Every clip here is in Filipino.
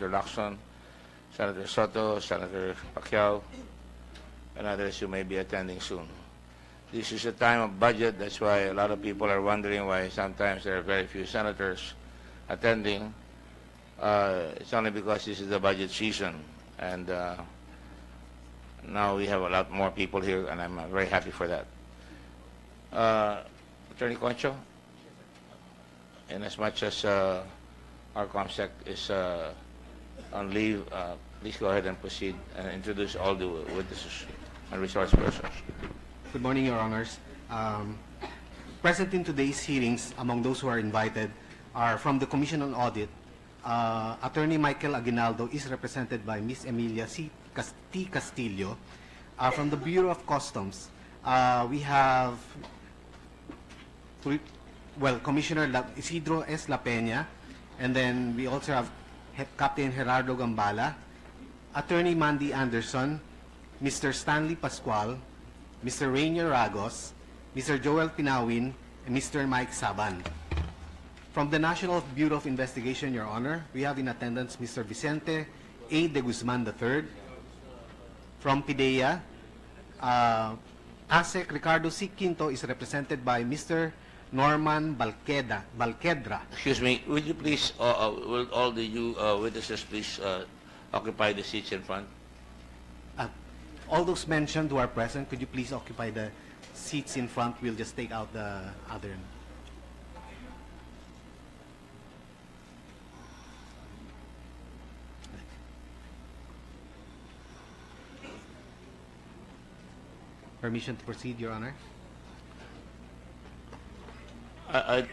Senator Lacson, Senator Soto, Senator Pacquiao, and others who may be attending soon. This is a time of budget. That's why a lot of people are wondering why sometimes there are very few senators attending. It's only because this is the budget season, and now we have a lot more people here, and I'm very happy for that. Attorney Concho, in as much as our ComSec is on leave, please go ahead and proceed and introduce all the witnesses and resource persons. Good morning, Your Honors. Present in today's hearings, among those who are invited, are from the Commission on Audit. Attorney Michael Aguinaldo is represented by Ms. Emilia T. Castillo. From the Bureau of Customs, we have Commissioner Isidro S. La Peña, and then we also have Captain Gerardo Gambala, Attorney Mandy Anderson, Mr. Stanley Pascual, Mr. Rainier Ragos, Mr. Joel Pinawin, and Mr. Mike Saban. From the National Bureau of Investigation, Your Honor, we have in attendance Mr. Vicente A. de Guzman III. From PIDEA, ASEC Ricardo C. Quinto is represented by Mr. Norman Balquedra. Excuse me, would you please, will all the witnesses please occupy the seats in front? All those mentioned who are present, could you please occupy the seats in front? We'll just take out the other. Permission to proceed, Your Honor. I'd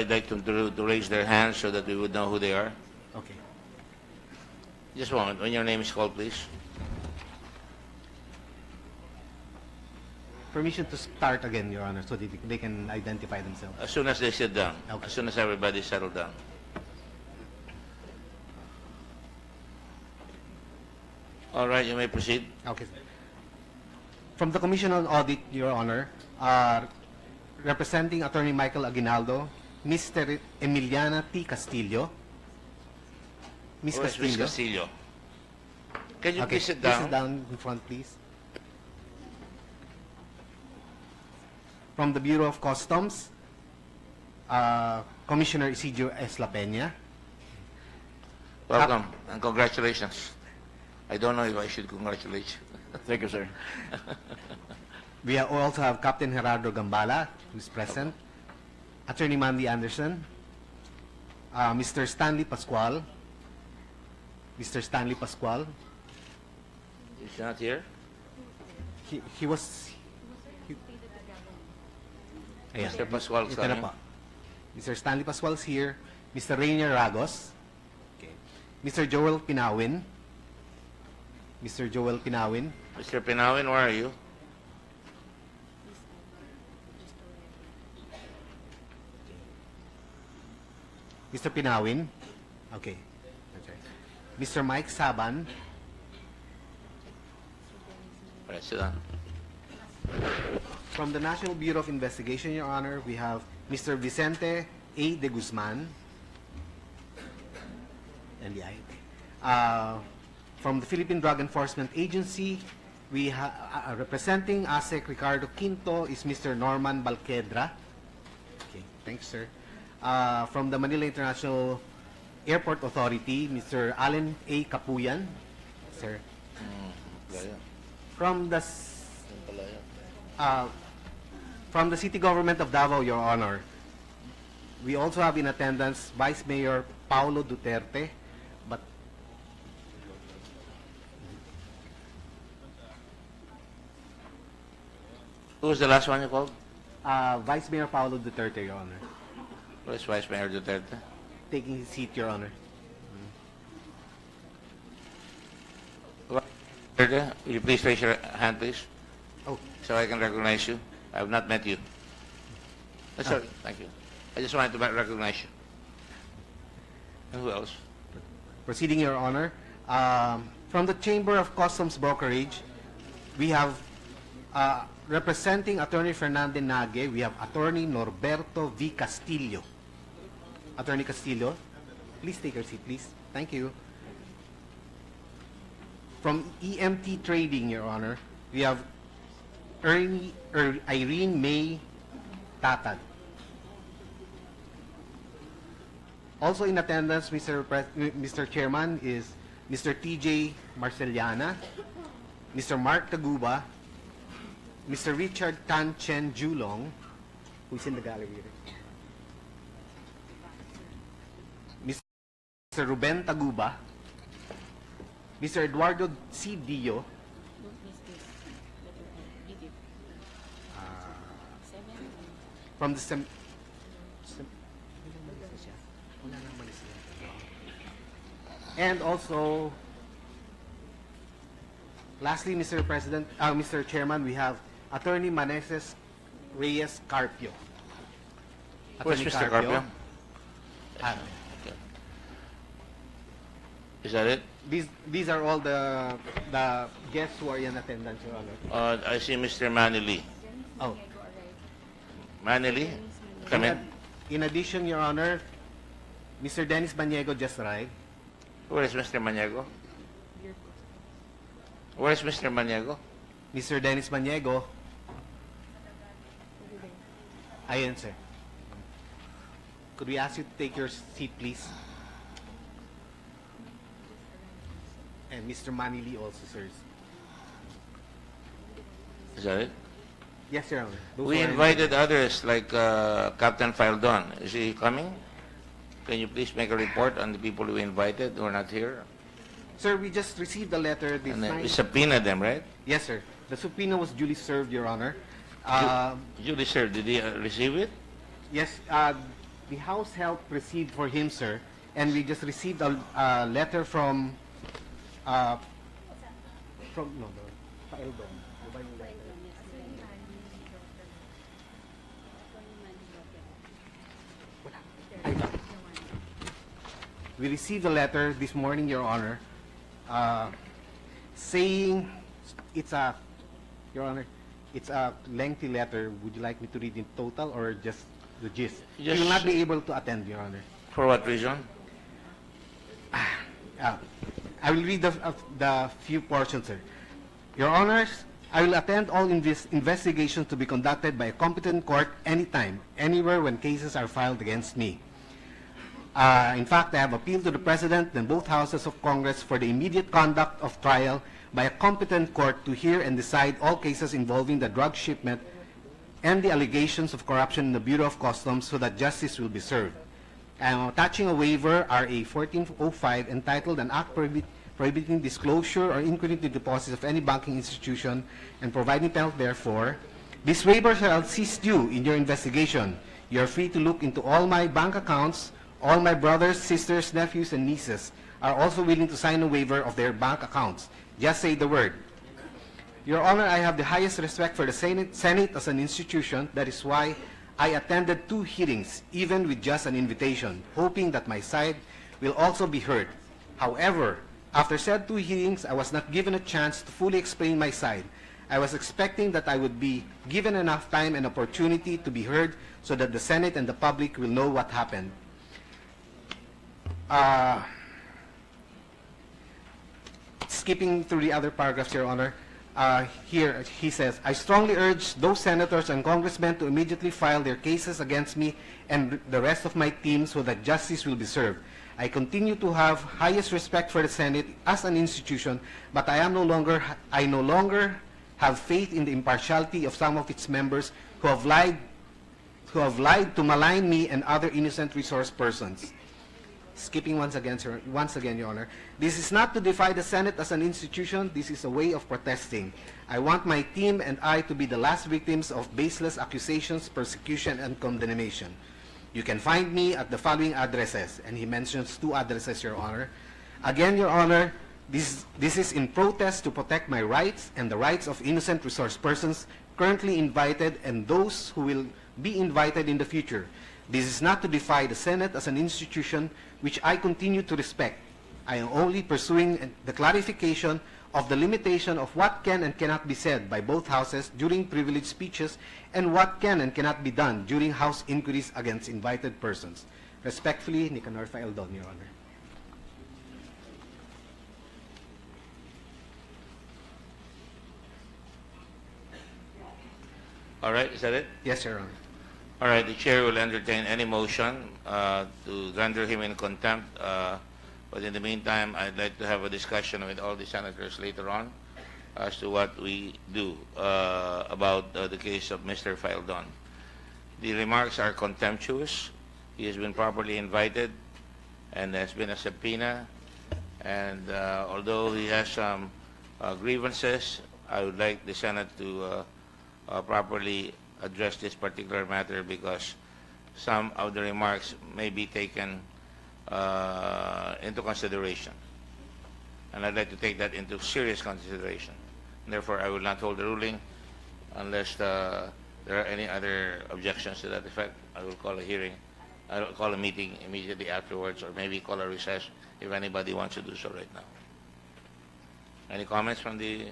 like them to raise their hands so that we would know who they are. Okay. Just a moment. When your name is called, please. Permission to start again, Your Honor, so that they can identify themselves. As soon as they sit down. Okay. As soon as everybody settled down. All right, you may proceed. Okay. From the Commission on Audit, Your Honor, representing Attorney Michael Aguinaldo, Mr. Emiliana T. Castillo. Ms. Who is Castillo. Ms. Castillo? Can you Okay, please sit down? Please sit down in front, please. From the Bureau of Customs, Commissioner Isidro S. La Peña. Welcome and congratulations. I don't know if I should congratulate you. Thank you, sir. We also have Captain Gerardo Gambala, who is present. Attorney Mandy Anderson. Mr. Stanley Pascual. Mr. Stanley Pascual. He's not here? He was... Ayan. Mr. Pascual is Ito na coming. po. Mr. Stanley Pascual is here. Mr. Rainier Ragos. Okay. Mr. Joel Pinawin. Mr. Joel Pinawin. Mr. Pinawin, where are you? Mr. Pinawin. Okay. Okay. Mr. Mike Saban. All right, sit down. From the National Bureau of Investigation, Your Honor, we have Mr. Vicente A. de Guzman. NBI. From the Philippine Drug Enforcement Agency, we have representing ASEC Ricardo Quinto is Mr. Norman Balquedra. Okay, thanks, sir. From the Manila International Airport Authority, Mr. Allen A. Capuyan, sir. From the City Government of Davao, Your Honor, we also have in attendance Vice Mayor Paolo Duterte, but Who was the last one you called? Vice Mayor Paolo Duterte, Your Honor, Who is Vice Mayor Duterte? taking his seat, Your Honor. Duterte, will you please raise your hand, please? Oh, So I can recognize you. I have not met you. Sorry, thank you. I just wanted to recognize you. And who else? proceeding, Your Honor. From the Chamber of Customs Brokerage, we have representing Attorney Fernande Nage, we have Attorney Norberto V. Castillo. Attorney Castillo, please take your seat, please. Thank you. From EMT Trading, Your Honor, we have Irene May Tatad. Also in attendance, Mr. Chairman, is Mr. TJ Marceliana, Mr. Mark Taguba, Mr. Richard Tan Chen Julong, who is in the gallery. Mr. Ruben Taguba, Mr. Eduardo C. Dio, from the and also, lastly, Mr. Chairman, we have Attorney Maneses Reyes Carpio. Where's Attorney Mr. Carpio? Ah, Okay. Is that it? these are all the guests who are in attendance, Your Honor. I see Mr. Manili. Oh. Manili, come in. In addition, Your Honor, Mr. Dennis Baniego just arrived. Where is Mr. Maniego? Where is Mr. Maniego? Mr. Dennis Baniego. Ayan, sir. Could we ask you to take your seat, please? And Mr. Manili also, sir. Is that it? Yes, Your Honor. Those We who are invited others like Captain Faldon. Is he coming? Can you please make a report on the people we invited who are not here? Sir, we just received a letter this And then we night. subpoenaed them, right? Yes, sir. The subpoena was duly served, Your Honor. Julie, sir, did he receive it? Yes, the House helped receive for him, sir, and we just received a letter from no, the file doon. Diba yung letter? Ay, ito. We received a letter this morning, Your Honor, saying Your Honor, it's a lengthy letter. Would you like me to read in total or just the gist? You will not be able to attend, Your Honor. For what reason? I will read the few portions, sir. Your Honors, I will attend all investigations to be conducted by a competent court anytime, anywhere when cases are filed against me. In fact, I have appealed to the President and both houses of Congress for the immediate conduct of trial by a competent court to hear and decide all cases involving the drug shipment and the allegations of corruption in the Bureau of Customs so that justice will be served. I am attaching a waiver, RA 1405, entitled An Act Prohibiting Disclosure or Inquiry into Deposits of any banking institution and providing penalty therefore. This waiver shall assist you in your investigation. You are free to look into all my bank accounts. All my brothers, sisters, nephews, and nieces are also willing to sign a waiver of their bank accounts. Just say the word. Your Honor, I have the highest respect for the Senate as an institution. That is why I attended 2 hearings, even with just an invitation, hoping that my side will also be heard. However, after said 2 hearings, I was not given a chance to fully explain my side. I was expecting that I would be given enough time and opportunity to be heard so that the Senate and the public will know what happened. Skipping through the other paragraphs, Your Honor, here he says, I strongly urge those senators and congressmen to immediately file their cases against me and the rest of my team so that justice will be served. I continue to have highest respect for the Senate as an institution, but I no longer have faith in the impartiality of some of its members who have lied to malign me and other innocent resource persons. Skipping once again, Your Honor. This is not to defy the Senate as an institution. This is a way of protesting. I want my team and I to be the last victims of baseless accusations, persecution, and condemnation. You can find me at the following addresses. And he mentions 2 addresses, Your Honor. Again, Your Honor, this is in protest to protect my rights and the rights of innocent resource persons currently invited and those who will be invited in the future. This is not to defy the Senate as an institution which I continue to respect. I am only pursuing the clarification of the limitation of what can and cannot be said by both houses during privileged speeches and what can and cannot be done during House inquiries against invited persons. Respectfully, Nicanor Faeldon, Your Honor. All right, is that it? Yes, Your Honor. All right, the chair will entertain any motion to render him in contempt. But in the meantime, I'd like to have a discussion with all the senators later on as to what we do about the case of Mr. Faildon. The remarks are contemptuous. He has been properly invited, and there's been a subpoena. And although he has some grievances, I would like the Senate to properly address this particular matter because some of the remarks may be taken into consideration. And I'd like to take that into serious consideration. And therefore, I will not hold the ruling unless there are any other objections to that effect. I will call a hearing. I will call a meeting immediately afterwards, or maybe call a recess if anybody wants to do so right now. Any comments from the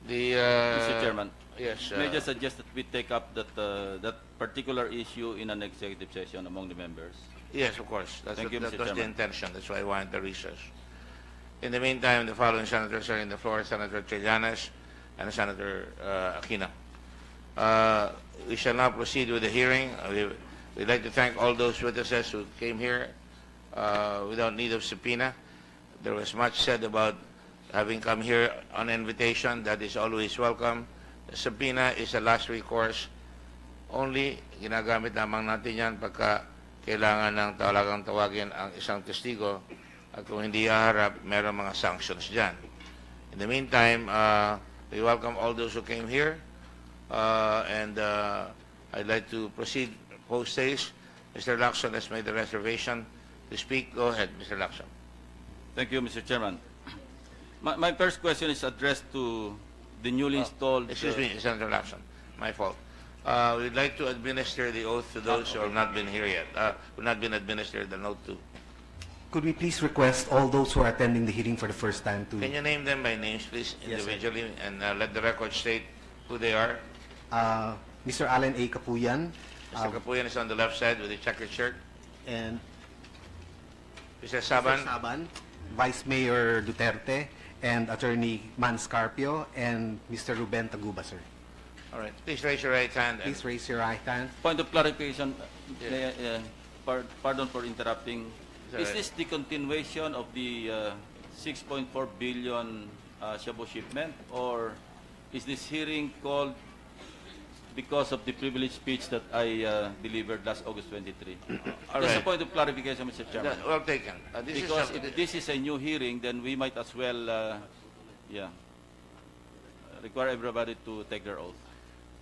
Mr. Chairman, yes. may I just suggest that we take up that particular issue in an executive session among the members? Yes, of course. That Mr. was the Chairman. intention. That's why I wanted the recess. In the meantime, the following senators are in the floor: Senator Trillanes and Senator Aquino. We shall now proceed with the hearing. We'd like to thank all those witnesses who came here without need of subpoena. There was much said about having come here on invitation. That is always welcome. The subpoena is a last recourse. Only ginagamit lamang natin yan pagka kailangan ng talagang tawagin ang isang testigo at kung hindi haharap, meron mga sanctions dyan. In the meantime, we welcome all those who came here and I'd like to proceed post haste. Mr. Lacson has made the reservation to speak. Go ahead, Mr. Lacson. Thank you, Mr. Chairman. My first question is addressed to the newly installed... Excuse me, Senator Lacson. My fault. We'd like to administer the oath to those who have not been here yet, who have not been administered the note to. Could we please request all those who are attending the hearing for the first time to... Can you name them by names, please, Yes, sir. individually, and let the record state who they are? Mr. Allen A. Capuyan, Mr. Capuyan is on the left side with the checkered shirt. and Mr. Saban, Mr. Saban, Vice Mayor Duterte, and Attorney Carpio, and Mr. Ruben Taguba, sir. all right. Please raise your right hand. And, Please raise your right hand. Point of clarification, Yes. pardon for interrupting. It's all Is right. this the continuation of the 6.4 billion shabu shipment, or is this hearing called because of the privileged speech that I delivered last August 23? all Just a right. point of clarification, Mr. Chairman. Well taken. Because if this is a new hearing, then we might as well, require everybody to take their oath.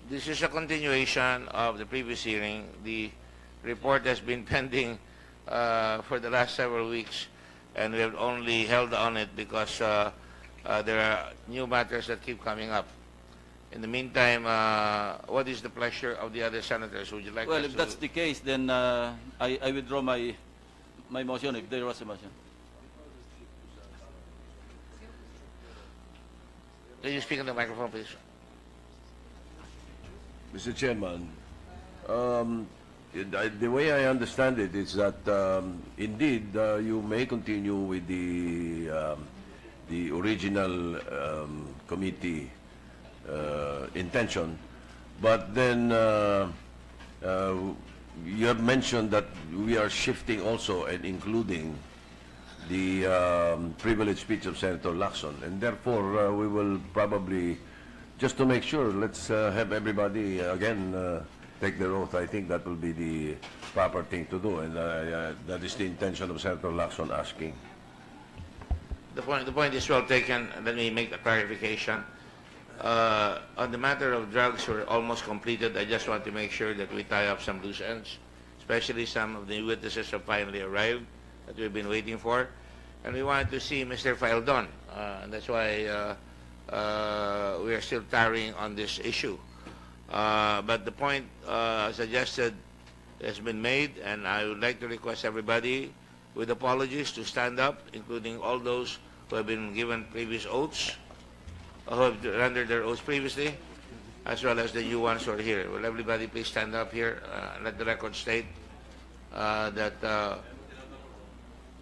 This is a continuation of the previous hearing. The report has been pending for the last several weeks, and we have only held on it because there are new matters that keep coming up. In the meantime, what is the pleasure of the other senators? Would you like Well, us if to... that's the case, then I withdraw my motion, if there was a motion. Can you speak on the microphone, please? Mr. Chairman, the way I understand it is that indeed you may continue with the original committee intention, but then you have mentioned that we are shifting also and including the privileged speech of Senator Lacson, and therefore we will probably, just to make sure, let's have everybody again take their oath. I think that will be the proper thing to do, and that is the intention of Senator Lacson asking. The point is well taken. Let me make a clarification. On the matter of drugs, we're almost completed. I just want to make sure that we tie up some loose ends, especially some of the witnesses have finally arrived that we've been waiting for. And we wanted to see Mr. Faildon, and that's why we are still tarrying on this issue. But the point suggested has been made, and I would like to request everybody, with apologies, to stand up, including all those who have been given previous oaths, who have rendered their oaths previously, as well as the new ones who are here. Will everybody please stand up here? Let the record state that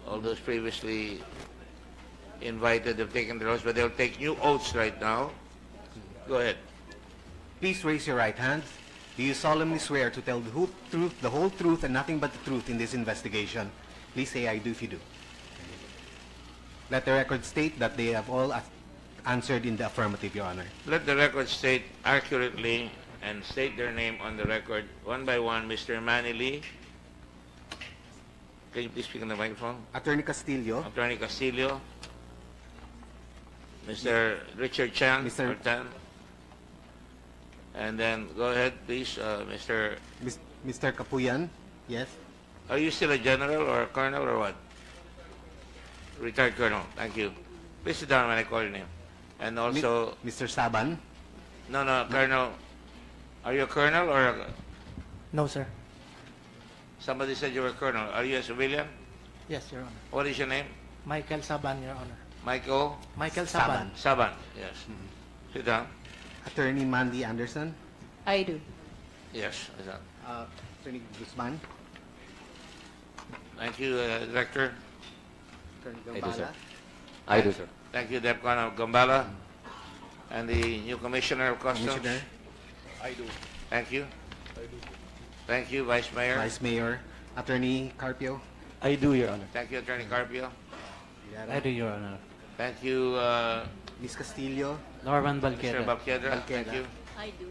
all those previously invited have taken their oaths, but they'll take new oaths right now. Go ahead. Please raise your right hand. Do you solemnly swear to tell the whole truth, and nothing but the truth in this investigation? Please say I do if you do. Let the record state that they have all answered in the affirmative, Your Honor. Let the record state accurately and state their name on the record one by one. Mr. Manny Lee. Can you please speak on the microphone? Attorney Castillo. Attorney Castillo. Mr. Richard Chan. Mr. or Tan. And then go ahead, please, Mr. Mr. Capuyan. Yes. Are you still a general or a colonel or what? Retired colonel. Thank you. Please sit down when I call your name. And also, Mr. Saban. no, Colonel. Are you a colonel or No, sir. somebody said you were a colonel? Are you a civilian? Yes, Your Honor. What is your name? Michael Saban, Your Honor. Michael Michael Saban. Saban. Yes. Sit down. Attorney Mandy Anderson. I do. Yes. Sit down. Attorney Guzman. Thank you, Director. Attorney I do, sir. Gambala. I do, sir. Thank you, Depcon of Gambala. And the new Commissioner of Customs. Commissioner. Thank you. Thank you, Vice Mayor. Vice Mayor. Attorney Carpio. I do, Your Honor. Thank you, Attorney Carpio. I do, Your Honor. Thank you, Ms. Castillo. Norman Mr. Balqueda. Balquedra. Thank Balqueda. you. I do.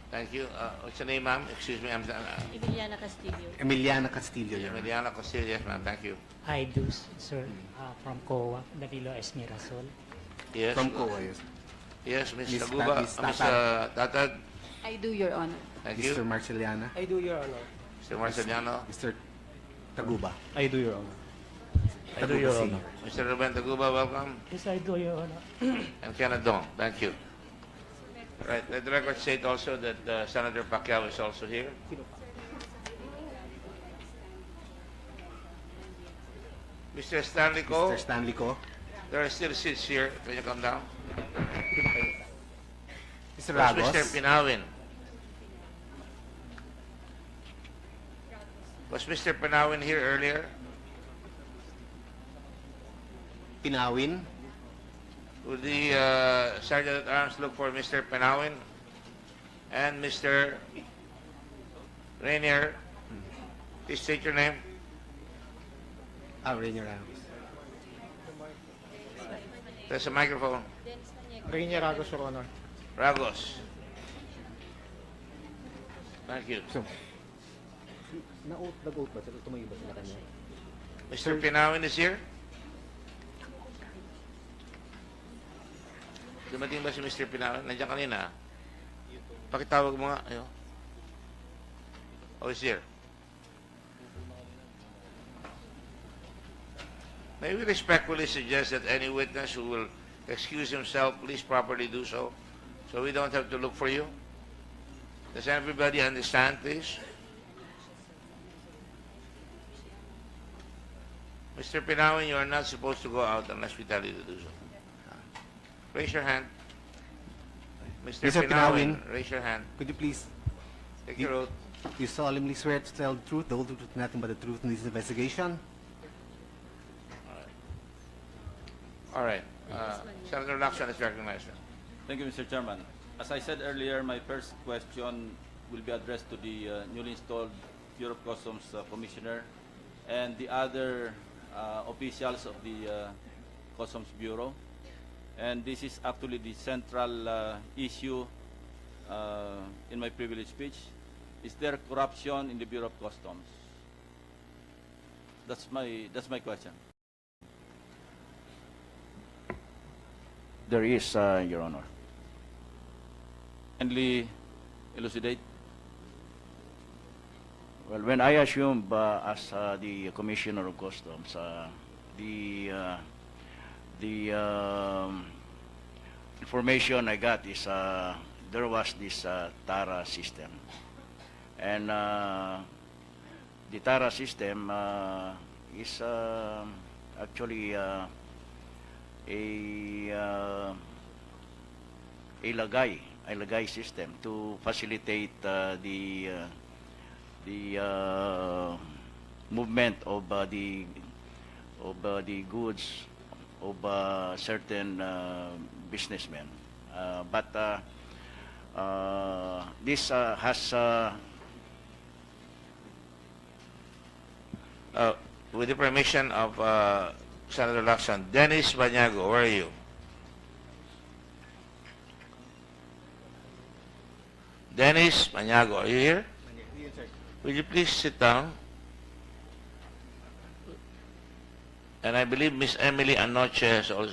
Thank you. What's your name, ma'am? Excuse me. I'm Emiliana Castillo. Emiliana Castillo. Your Honor. Emiliana Castillo. Yes, ma'am. Thank you. I do, sir. From COA, Danilo Esmirasol. Yes. From COA, yes. Yes, Ms. Miss Taguba. Miss Ms. Tatag. Tatag. I do, Your Honor. Thank Mr. you. Marceliana. I do, Your Honor. Mr. Marceliano. Mr. Taguba. I do, Your Honor. I do, Your Taguba Honor. Mr. Ruben Taguba, welcome. Yes, I do, Your Honor. And Kenneth Dong. Thank you. Right. Let the record state also that Senator Pacquiao is also here. Mr. Stanley Co. Mr. Stanley Co. There are still seats here. Can you come down? Mr. Where's Ragos. Mr. Pinawin? Was Mr. Pinawin here earlier? Pinawin. Would the Sergeant at Arms look for Mr. Pinawin and Mr. Rainier? Please state your name. Rainier Ragos. There's a microphone. Rainier Ragos, Your Honor. Ragos. Thank you. So, Mr. Pinawin is here? Dumating ba si Mr. Pinawin? Nandiyan kanina. Pakitawag mo nga. Ayun. Oh, he's here. May we respectfully suggest that any witness who will excuse himself, please properly do so, so we don't have to look for you. Does everybody understand, please? Mr. Pinawin, you are not supposed to go out unless we tell you to do so. Raise your hand. Mr. Mr. Pinawin, Pinawin. raise your hand. could you please, Take your oath. you solemnly swear to tell the truth, the whole truth, nothing but the truth in this investigation? All right. Senator Lacson is recognized. Thank you, Mr. Chairman. As I said earlier, my first question will be addressed to the newly installed Bureau of Customs Commissioner and the other officials of the Customs Bureau. And this is actually the central issue in my privilege speech. Is there corruption in the Bureau of Customs? That's my question. There is, Your Honor. Kindly elucidate. Well, when I assumed as the Commissioner of Customs, the information I got is there was this TARA system. And the TARA system is actually a lagay system to facilitate the movement of the goods of certain businessmen. But This has with the permission of Senator Lacson, Dennis Banyago, where are you? Dennis Banyago, are you here? Will you please sit down? And I believe Miss Emily Anoche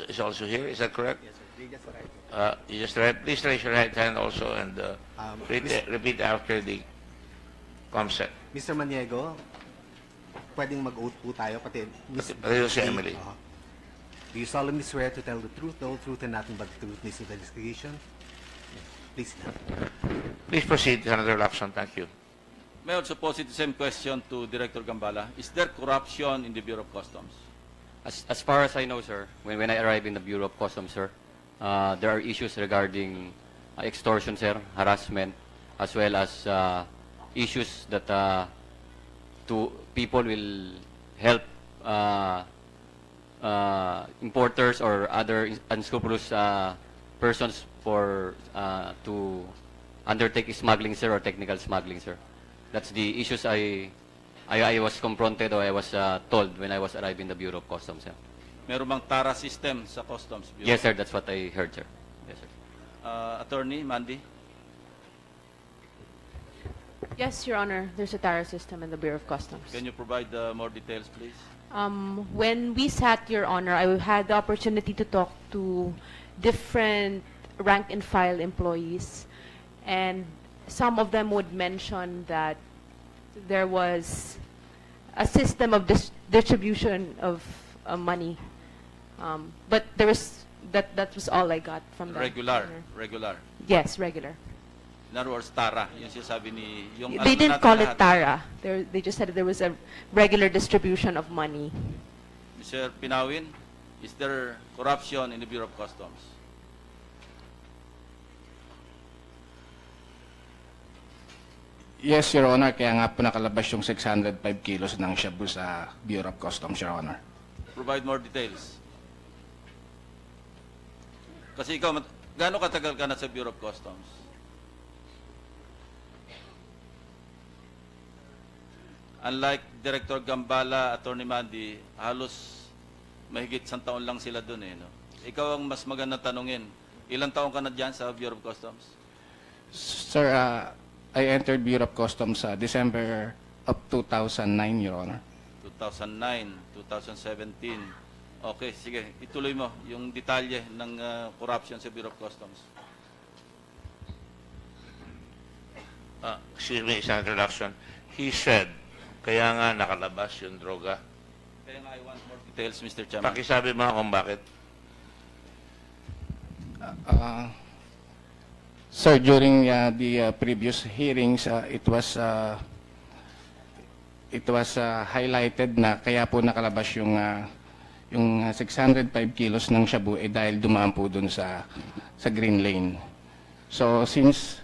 is also here. Is that correct? Yes, sir. They just arrived. You just right. Please raise your right hand also and repeat after the ComSec. Mr. Maniego, pwedeng mag-oath po tayo, pati Pati si Emily. Do you solemnly swear to tell the truth, the whole truth, and nothing but the truth in this investigation? Please sit down. Please proceed, Senator Lacson. Thank you. May I also pose the same question to Director Gambala. Is there corruption in the Bureau of Customs? As far as I know, sir, when I arrived in the Bureau of Customs, sir, there are issues regarding extortion, sir, harassment, as well as issues that people will help importers or other unscrupulous persons to undertake smuggling, sir, or technical smuggling, sir. That's the issues I was confronted or I was told when I was arriving in the Bureau of Customs, sir. Meron bang TARA system sa Customs Bureau? Yes, sir, that's what I heard, sir. Yes, sir. Attorney Mandy? Yes, Your Honor. There's a TARA system in the Bureau of Customs. Can you provide more details, please? When we sat, Your Honor, I had the opportunity to talk to different rank and file employees, and some of them would mention that there was a system of distribution of money, but there was that was all I got from them. Regular. Yes, regular. In other words, TARA. Yung sinasabi ni... Yung They didn't call it TARA. They just said there was a regular distribution of money. Mr. Pinawin, is there corruption in the Bureau of Customs? Yes, Your Honor. Kaya nga po nakalabas yung 605 kilos ng shabu sa Bureau of Customs, Your Honor. Provide more details. Kasi ikaw, gaano katagal ka na sa Bureau of Customs? Unlike Director Gambala, Attorney Mandy, halos mahigit 100 taon lang sila dun eh. No? Ikaw ang mas maganda tanungin. Ilang taon ka na dyan sa Bureau of Customs? Sir, I entered Bureau of Customs December of 2009, Your Honor. 2009, 2017. Okay, sige. Ituloy mo yung detalye ng corruption sa Bureau of Customs. Excuse me, Senator Lacson. He said, kaya nga nakalabas yung droga. Kaya nga, I want more details, Mr. Chairman. Pakisabi mo kung bakit. Sir, during the previous hearings, it was highlighted na kaya po nakalabas yung 605 kilos ng shabu dahil dumaan po dun sa green lane. So since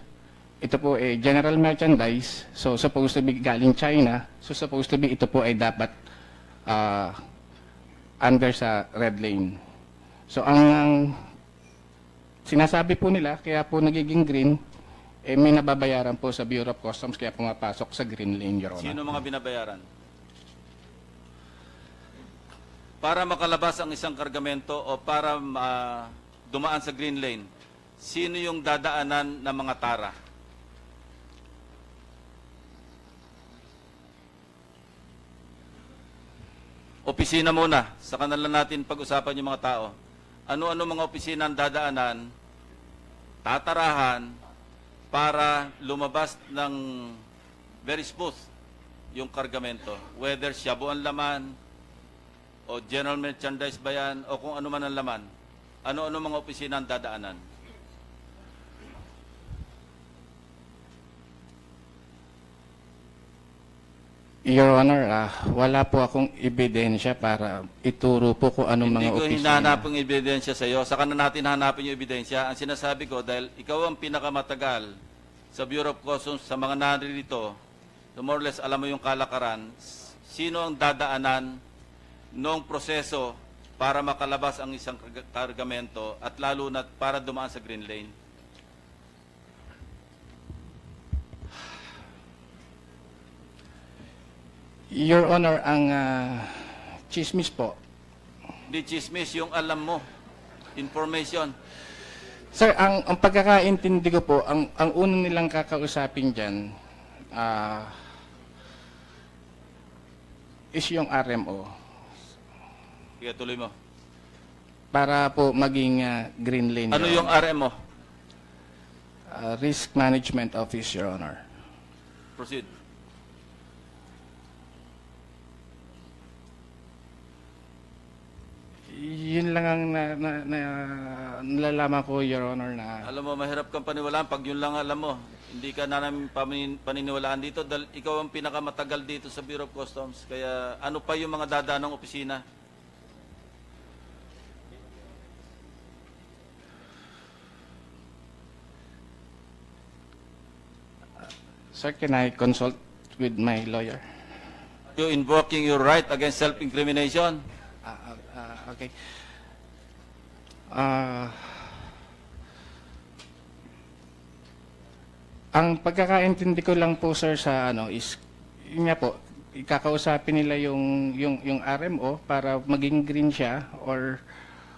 ito po ay general merchandise, so supposed to be galing China, so supposed to be ito po ay dapat under sa red lane. So ang sinasabi po nila, kaya po nagiging green, may nababayaran po sa Bureau of Customs kaya pumapasok sa green lane, Your Honor. Sino mga binabayaran? Para makalabas ang isang kargamento o para dumaan sa green lane, sino yung dadaanan ng mga TARA? Opisina muna, sa kanila natin pag-usapan yung mga tao. Ano-ano mga opisina ang dadaanan, tatarahan, para lumabas ng very smooth yung kargamento. Whether shabu ang laman, o general merchandise ba yan, o kung ano man ang laman. Ano-ano mga opisina ang dadaanan? Your Honor, wala po akong ebidensya para ituro po kung anong mga Hindi ko opisina. hinahanap ang ebidensya sa iyo. Saka na natin hanapin yung ebidensya. Ang sinasabi ko, dahil ikaw ang pinakamatagal sa Bureau of Customs, sa mga naririto, so more or less alam mo yung kalakaran, sino ang dadaanan noong proseso para makalabas ang isang kargamento at lalo na para dumaan sa green lane? Your Honor, ang chismis po. Di chismis, yung alam mo. Information. Sir, ang pagkakaintindi ko po, ang unang nilang kakausapin dyan is yung RMO Sige, tuloy mo. para po maging green lane. Ano Your yung Honor. RM mo? Risk Management Office, Your Honor. Proceed. Yun lang ang nalalaman ko, Your Honor, na Alam mo, mahirap kang paniwalaan pag yun lang alam mo. Hindi ka na namin paniniwalaan dito dahil ikaw ang pinakamatagal dito sa Bureau of Customs. Kaya ano pa yung mga dadaan ng opisina? Sir, can I consult with my lawyer? You invoking your right against self-incrimination? Okay. Ang pagkakaintindi ko lang po, sir, sa ano is yun nga po, ikakausapin nila yung RMO para maging green siya or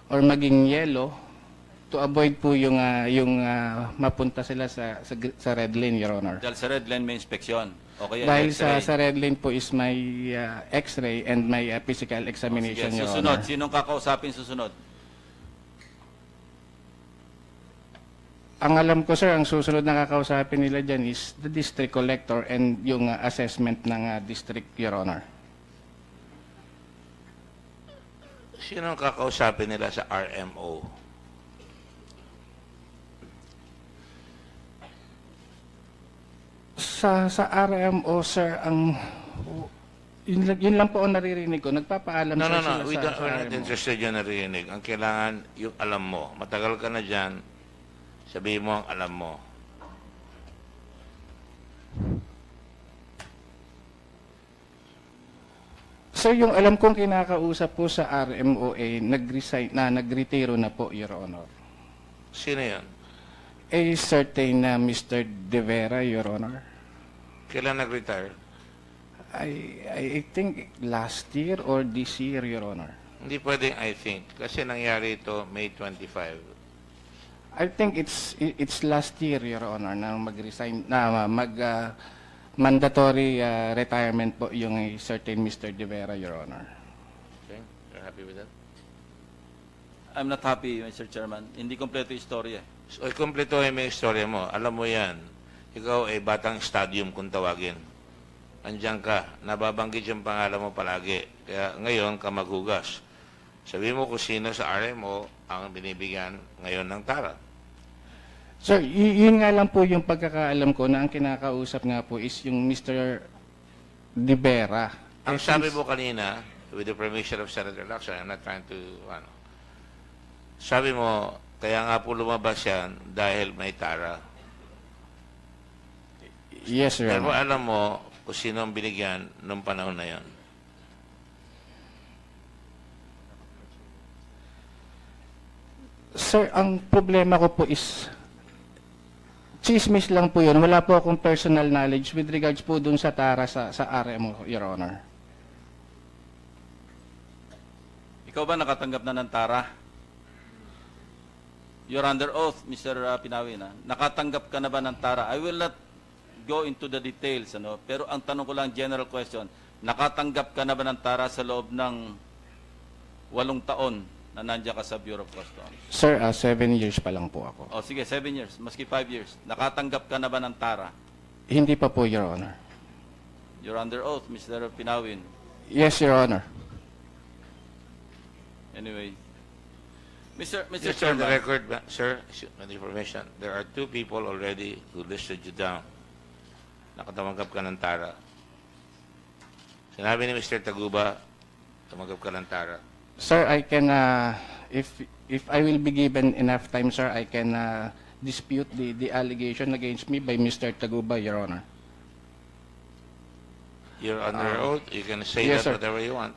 maging yellow to avoid po yung mapunta sila sa red lane, Your Honor. Dahil sa red line may inspeksyon. Okay, Dahil X-ray. sa red lane po is may X-ray and may physical examination, Sige, Your susunod. Honor. Sinong kakausapin susunod? Ang alam ko, sir, ang susunod na kakausapin nila dyan is the district collector and yung assessment ng district, Your Honor. Sino ang kakausapin nila sa RMO? Sa RMO, sir, yun lang po ang naririnig ko. Nagpapaalam No, sir, no, no. sila We're not RMO. interested yun narinig. Ang kailangan, yung alam mo. Matagal ka na dyan, sabihin mo ang alam mo. Sir, yung alam kong kinakausap po sa RMO nagretiro na po, Your Honor. Sino yan? A certain Mr. De Vera, Your Honor. Kailan nag-retire? I think last year or this year, Your Honor. Hindi pwedeng I think. Kasi nangyari ito May 25. I think it's last year, Your Honor, na mag-resign, na mandatory retirement po yung a certain Mr. De Vera, Your Honor. Okay? You're happy with that? I'm not happy, Mr. Chairman. Hindi kompleto yung istorya. So, kumpletuhin mo yung istorya mo. Alam mo yan. Ikaw ay batang stadium kung tawagin. Andiyan ka. Nababanggit yung pangalan mo palagi. Kaya ngayon ka maghugas. Sabi mo kung sino sa RMO ang binibigyan ngayon ng tara. Sir, yun nga lang po yung pagkakaalam ko na ang kinakausap nga po is yung Mr. De Vera. Ang sabi mo kanina, with the permission of Senator Lacson, I'm not trying to, sabi mo, kaya nga po lumabas yan dahil may tara. Yes, Your Pero Honor. alam mo kung sino ang binigyan nung panahon na yan. Sir, ang problema ko po is chismis lang po yun. Wala po akong personal knowledge with regards po dun sa tara sa RMO, Your Honor. Ikaw ba nakatanggap na ng tara? You're under oath, Mr. Pinawin. Nakatanggap ka na ba ng tara? I will not go into the details, pero ang tanong ko lang, general question, nakatanggap ka na ba ng tara sa loob ng 8 taon na nandiyan ka sa Bureau of Customs? Sir, 7 years pa lang po ako. O sige, 7 years, maski 5 years. Nakatanggap ka na ba ng tara? Hindi pa po, Your Honor. You're under oath, Mr. Pinawin. Yes, Your Honor. Anyway. Just for the Chairman, record, sir, on the information, there are 2 people already who listed you down. Nakatamanggap ka ng tara. Sinabi ni Mr. Taguba, tumanggap ka ng tara. Sir, I can, if I will be given enough time, sir, I can dispute the allegation against me by Mr. Taguba, Your Honor. You're under oath. You can say yes, that sir. whatever you want.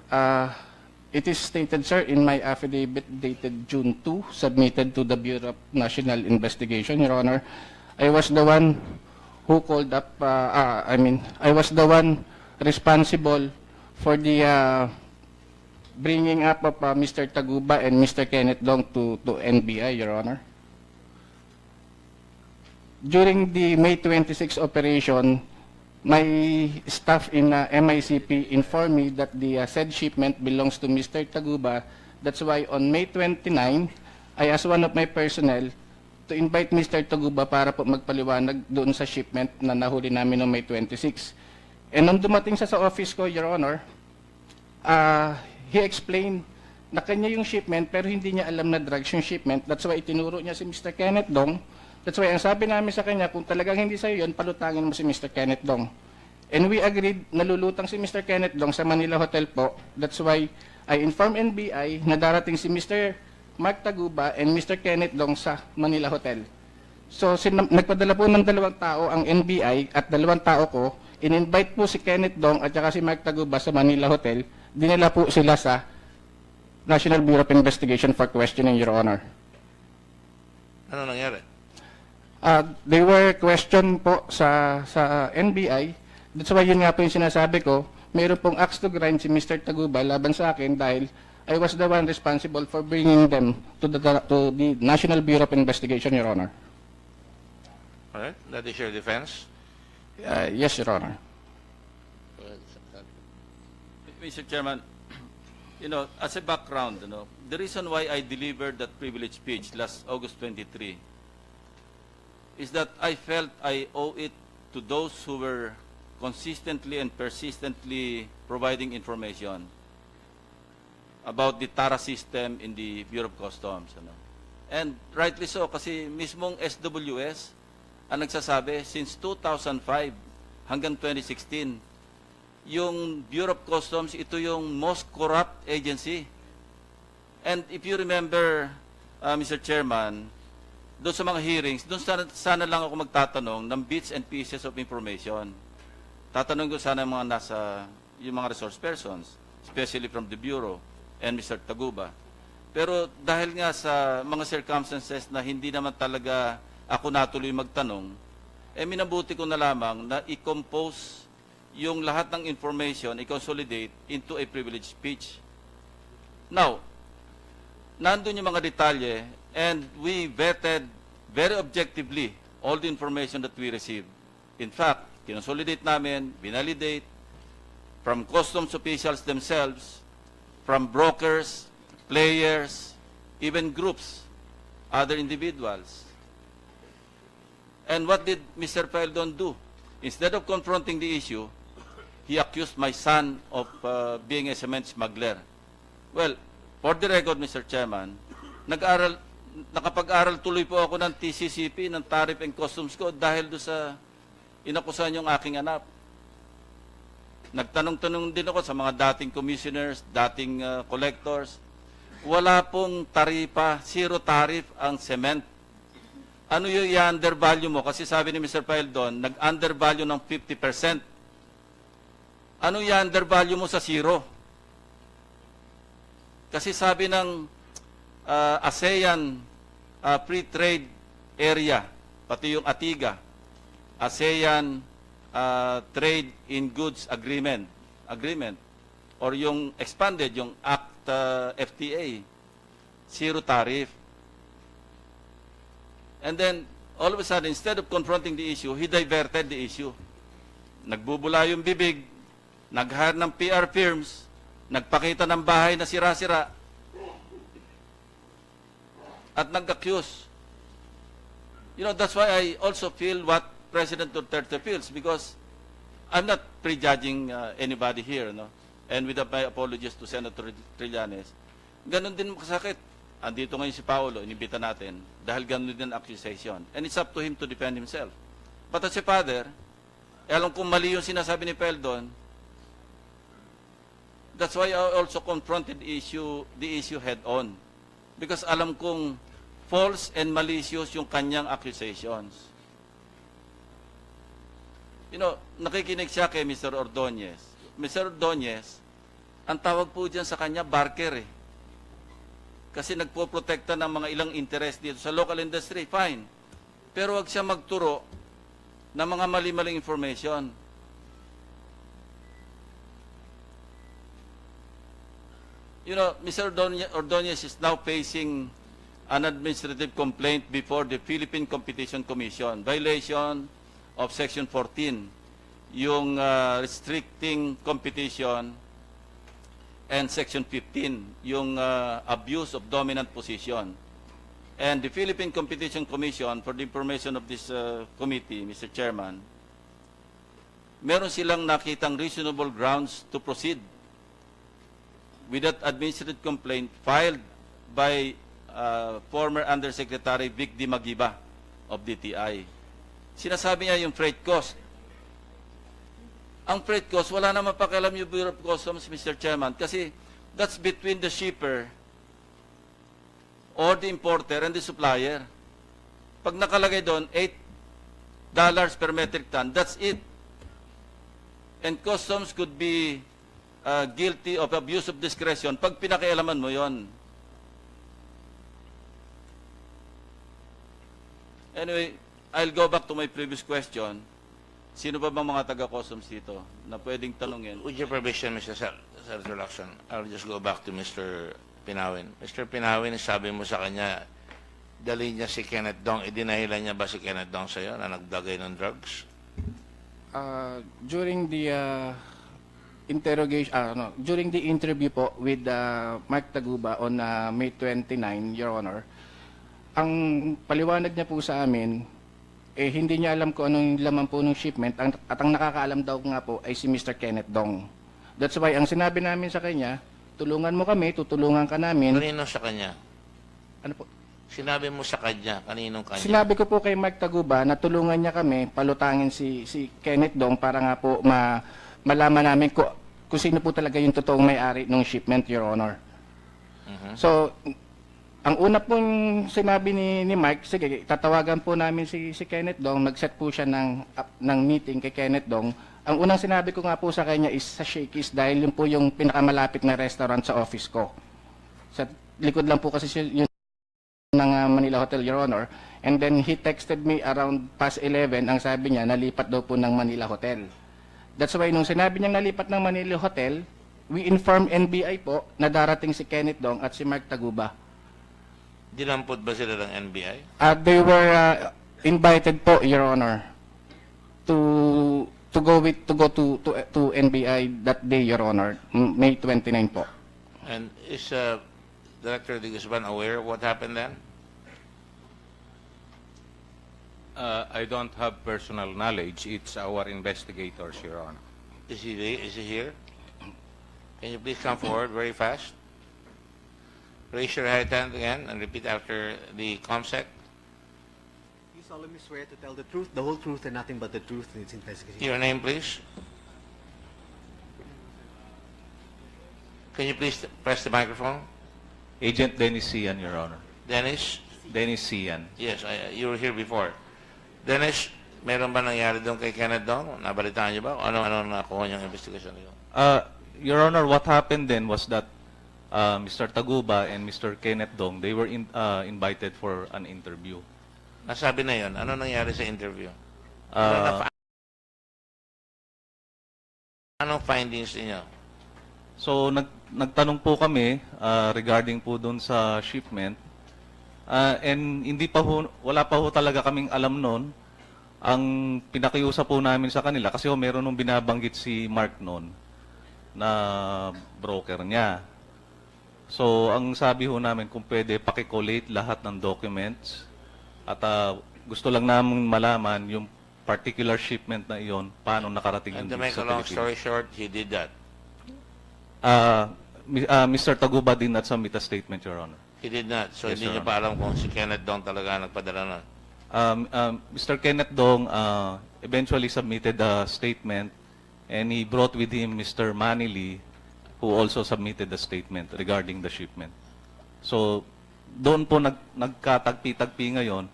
It is stated, sir, in my affidavit dated June 2, submitted to the Bureau of National Investigation, Your Honor. I was the one who called up, I was the one responsible for the bringing up of Mr. Taguba and Mr. Kenneth Dong to NBI, Your Honor. During the May 26 operation, my staff in MICP informed me that the said shipment belongs to Mr. Taguba. That's why on May 29, I asked one of my personnel to invite Mr. Taguba para po magpaliwanag doon sa shipment na nahuli namin noong May 26. And nung dumating siya sa office ko, Your Honor, he explained na kanya yung shipment pero hindi niya alam na drugs yung shipment. That's why itinuro niya si Mr. Kenneth Dong. That's why ang sabi namin sa kanya, kung talagang hindi sa'yo yun, palutangin mo si Mr. Kenneth Dong. And we agreed na lulutang si Mr. Kenneth Dong sa Manila Hotel po. That's why I informed NBI na darating si Mr. Mark Taguba and Mr. Kenneth Dong sa Manila Hotel. So nagpadala po ng 2 tao ang NBI at 2 tao ko. In-invite po si Kenneth Dong at saka si Mark Taguba sa Manila Hotel. Dinala po sila sa National Bureau of Investigation for questioning, Your Honor. Ano nangyari? They were questioned po sa NBI. That's why yun nga po yung sinasabi ko, mayroon pong axe to grind si Mr. Taguba laban sa akin dahil I was the one responsible for bringing them to the National Bureau of Investigation, Your Honor. All right, that is your defense. Yes, Your Honor. Mr. Chairman, as a background, the reason why I delivered that privilege speech last August 23 is that I felt I owe it to those who were consistently and persistently providing information about the TARA system in the Bureau of Customs. And rightly so, kasi mismong SWS ang nagsasabi, since 2005 hanggang 2016, yung Bureau of Customs, ito yung most corrupt agency. And if you remember, Mr. Chairman, doon sa mga hearings, doon sana lang ako magtatanong ng bits and pieces of information. Tatanong ko sana yung mga resource persons, especially from the Bureau and Mr. Taguba. Pero dahil nga sa mga circumstances na hindi naman talaga ako natuloy magtanong, minabuti ko na lamang na i-compose yung lahat ng information, i-consolidate into a privileged speech. Now, nandun yung mga detalye, and we vetted very objectively all the information that we received. In fact, kinonsolidate namin, binalidate from customs officials themselves, from brokers, players, even groups, other individuals. And what did Mr. Peldon do? Instead of confronting the issue, he accused my son of being a cement smuggler. Well, for the record, Mr. Chairman, nakapag-aral tuloy po ako ng TCCP, ng Tariff and Customs Code dahil doon sa inakusan yung aking anak. Nagtanong-tanong din ako sa mga dating commissioners, dating collectors. Wala pong taripa, zero tariff ang cement. Ano yung i-undervalue mo? Kasi sabi ni Mr. Peldon, nag-undervalue ng 50%. Ano i-undervalue mo sa zero? Kasi sabi ng ASEAN Free Trade Area, pati yung ATIGA, ASEAN Trade in Goods Agreement, or yung expanded, yung ACT FTA, zero tariff. And then, all of a sudden, instead of confronting the issue, he diverted the issue. Nagbubula yung bibig, nag-hire ng PR firms, nagpakita ng bahay na sira-sira, at nag-accuse. That's why I also feel what President Duterte feels, because I'm not prejudging anybody here, and with my apologies to Senator Trillanes, ganun din makasakit. Andito ngayon si Paolo, inibita natin, dahil ganun din ang accusation. And it's up to him to defend himself. But as a father, alam kong mali yung sinasabi ni Peldon, that's why I also confronted the issue head-on. Because alam kong false and malicious yung kanyang accusations. Nakikinig siya kay Mr. Ordonez. Mr. Ordonez, ang tawag po dyan sa kanya, barker eh. Kasi nagpo-protekta ng mga ilang interest dito sa local industry, fine. Pero wag siya magturo ng mga mali-maling information. You know, Mr. Ordonez is now facing an administrative complaint before the Philippine Competition Commission, violation of Section 14, yung restricting competition, and Section 15, yung abuse of dominant position. And the Philippine Competition Commission, for the information of this committee, Mr. Chairman, meron silang nakitang reasonable grounds to proceed with that administrative complaint filed by former Undersecretary Vic D. Magiba of DTI. Sinasabi niya yung freight cost. Ang freight cost, wala naman pakialam yung Bureau of Customs, Mr. Chairman, kasi that's between the shipper or the importer and the supplier. Pag nakalagay doon, $8 per metric ton, that's it. And customs could be guilty of abuse of discretion pag pinakialaman mo yon. Anyway, I'll go back to my previous question. Sino ba bang mga taga-customs dito na pwedeng tanungin? With your permission, Mr. Senator Lacson, I'll just go back to Mr. Pinawin. Mr. Pinawin, sabi mo sa kanya, dali niya si Kenneth Dong. Idinahilan niya ba si Kenneth Dong sa'yo na nagdagay ng drugs? During the during the interview po with Mark Taguba on May 29, Your Honor, ang paliwanag niya po sa amin, hindi niya alam kung anong laman po ng shipment at ang nakakaalam daw nga po ay si Mr. Kenneth Dong. That's why ang sinabi namin sa kanya, tulungan mo kami, tutulungan ka namin. Kanino sa kanya? Ano po? Sinabi mo sa kanya, kaninong kanya? Sinabi ko po kay Mark Taguba na tulungan niya kami, palutangin si Kenneth Dong para nga po malaman namin kung sino po talaga yung totoong may-ari ng shipment, Your Honor. So, ang una pong sinabi ni Mark, sige, tatawagan po namin si Kenneth Dong, mag-set po siya ng meeting kay Kenneth Dong. Ang unang sinabi ko nga po sa kanya is sa Shakey's dahil yun po yung pinakamalapit na restaurant sa office ko. Sa likod lang po kasi yun ng Manila Hotel, Your Honor. And then he texted me around past 11, ang sabi niya, nalipat daw po ng Manila Hotel. That's why nung sinabi niyang nalipat ng Manila Hotel, we informed NBI po na darating si Kenneth Dong at si Mark Taguba. Dinampot ba sila ng NBI? They were invited po, Your Honor, to go to NBI that day, Your Honor, May 29 po. And is Director de Guzman aware of what happened then? I don't have personal knowledge. It's our investigators, Your Honor. Is he here? Can you please come forward very fast? Raise your right hand again and repeat after the ComSec. You solemnly swear to tell the truth, the whole truth, and nothing but the truth in its investigation. Your name, please. Can you please press the microphone? Agent Dennis Sian, Your Honor. Dennis? Dennis Sian. Yes, you were here before. Dennis, meron ba nangyari doon kay Kenneth Dong? Nabalitaan niyo ba? Ano nakuha niyang investigation niyo? Your Honor, what happened then was that Mr. Taguba and Mr. Kenneth Dong, they were invited for an interview. Nasabi na yon. Ano nangyari sa interview? Anong findings niyo? So, nagtanong po kami regarding po doon sa shipment. And wala pa ho talaga kaming alam noon. Ang pinakiusap po namin sa kanila, kasi meron nung binabanggit si Mark noon na broker niya. So, ang sabi ho namin, kung pwede, pakicollate lahat ng documents. At gusto lang namin malaman yung particular shipment na iyon, paano nakarating And yung to make a long story short, he did that. Mr. Taguba did not submit a statement, Your Honor. He did not. So, Yes, hindi Your niyo pa alam kung si Kenneth Dong talaga nagpadala nun. Mr. Kenneth Dong eventually submitted a statement, and he brought with him Mr. Manili, who also submitted a statement regarding the shipment. So, doon po nagkatagpi-tagpi ngayon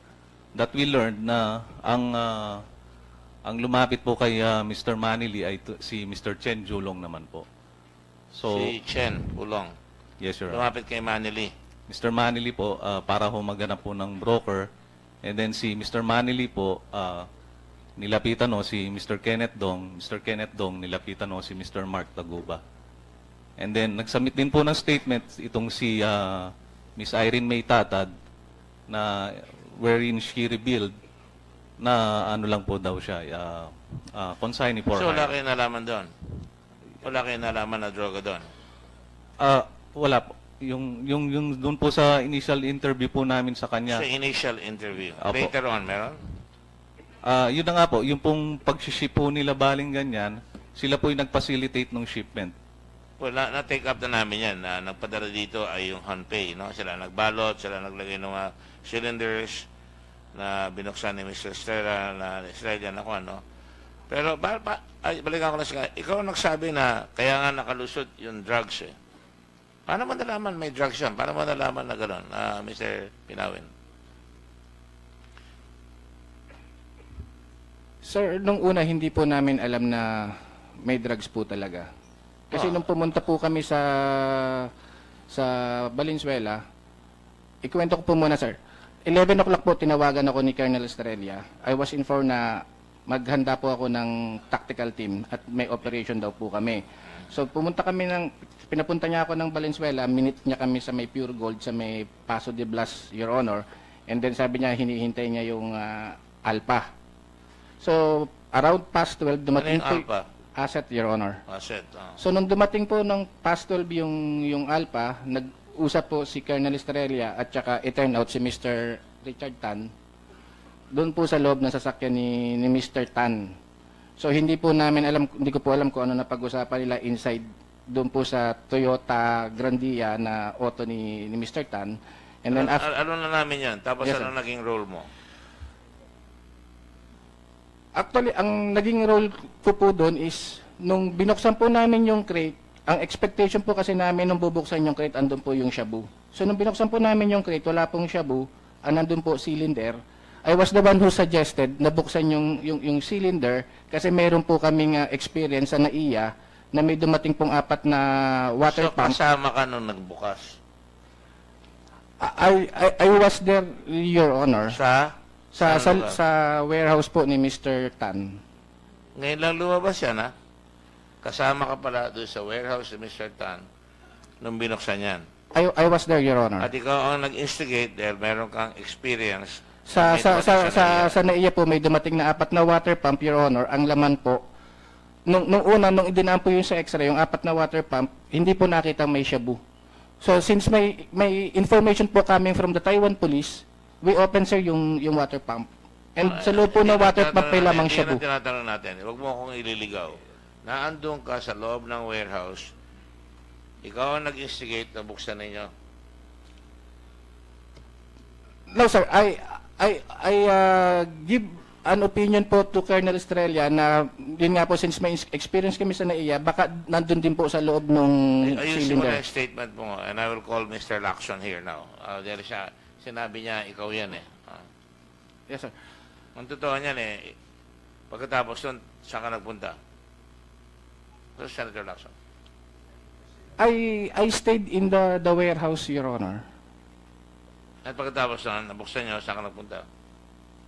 that we learned na ang lumapit po kay Mr. Manili ay si Mr. Chen Julong naman po. So, Si Chen Ulong. yes, Your Honor. Lumapit kay Manili. Mr. Manili po, para ho maghanap po ng broker. And then si Mr. Manili po, nilapitan ho si Mr. Kenneth Dong. Mr. Kenneth Dong, nilapitan ho si Mr. Mark Taguba. And then, nagsubmit din po ng statement itong si Miss Irene May Tatad na wherein she revealed na ano lang po daw siya, consignee for So wala hire. kayong nalaman doon? Wala kayong nalaman na droga doon? Wala po. Yung doon po sa initial interview po namin sa kanya. Sa initial interview. Apo. Later on, meron? Yun na nga po, yung pong pag-ship po nila baling ganyan, sila po yung nag-facilitate ng shipment. Well, na-take up na namin yan. Na nagpadala dito ay yung Hanpei. No? Sila nagbalot, sila naglagay ng mga cylinders na binuksan ni Mr. Estrella, na Estrella na kung ano. Pero balikan ko na siya. Ikaw nagsabi na kaya nga nakalusot yung drugs eh. Paano mo nalaman may drugs yan? Paano mo nalaman na gano'n, Mr. Pinawin? Sir, nung una hindi po namin alam na may drugs po talaga. Kasi nung pumunta po kami sa Valenzuela, ikwento ko po muna, sir. 11 o'clock po tinawagan ako ni Colonel Estrella. I was informed na maghanda po ako ng tactical team at may operation daw po kami. So pinapunta niya ako ng Valenzuela, minute niya kami sa may Pure Gold, sa may Paso de Blas, Your Honor. And then sabi niya, hinihintay niya yung Alpha. So, around past 12, dumating Ano yung Alpha? Asset, Your Honor. Asset. So, nung dumating po ng past 12 yung Alpha, nag-usap po si Colonel Estrella at saka it turned out si Mr. Richard Tan doon po sa loob ng sasakyan ni Mr. Tan. So, hindi ko po alam kung ano na pag-usapan nila inside doon po sa Toyota Grandia na auto ni Mr. Tan. And then Ano na namin yan? Tapos Yes, ano sir. naging role mo? Actually, ang naging role ko po doon is, nung binuksan po namin yung crate, ang expectation po kasi namin nung bubuksan yung crate, andun po yung shabu. So, nung binuksan po namin yung crate, wala pong shabu, andun po cylinder. I was the one who suggested na buksan yung cylinder kasi meron po kaming experience sa NAIA na may dumating pong 4 na water So, pump. kasama ka nung nagbukas? I was there, Your Honor, Saan lugar? sa warehouse po ni Mr. Tan. Ngayon lang lumabas yan, ha? Kasama ka pala doon sa warehouse ni Mr. Tan nung binuksan yan. I was there, Your Honor. At ikaw ang nag-instigate dahil meron kang experience. Sa NAIA. NAIA po may dumating na 4 na water pump, Your Honor. Ang laman po nung idinaan po yung sa X-ray, yung 4 na water pump, hindi po nakita may shabu. So since may information po coming from the Taiwan police, we open, sir, yung water pump. And sa loob po ng water pump may lamang shabu. Hindi na tinatanong natin. Huwag mo akong ililigaw. Naandun ka sa loob ng warehouse, ikaw ang nag-instigate na buksan ninyo. No, sir. I give an opinion po to Colonel Estrella na yun nga po, since may experience kami sa NAIA, baka nandun din po sa loob nung Ayusin mo cylinder. na yung statement mo, and I will call Mr. Lacson here now. Dahil sinabi niya, ikaw yan eh. Yes, sir. Ang totoo niyan eh, pagkatapos nun, saan ka nagpunta? So, Senator Lacson. I stayed in the warehouse, Your Honor. At pagkatapos nun, nabuksan niyo, saan ka nagpunta?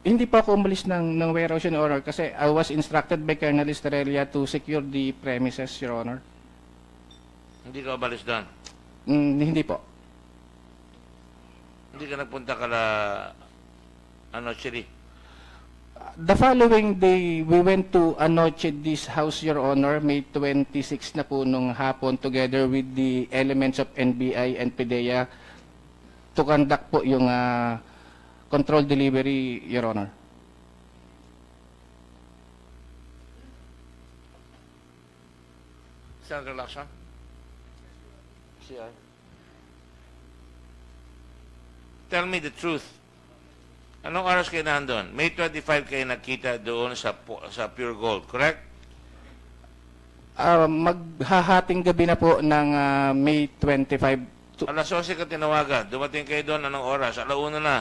Hindi pa ako umalis ng warehouse, Your Honor, kasi I was instructed by Colonel Estrella to secure the premises, Your Honor. Hindi ka umalis doon? Hindi po. Hindi ka nagpunta Chile? The following day, we went to Anoche this house, Your Honor, May 26 na po nung hapon, together with the elements of NBI and PDEA to conduct po yung control delivery, Your Honor. Senator Lacson? Tell me the truth. Anong oras kayo nandun? May 25 kayo nakita doon sa Pure Gold, correct? Maghahating gabi na po ng May 25. Alas 11 ka tinawagan. Dumating kayo doon, anong oras? Alauna na.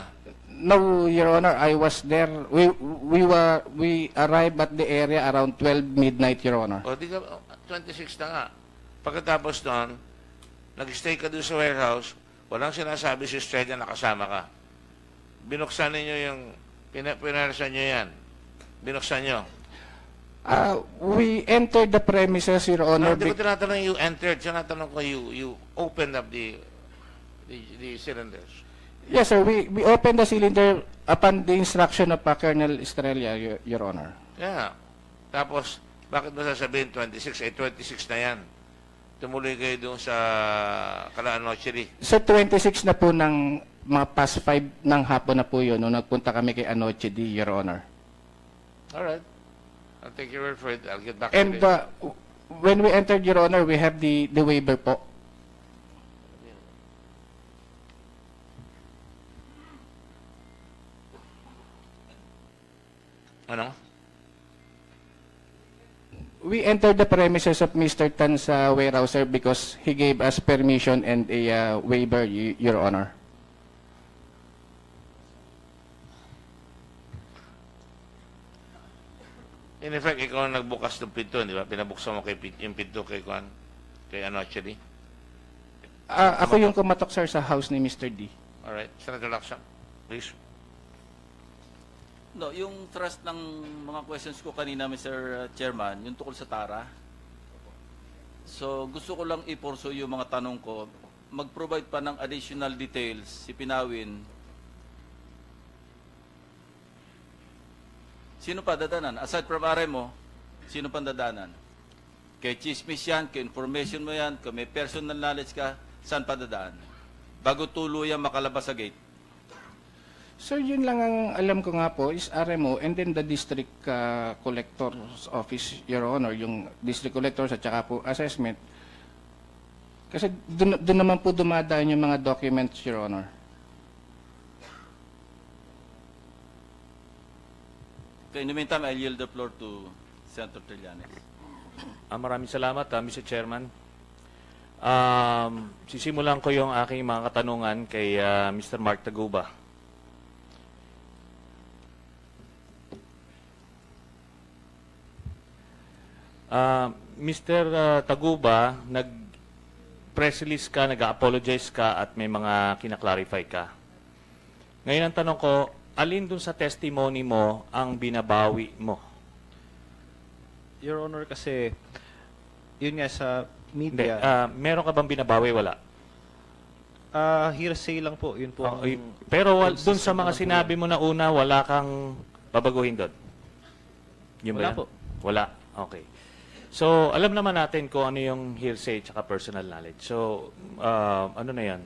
No, Your Honor, I was there. We arrived at the area around 12 midnight, Your Honor. O, di ka, 26 na nga. Pagkatapos doon, nag-stay ka doon sa warehouse, walang sinasabi si Estrella na kasama ka. Binuksan ninyo yung, pinarsan nyo yan. Binuksan nyo. We entered the premises, Your Honor. Hindi ko tinatanong you entered. Tinatanong ko you opened up the cylinders. Yes, sir. We opened the cylinder upon the instruction of Colonel Estrella, Your Honor. Yeah. Tapos, bakit mo sasabihin 26? 26 na yan. Tumuloy kayo doon sa Kalaan Nochery. Sa 26 na po ng mga past 5 ng hapon na po yun, nung nagpunta kami kay Anoche D, Your Honor. Alright. I'll take your word for it. I'll get back And to it. when we entered, Your Honor, we have the waiver po. Ano? We entered the premises of Mr. Tan's warehouse, sir, because he gave us permission and a waiver, Your Honor. In effect, ikaw ang nagbukas ng pinto, di ba? Pinabuksan mo yung pinto kay Anoche D. Ako yung kumatok, sir, sa house ni Mr. D. Alright. Senator Lacson, please. No, yung thrust ng mga questions ko kanina, Mr. Chairman, yung tungkol sa TARA. So, gusto ko lang ipurso yung mga tanong ko. Mag-provide pa ng additional details si Pinawin. Sino pa dadanan? Aside from RMO, sino pa dadanan? Kay chismis yan, kay information mo yan, kay may personal knowledge ka, saan pa dadaan? Bago tuluyan makalabas sa gate. Sir, yun lang ang alam ko nga po is RMO and then the district collector's office, Your Honor, yung district collectors at saka po assessment. Kasi doon naman po dumadaan yung mga documents, Your Honor. Okay, in the meantime, I'll yield the floor to Senator Trillanes. Maraming salamat, Mr. Chairman. Sisimulan ko yung aking mga katanungan kay Mr. Mark Taguba. Mr. Taguba, nag-press release ka, nag-apologize ka at may mga kinaklarify ka. Ngayon ang tanong ko, alin dun sa testimony mo ang binabawi mo? Your Honor, kasi yun nga sa Hindi, media, meron ka bang binabawi? Wala. hearsay lang po. Yun po. Okay. Pero dun sa mga sinabi mo na una, wala kang babaguhin doon? Yun ba Wala yan? po. Wala. Okay. So, alam naman natin kung ano yung hearsay at personal knowledge. So, ano na yan?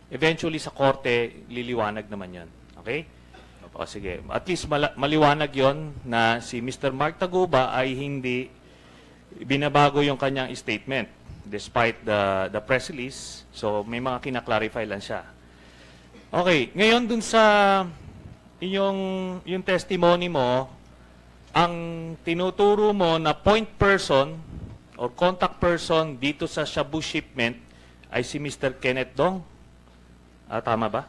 Eventually, sa korte, liliwanag naman yan. Okay? O, sige. At least maliwanag yon na si Mr. Mark Taguba ay hindi binabago yung kanyang statement despite the press release. So, may mga kinaklarify lang siya. Okay. Ngayon, dun sa yung testimony mo, ang tinuturo mo na point person or contact person dito sa Shabu shipment ay si Mr. Kenneth Dong. Tama ba?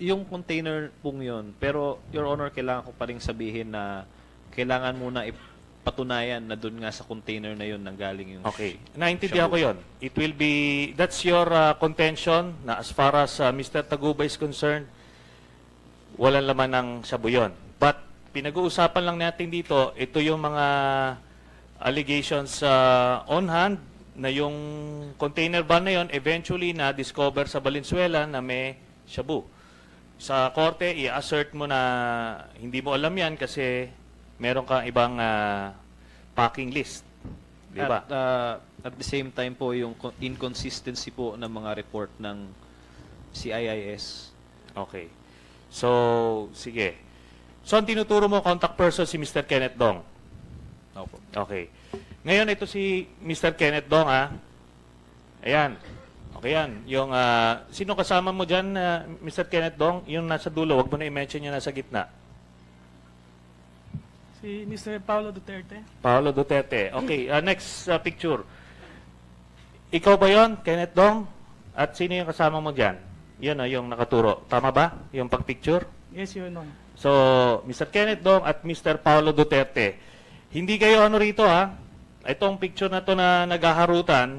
Yung container pong yun. Pero, Your Honor, kailangan ko pa rin sabihin na kailangan muna ipatunayan na doon nga sa container na yun nanggaling yung Okay. Naintindihan ko yun. It will be, that's your contention na as far as Mr. Taguba is concerned, walang laman ng Shabu yun. But, pinag-uusapan lang natin dito, ito yung mga allegations on hand na yung container van na yun eventually na-discover sa Valenzuela na may Shabu. Sa korte, i-assert mo na hindi mo alam yan kasi meron kang ibang packing list. Di ba? At the same time po, yung inconsistency po ng mga report ng CIIS. Okay. So, sige. So, ang tinuturo mo, contact person si Mr. Kenneth Dong. Opo. Okay. Ngayon, ito si Mr. Kenneth Dong, ha? Ayan. Okay yan. Yung, sino kasama mo dyan, Mr. Kenneth Dong? Yung nasa dulo, wag mo na i-mention yung nasa gitna. Si Mr. Paolo Duterte. Paolo Duterte. Okay, next picture. Ikaw ba yon, Kenneth Dong? At sino yung kasama mo dyan? Yun, yung nakaturo. Tama ba? Yung pag-picture? Yes, Your Honor. So, Mr. Kenneth Dong at Mr. Paolo Duterte. Hindi kayo ano rito, ha? Itong picture na to na naghaharutan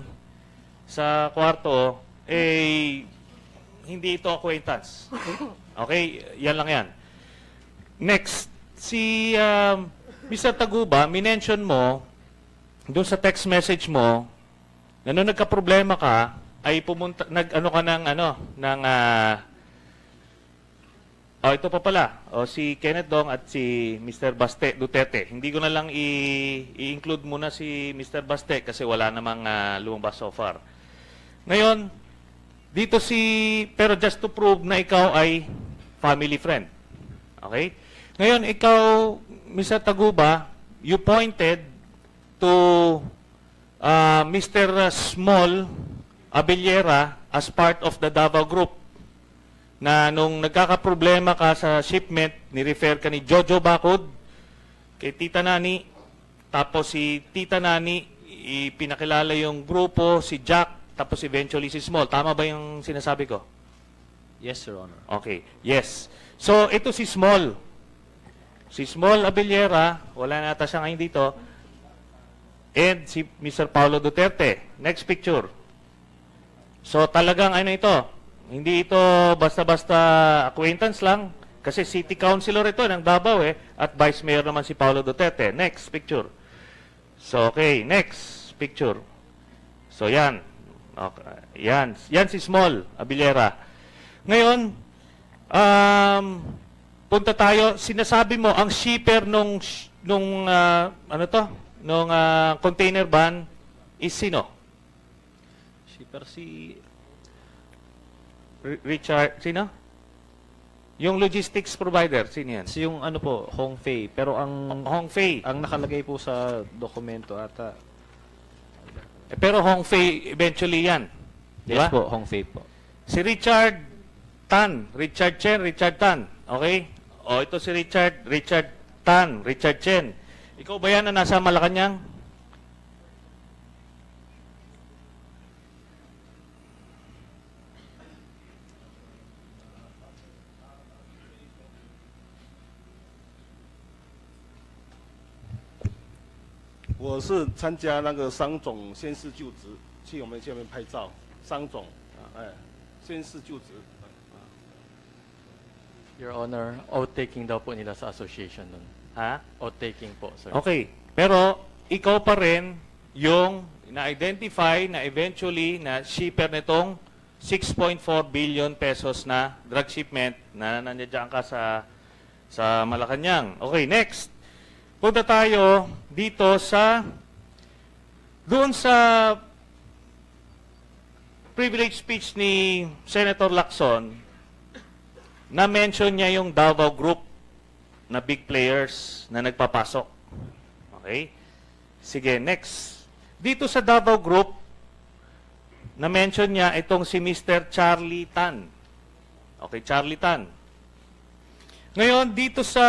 sa kwarto, hindi ito acquaintance. Okay? Yan lang yan. Next, si Mr. Taguba, minention mo, doon sa text message mo, na nung nagka-problema ka, ay pumunta, nag-ano ka ng, ito pa pala, si Kenneth Dong at si Mr. Duterte. Hindi ko na lang i-include muna si Mr. Baste kasi wala namang lumabas so far. Ngayon, dito pero just to prove na ikaw ay family friend. Okay? Ngayon, ikaw, Mr. Taguba, you pointed to Mr. Small Abellera as part of the Davao Group na nung nagkakaproblema ka sa shipment, ni-refer ka ni Jojo Bacod kay Tita Nani, tapos si Tita Nani ipinakilala yung grupo, si Jack, tapos eventually si Small. Tama ba yung sinasabi ko? Yes, Your Honor. Okay, yes. So, ito si Small. Si Small Abellera, wala na ata siya ngayon dito, and si Mr. Paolo Duterte. Next picture. So, talagang ano ito? Hindi ito basta-basta acquaintance lang, kasi city councilor ito ng Davao at vice mayor naman si Paolo Duterte. Next picture. So, okay, next picture. So, yan. Okay. Yan si Small Abellera. Ngayon, punta tayo, sinasabi mo, ang shipper nung container van is sino? Shipper si Richard, sino? Yung logistics provider, sino yan? Si yung Hong Fei. Pero ang Hong Fei. Ang nakalagay po sa dokumento ata. Pero Hong Fei eventually yan. Di ba? Yes po, Hong Fei po. Si Richard Tan, Richard Chen, Richard Tan. Okay? O ito si Richard Tan, Richard Chen. Ikaw ba yan na nasa Malacanang?我是参加那个商总宣誓就职，去我们下面拍照。商总宣誓就职。Your Honor, oath-taking daw po nila sa association nun. Ha? Oath-taking po, sir. Okay. Pero ikaw pa rin yung na-identify na eventually na shipper nitong 6.4 billion pesos na drug shipment na nandiyan ka sa Malacanang. Okay, next. Punta tayo dito doon sa privilege speech ni Senator Lacson, na-mention niya yung Davao Group na big players na nagpapasok. Okay? Sige, next. Dito sa Davao Group, na-mention niya itong si Mr. Charlie Tan. Okay, Charlie Tan. Ngayon, dito sa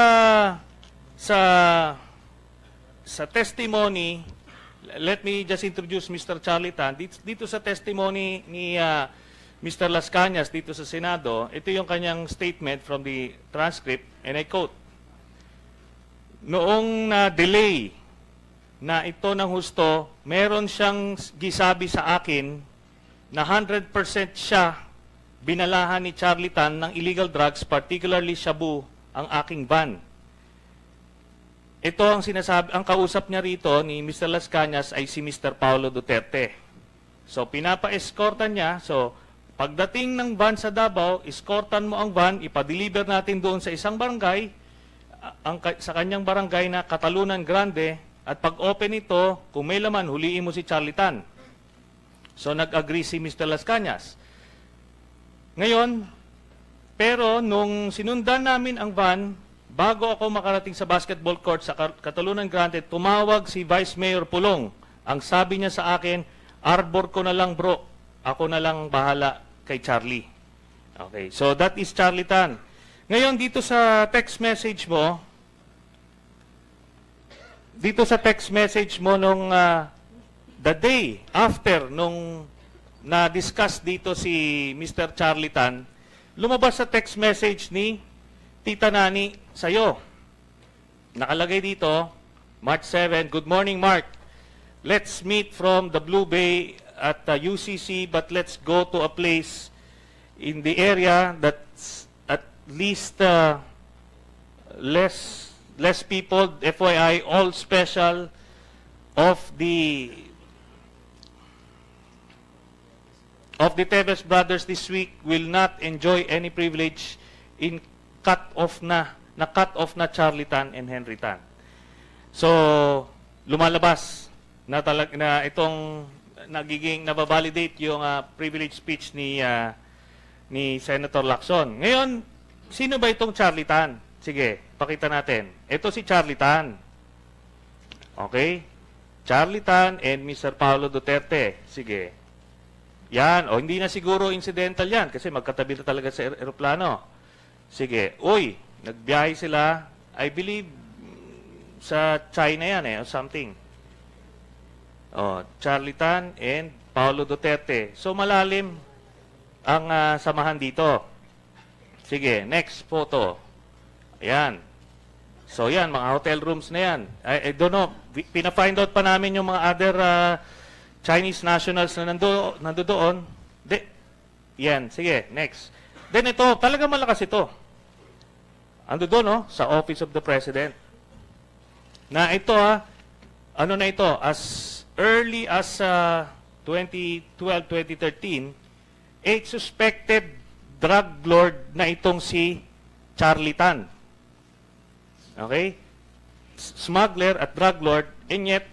testimony, let me just introduce Mr. Charlie Tan. Dito sa testimony ni Mr. Las Cañas dito sa Senado, ito yung kanyang statement from the transcript, and I quote, noong na-delay na ito ng husto, meron siyang gisabi sa akin na 100% siya binalahan ni Charlie Tan ng illegal drugs, particularly shabu, ang aking van. Ito ang sinasabi, ang kausap niya rito ni Mr. Las Cañas ay si Mr. Paolo Duterte. So, pinapa-escortan niya. So, pagdating ng van sa Davao, escortan mo ang van, ipa-deliver natin doon sa isang barangay, sa kanyang barangay na Catalunan Grande, at pag-open ito, kung may laman, huliin mo si Charlie Tan. So, nag-agree si Mr. Las Cañas. Ngayon, pero nung sinundan namin ang van, bago ako makarating sa basketball court sa Catalunan Grande, tumawag si Vice Mayor Pulong. Ang sabi niya sa akin, arbor ko na lang bro, ako na lang bahala kay Charlie. Okay, so that is Charlie Tan. Ngayon, dito sa text message mo nung the day after nung na-discuss dito si Mr. Charlie Tan, lumabas sa text message ni Tita Nani sa'yo. Nakalagay dito, March 7, good morning Mark. Let's meet from the Blue Bay at UCC, but let's go to a place in the area that's at least less less people, FYI, all special of the Teves brothers this week will not enjoy any privilege in cut off na Charlie Tan and Henry Tan. So, lumalabas na itong nababalidate yung privilege speech ni Senator Lacson. Ngayon, sino ba itong Charlie Tan? Sige, pakita natin. Ito si Charlie Tan. Okay? Charlie Tan and Mr. Paolo Duterte. Sige. Yan. O, hindi na siguro incidental yan kasi magkatabi na talaga sa aeroplano. Sige. Uy, nagbiyahe sila, I believe, sa China yan or something. O, Charlie Tan and Paolo Duterte. So, malalim ang samahan dito. Sige, next photo. Ayan. So, yan, mga hotel rooms na yan. I don't know, pina-find out pa namin yung mga other Chinese nationals na nandoon. Yan, sige, next. Then ito, talaga malakas ito. Ando doon, no? Sa Office of the President. Na ito, ano na ito, as early as 2012, 2013, a suspected drug lord na itong si Charlie Tan. Okay? Smuggler at drug lord, and yet,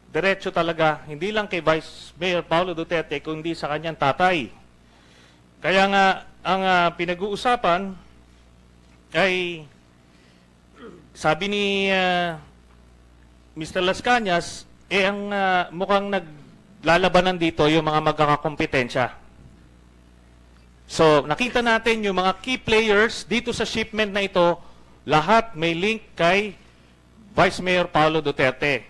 diretso talaga, hindi lang kay Vice Mayor Paolo Duterte, kundi sa kanyang tatay. Kaya nga, ang pinag-uusapan ay, sabi ni Mr. Las Cañas, ang mukhang naglalabanan dito yung mga magkakakompetensya. So, nakita natin yung mga key players dito sa shipment na ito, lahat may link kay Vice Mayor Paolo Duterte.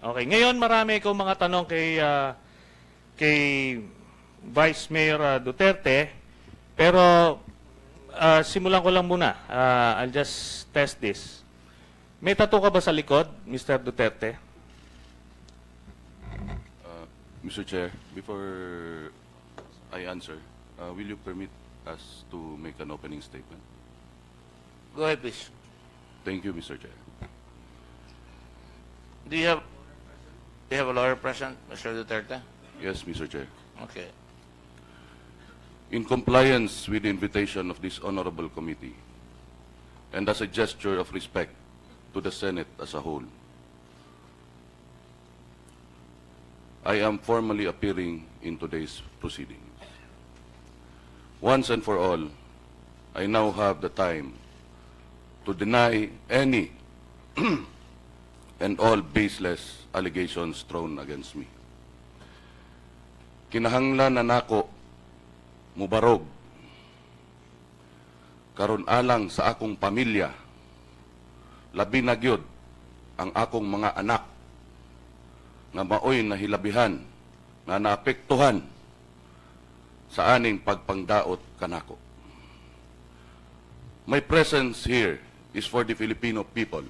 Okay, ngayon marami akong mga tanong kay Vice Mayor Duterte, pero simulan ko lang muna. I'll just test this. May tattoo ka ba sa likod, Mr. Duterte? Mr. Chair, before I answer, will you permit us to make an opening statement? Go ahead, please. Thank you, Mr. Chair. Do you have a lawyer present, Mr. Duterte? Yes, Mr. Chair. Okay. In compliance with the invitation of this honorable committee, and as a gesture of respect to the Senate as a whole, I am formally appearing in today's proceedings. Once and for all, I now have the time to deny any and all baseless allegations thrown against me. Kinahanglan na nako mubarog karon alang sa akong pamilya, labi na gyud ang akong mga anak nga maoy nahilabihan nga naapektuhan sa aning pagpangdaot kanako. My presence here is for the Filipino people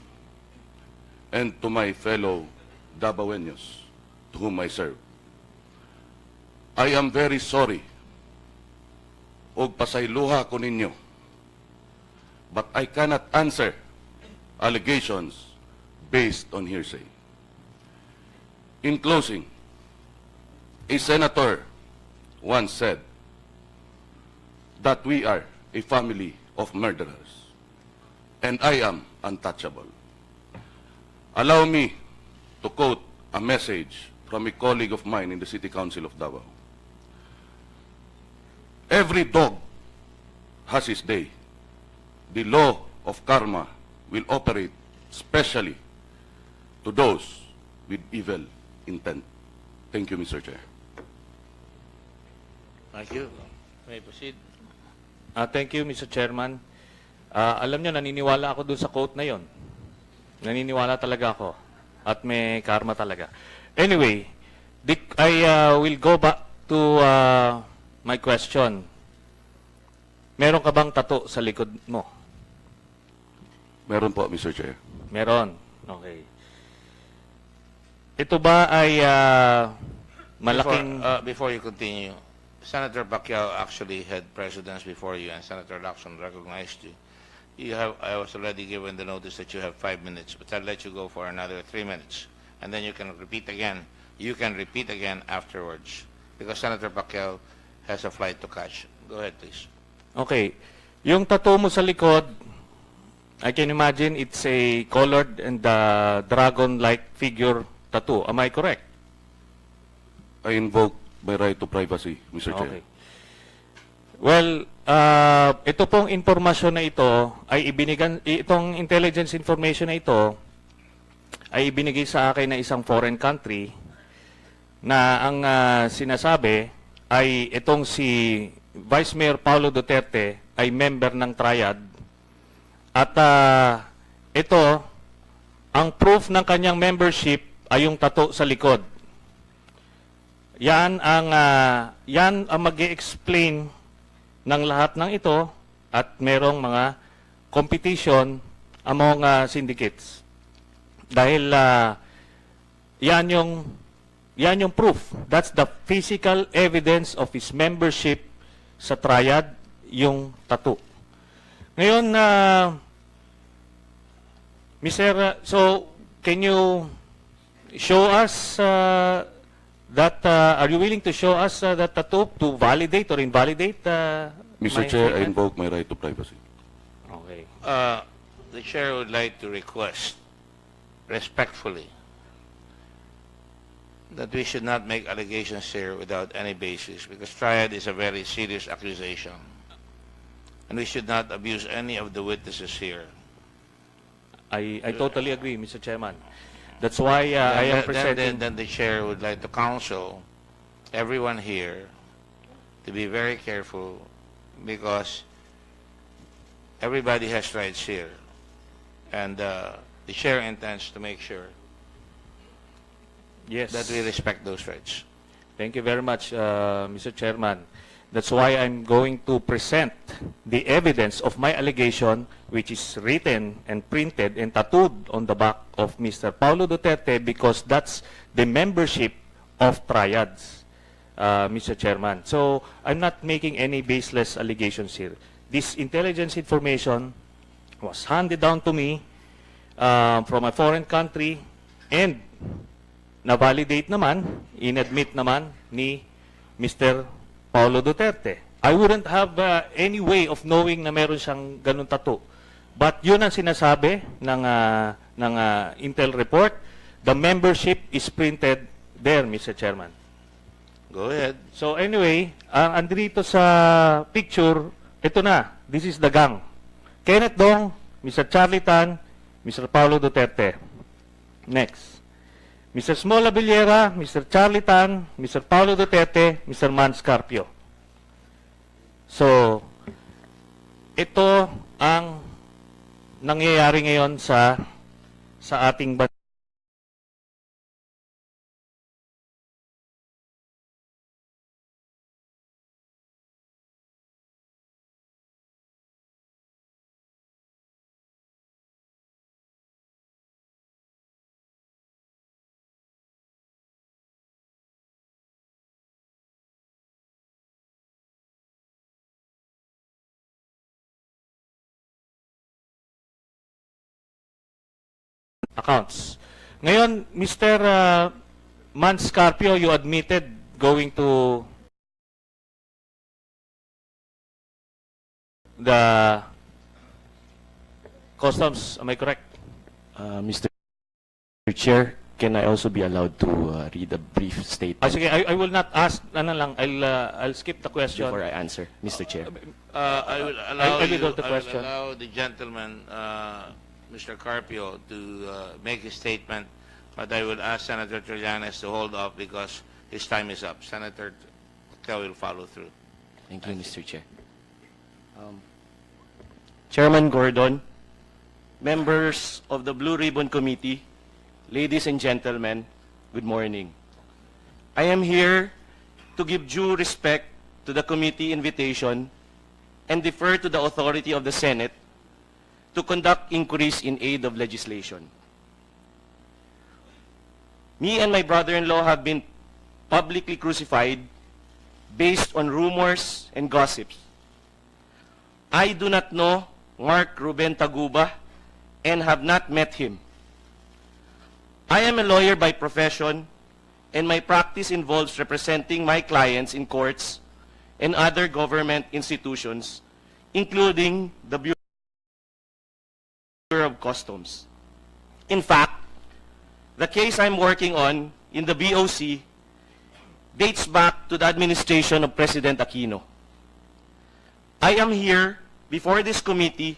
and to my fellow Davaoenos to whom I serve. I am very sorry og pasayloha ko ninyo, but I cannot answer allegations based on hearsay. In closing, a senator once said that we are a family of murderers, and I am untouchable. Allow me to quote a message from a colleague of mine in the City Council of Davao. Every dog has his day. The law of karma will operate specially to those with evil intent. Thank you, Mr. Chair. Thank you. May proceed. Thank you, Mr. Chairman. Alam nyo, naniniwala ako dun sa quote na yon. Naniniwala talaga ako. At may karma talaga. Anyway, I will go back to my question. Meron ka bang tattoo sa likod mo? Meron po, Mr. Chair. Meron. Okay. Ito ba ay malaking... Before you continue, Senator Pacquiao actually had precedence before you, and Senator Lacson recognized you. I was already given the notice that you have 5 minutes, but I'll let you go for another 3 minutes. And then you can repeat again. You can repeat again afterwards, because Senator Pacquiao has a flight to catch. Go ahead, please. Okay. Yung tattoo mo sa likod, I can imagine it's a colored and dragon-like figure tattoo. Am I correct? I invoke my right to privacy, Mr. Chair. Okay. Well, ito pong informasyon na ito ay itong intelligence information na ito ay ibinigay sa akin na isang foreign country na ang sinasabi ay itong si Vice Mayor Paolo Duterte ay member ng triad at ito, ang proof ng kanyang membership ay yung tattoo sa likod. Yan ang mag-i-explain ng lahat ng ito at merong mga competition among syndicates. Dahil yan yung proof. That's the physical evidence of his membership sa triad, yung tattoo. Ngayon, Mr. So, can you show us are you willing to show us that tattoo to validate or invalidate? Mr. Chair, I invoke my right to privacy. Okay. The chair would like to request, respectfully, that we should not make allegations here without any basis, because triad is a very serious accusation, and we should not abuse any of the witnesses here. I totally agree, Mr. Chairman. That's why I am presenting. Then the chair would like to counsel everyone here to be very careful, because everybody has rights here, and the chair intends to make sure that we respect those rights. Thank you very much, Mr. Chairman. That's why I'm going to present the evidence of my allegation, which is written and printed and tattooed on the back of Mr. Paolo Duterte, because that's the membership of triads, Mr. Chairman. So I'm not making any baseless allegations here. This intelligence information was handed down to me from a foreign country, and na-validate naman, in-admit naman ni Mr. Paolo Duterte. I wouldn't have any way of knowing na meron siyang ganun tattoo. But yun ang sinasabi ng Intel report. The membership is printed there, Mr. Chairman. Go ahead. So anyway, andito sa picture, ito na. This is the gang. Kenneth Dong, Mr. Charlie Tan, Mr. Paolo Duterte. Next. Mr. Smola Villera, Mr. Charlie Tan, Mr. Paolo Duterte, Mr. Carpio. So, ito ang nangyayari ngayon sa ating bansa. Accounts. Ngayon, Mr. Carpio, you admitted going to the customs. Am I correct? Mr. Chair, can I also be allowed to read a brief statement? Sige, I will not ask. I'll skip the question. Before I answer, Mr. Chair. I will allow question. allow the gentleman, Mr. Carpio, to make his statement, but I will ask Senator Trillanes to hold off because his time is up. Senator Pacquiao will follow through. Thank you, Mr. Chair. Chairman Gordon, members of the Blue Ribbon Committee, ladies and gentlemen, good morning. I am here to give due respect to the committee invitation and defer to the authority of the Senate to conduct inquiries in aid of legislation. Me and my brother-in-law have been publicly crucified based on rumors and gossips. I do not know Mark Ruben Taguba and have not met him. I am a lawyer by profession, and my practice involves representing my clients in courts and other government institutions, including the Bureau of Customs. In fact, the case I'm working on in the BOC dates back to the administration of President Aquino. I am here before this committee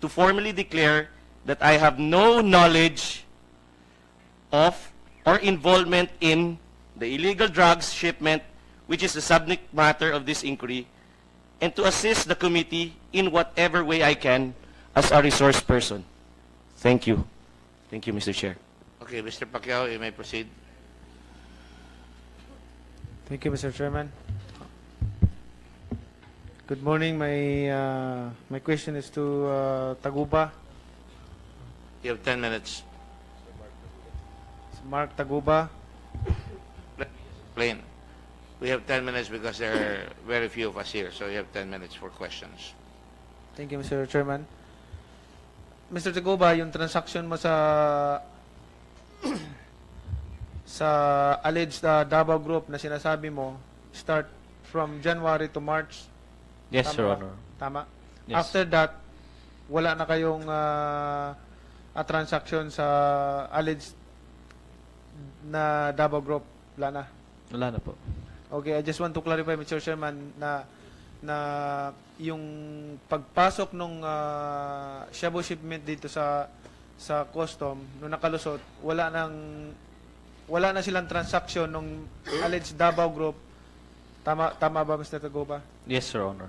to formally declare that I have no knowledge of or involvement in the illegal drugs shipment, which is the subject matter of this inquiry, and to assist the committee in whatever way I can as a resource person. Thank you. Thank you, Mr. Chair. Okay, Mr. Pacquiao, you may proceed. Thank you, Mr. Chairman. Good morning. My question is to Taguba. You have 10 minutes. Mark Taguba. Plain. We have 10 minutes because there are very few of us here, so you have 10 minutes for questions. Thank you, Mr. Chairman. Mr. Taguba, yung transaction mo sa sa alleged Davao Group na sinasabi mo start from January to March. Yes, Tama Your ba? Honor. Tama? Yes. After that, wala na kayong transaction sa alleged na Davao Group. Wala na? Wala na po. Okay, I just want to clarify, Mr. Chairman, na yung pagpasok nung shabu shipment dito sa custom, nung nakalusot, wala na silang transaction nung alleged Davao Group. Tama ba, Mr. Taguba? Yes, Your Honor.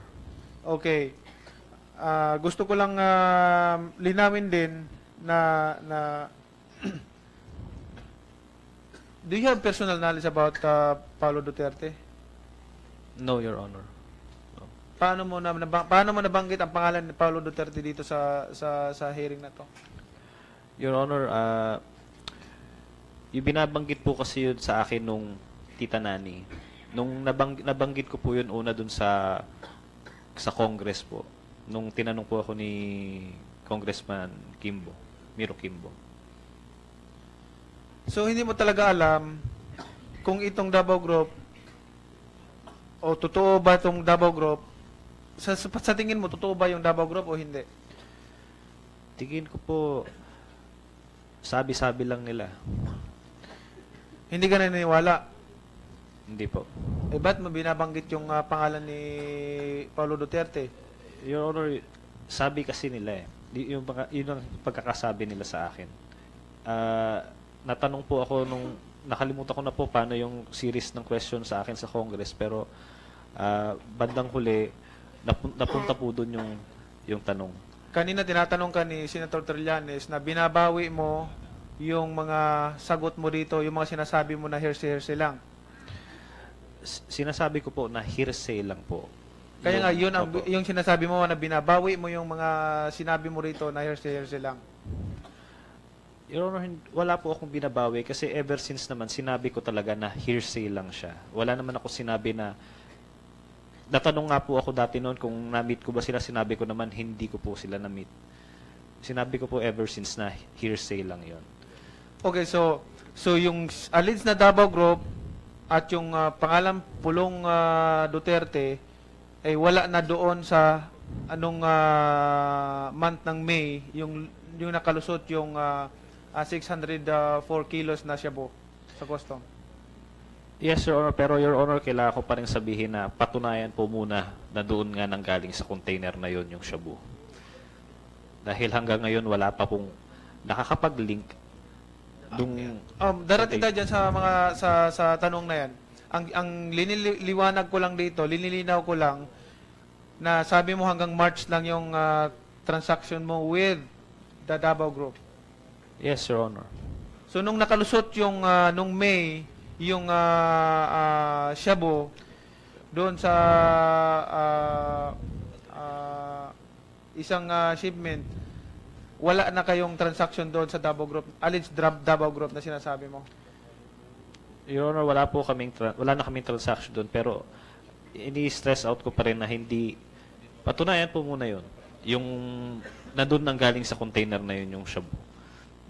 Okay. Gusto ko lang linawin din na do you have personal knowledge about Paolo Duterte? No, Your Honor. No. Paano mo nabanggit ang pangalan ni Paolo Duterte dito sa hearing na to? Your Honor, yung binabanggit po kasi yun sa akin nung Tita Nani. Nung nabanggit ko po yun una dun sa Congress po. Nung tinanong po ako ni Congressman Miro Kimbo. So, hindi mo talaga alam kung itong Davao Group o totoo ba itong Davao Group, sa tingin mo, totoo ba yung Davao Group o hindi? Tingin ko po, sabi-sabi lang nila. Hindi ka naniniwala? Hindi po. Eh, ba't mo binabanggit yung pangalan ni Paolo Duterte? Your Honor, sabi kasi nila eh. Yun ang pagkakasabi nila sa akin. Natanong po ako nung nakalimutan ko na po paano yung series ng question sa akin sa Congress, pero bandang huli napunta po doon yung tanong. Kanina tinatanong ka ni Senator Trillanes na binabawi mo yung mga sagot mo dito, yung mga sinasabi mo na hearsay lang. Sinasabi ko po na hearsay lang po. Kaya nga yun yung sinasabi mo na binabawi mo yung mga sinabi mo rito na hearsay lang. Your Honor, wala po akong binabawi kasi ever since naman sinabi ko talaga na hearsay lang siya. Wala naman ako sinabi na natanong nga po ako dati noon kung na-meet ko ba sila, sinabi ko naman hindi ko po sila na-meet. Sinabi ko po ever since na hearsay lang yon. Okay, so yung alleged na Davao Group at yung pangalan Pulong Duterte ay wala na doon sa anong month ng May yung nakalusot yung 604 kilos na shabu sa custom. Yes, Your Honor. Pero Your Honor, kailangan ko pa rin sabihin na patunayan po muna na doon nga nanggaling sa container na yon yung shabu. Dahil hanggang ngayon wala pa pong nakakapag-link darating tayo dyan sa mga sa tanong na yan. Ang liniliwanag ko lang dito, linilinaw ko lang na sabi mo hanggang March lang yung transaction mo with the Davao Group. Yes, Your Honor. So nung nakalusot yung nung May yung shabu doon sa isang shipment, wala na kayong transaction doon sa Davao Group, alleged Davao Group na sinasabi mo? Your Honor, wala na kaming transaction doon, pero ini-stress out ko pa rin na hindi, patunayan po muna yon. yung nandun nang galing sa container na yun yung shabu.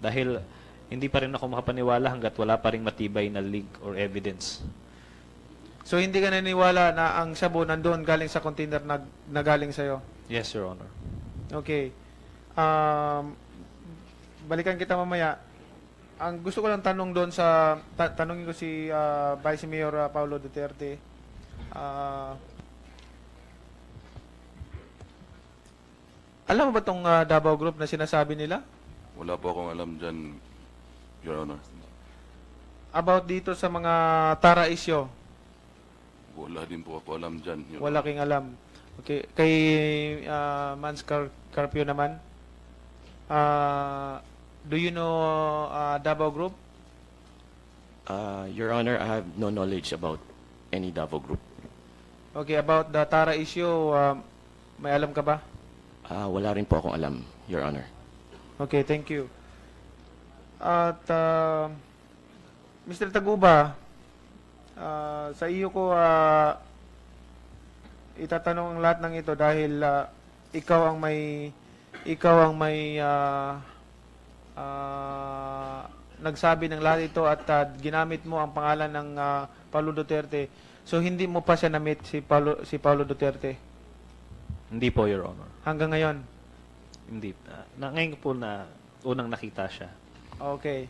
Dahil hindi pa rin ako makapaniwala hanggat wala pa rin matibay na link or evidence. So hindi ka naniniwala na ang shabu nandun galing sa container na galing sa'yo? Yes, Your Honor. Okay. Balikan kita mamaya. Ang gusto ko lang tanong doon sa tanongin ko si Vice Mayor Paolo Duterte. Alam mo ba tong Davao Group na sinasabi nila? Wala po akong alam dyan, Your Honor. About dito sa mga Tara issue? Wala din po ako alam dyan, Your Wala Honor. king alam. Okay. Kay Mans Carpio naman? Do you know Davao Group? Your Honor, I have no knowledge about any Davao group. Okay, about the Tara issue, may alam ka ba? Wala rin po akong alam, Your Honor. Okay, thank you. At Mr. Taguba, sa iyo ko itatanong ang lahat ng ito dahil ikaw ang may nagsabi ng lahat ito at ginamit mo ang pangalan ng Paolo Duterte. So hindi mo pa siya na-meet si Paolo Duterte? Hindi po, Your Honor. Hanggang ngayon? Hindi. Ngayon po na unang nakita siya. Okay.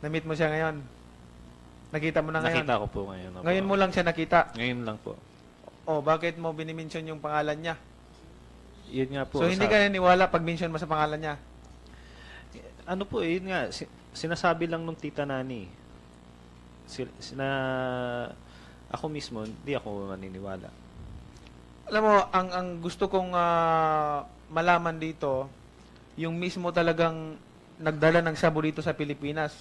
Na-meet mo siya ngayon? Nakita mo na ngayon? Nakita ko po ngayon. Ngayon mo lang siya nakita? Ngayon lang po. Oh, bakit mo binimension yung pangalan niya? Yun nga po. So hindi ka naniniwala pag mention mo sa pangalan niya? Ano po, yun nga. Sinasabi lang nung tita Nani. Ako mismo, hindi ako naniniwala. Alam mo, ang gusto kong malaman dito, yung mismo talagang nagdala ng shabu dito sa Pilipinas.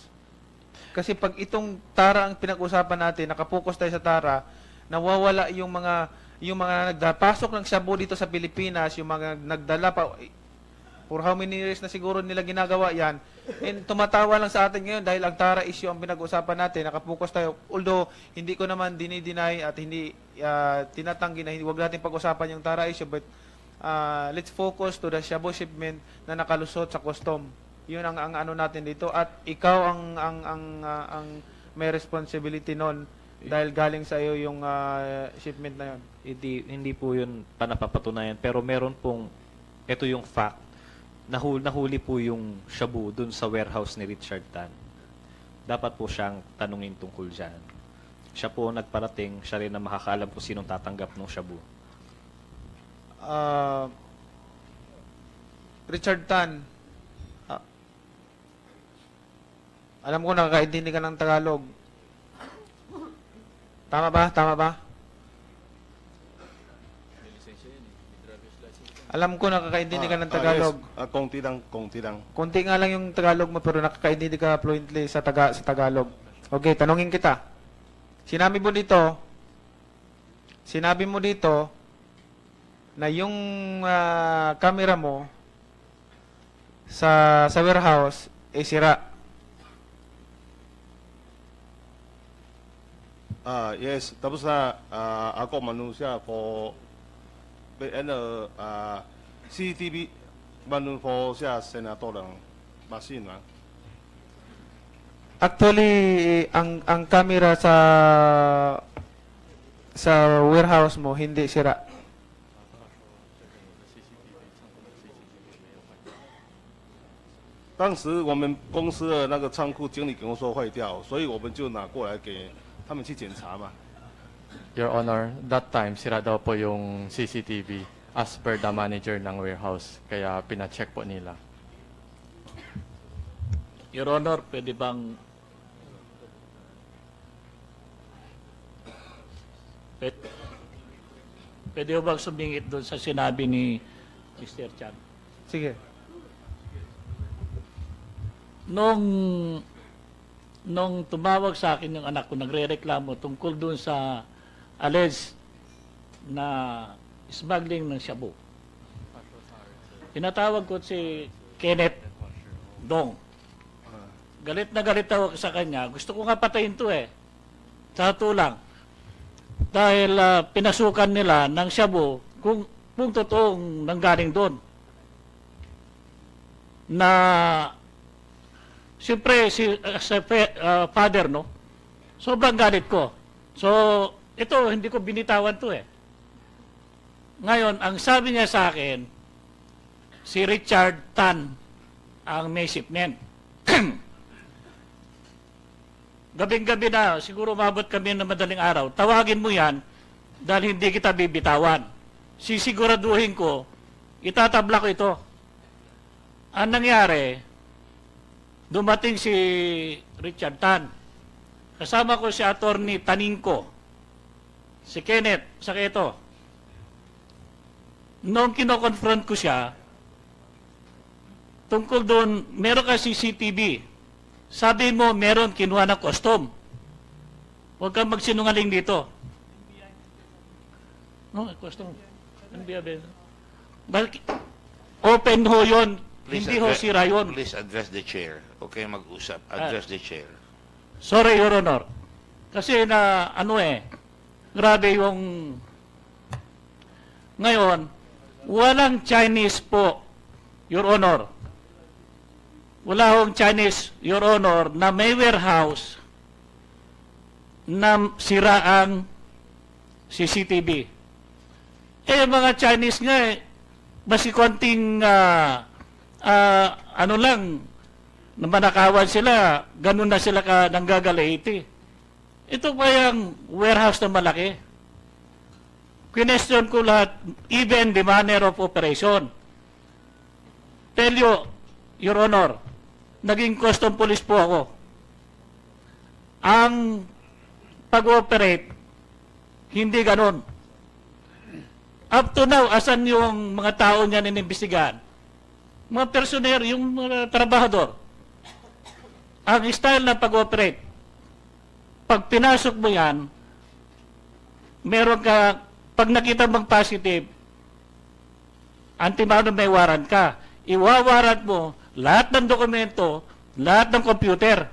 Kasi pag itong Tara ang pinag-usapan natin, nakapokus tayo sa Tara, nawawala yung mga nagpasok ng shabu dito sa Pilipinas, yung mga nagdala pa, for how many years na siguro nila ginagawa yan, and tumatawa lang sa atin ngayon dahil ang Tara issue ang pinag-usapan natin, nakapokus tayo. Although, hindi ko naman dinideny at hindi tinatanggi na huwag natin pag-usapan yung Tara issue, but let's focus to the shabu shipment na nakalusot sa custom. Yun ang ano natin dito, at ikaw ang may responsibility nun dahil galing sa iyo yung shipment na yun. Hindi po yun panapapatunayan, pero meron pong, ito yung fact, nahuli po yung shabu dun sa warehouse ni Richard Tan. Dapat po siyang tanungin tungkol dyan. Siya po nagparating, siya rin na makakaalam kung sinong tatanggap ng shabu. Richard Tan, alam ko nakakaintindi ka ng Tagalog. Tama ba? Tama ba? Alam ko nakakaintindi ka ng Tagalog. Yes. Konti lang, konti lang. Konti nga lang yung Tagalog mo pero nakakaintindi ka fluently sa Tagalog. Okay, tanungin kita. Sinabi mo dito na yung camera mo sa warehouse ay sira. Yes, tapos na ako manusia for CCTV manu for siya senator ng machine na. Actually, ang camera sa warehouse mo hindi sira.当时我们公司的那个仓库经理跟我说坏掉，所以我们就拿过来给他们去检查嘛。 Your Honor, that time sira daw po yung CCTV as per the manager ng warehouse. Kaya pina-check po nila. Your Honor, pwede bang pwede bang sumingit doon sa sinabi ni Mr. Chan? Sige. Nung tumawag sa akin yung anak ko, nagre-reklamo tungkol doon sa alleged na smuggling ng shabu. Tinatawag ko si Kenneth Dong. Galit na galit ako sa kanya. Gusto ko nga patayin to eh. Sa lang. Dahil pinasukan nila ng shabu kung totoong nanggaling doon. na siyempre sa father, no? Sobrang galit ko. So, ito, hindi ko binitawan to eh. Ngayon, ang sabi niya sa akin, si Richard Tan ang may shipment. Gabing-gabi na, siguro umabot kami ng madaling araw. Tawagin mo yan dahil hindi kita bibitawan. Sisiguraduhin ko, itatabla ko ito. Ang nangyari, dumating si Richard Tan. Kasama ko si Atty. Taningko, si Kenneth, saka ito. Noong kinoconfront ko siya, tungkol doon, meron ka CCTV. Sabi mo, meron kinuha na custom. Huwag kang magsinungaling dito. No, custom. Open ho yun. Hindi ho sira yun. Please address the chair. Okay, mag-usap. Address the chair. Sorry, Your Honor. Kasi na, grabe yung... Ngayon, walang Chinese po, Your Honor. Wala hong Chinese, Your Honor, na may warehouse na sira ang CCTV. Eh, mga Chinese nga basi konting, lang, namanakawan sila, ganun na sila ka nanggagalaiti. Ito pa yung warehouse na malaki. Question ko lahat, even the manner of operation. Tell you, Your Honor, naging custom police po ako. Ang pag-operate, hindi ganon. Up to now, asan yung mga tao niya inimbestigahan? Mga personer, yung mga trabahador. Ang style na pag-operate, pag pinasok mo yan, meron ka, pag nakita mong positive, antimano may warrant ka. Iwawarrant mo lahat ng dokumento, lahat ng computer.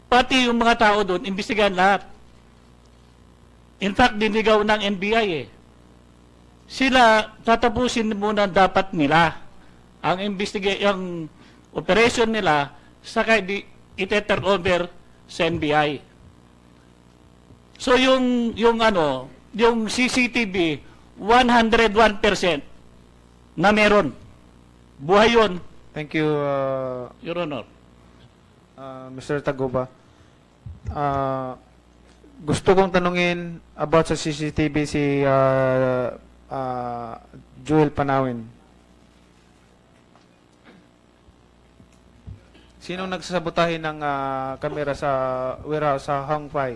Pati yung mga tao doon, imbestigahan lahat. In fact, dinigaw ng NBI eh. Sila, tatapusin muna dapat nila ang yung operation nila, saka ite-turn over sa NBI. So yung CCTV 101% na meron. Buhay yun. Thank you, Your Honor. Mr. Taguba. Gusto kong tanungin about sa CCTV si Joel Panawin. Sinong nagsasabotahin ng kamera sa warehouse sa Hongfei?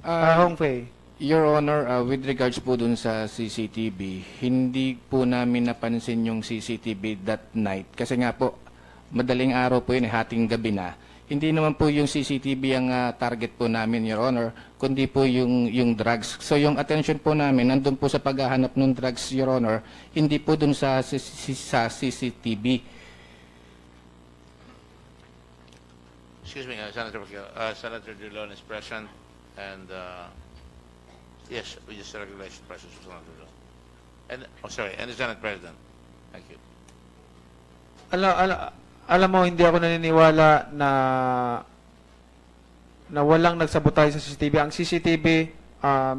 Hongfei. Your Honor, with regards po dun sa CCTV, hindi po namin napansin yung CCTV that night. Kasi nga po, madaling araw po yun, hating gabi na. Hindi naman po yung CCTV ang target po namin, Your Honor, kundi po yung drugs. So yung attention po namin, nandun po sa paghahanap ng drugs, Your Honor, hindi po dun sa CCTV. Excuse me, Senator Pacquiao. Senator Dillon is present, and yes, we just recognize the presence of Senator Dillon. And the Senate President. Thank you. Alam mo, hindi ako naniniwala na walang nagsabotahe sa CCTV. Ang CCTV,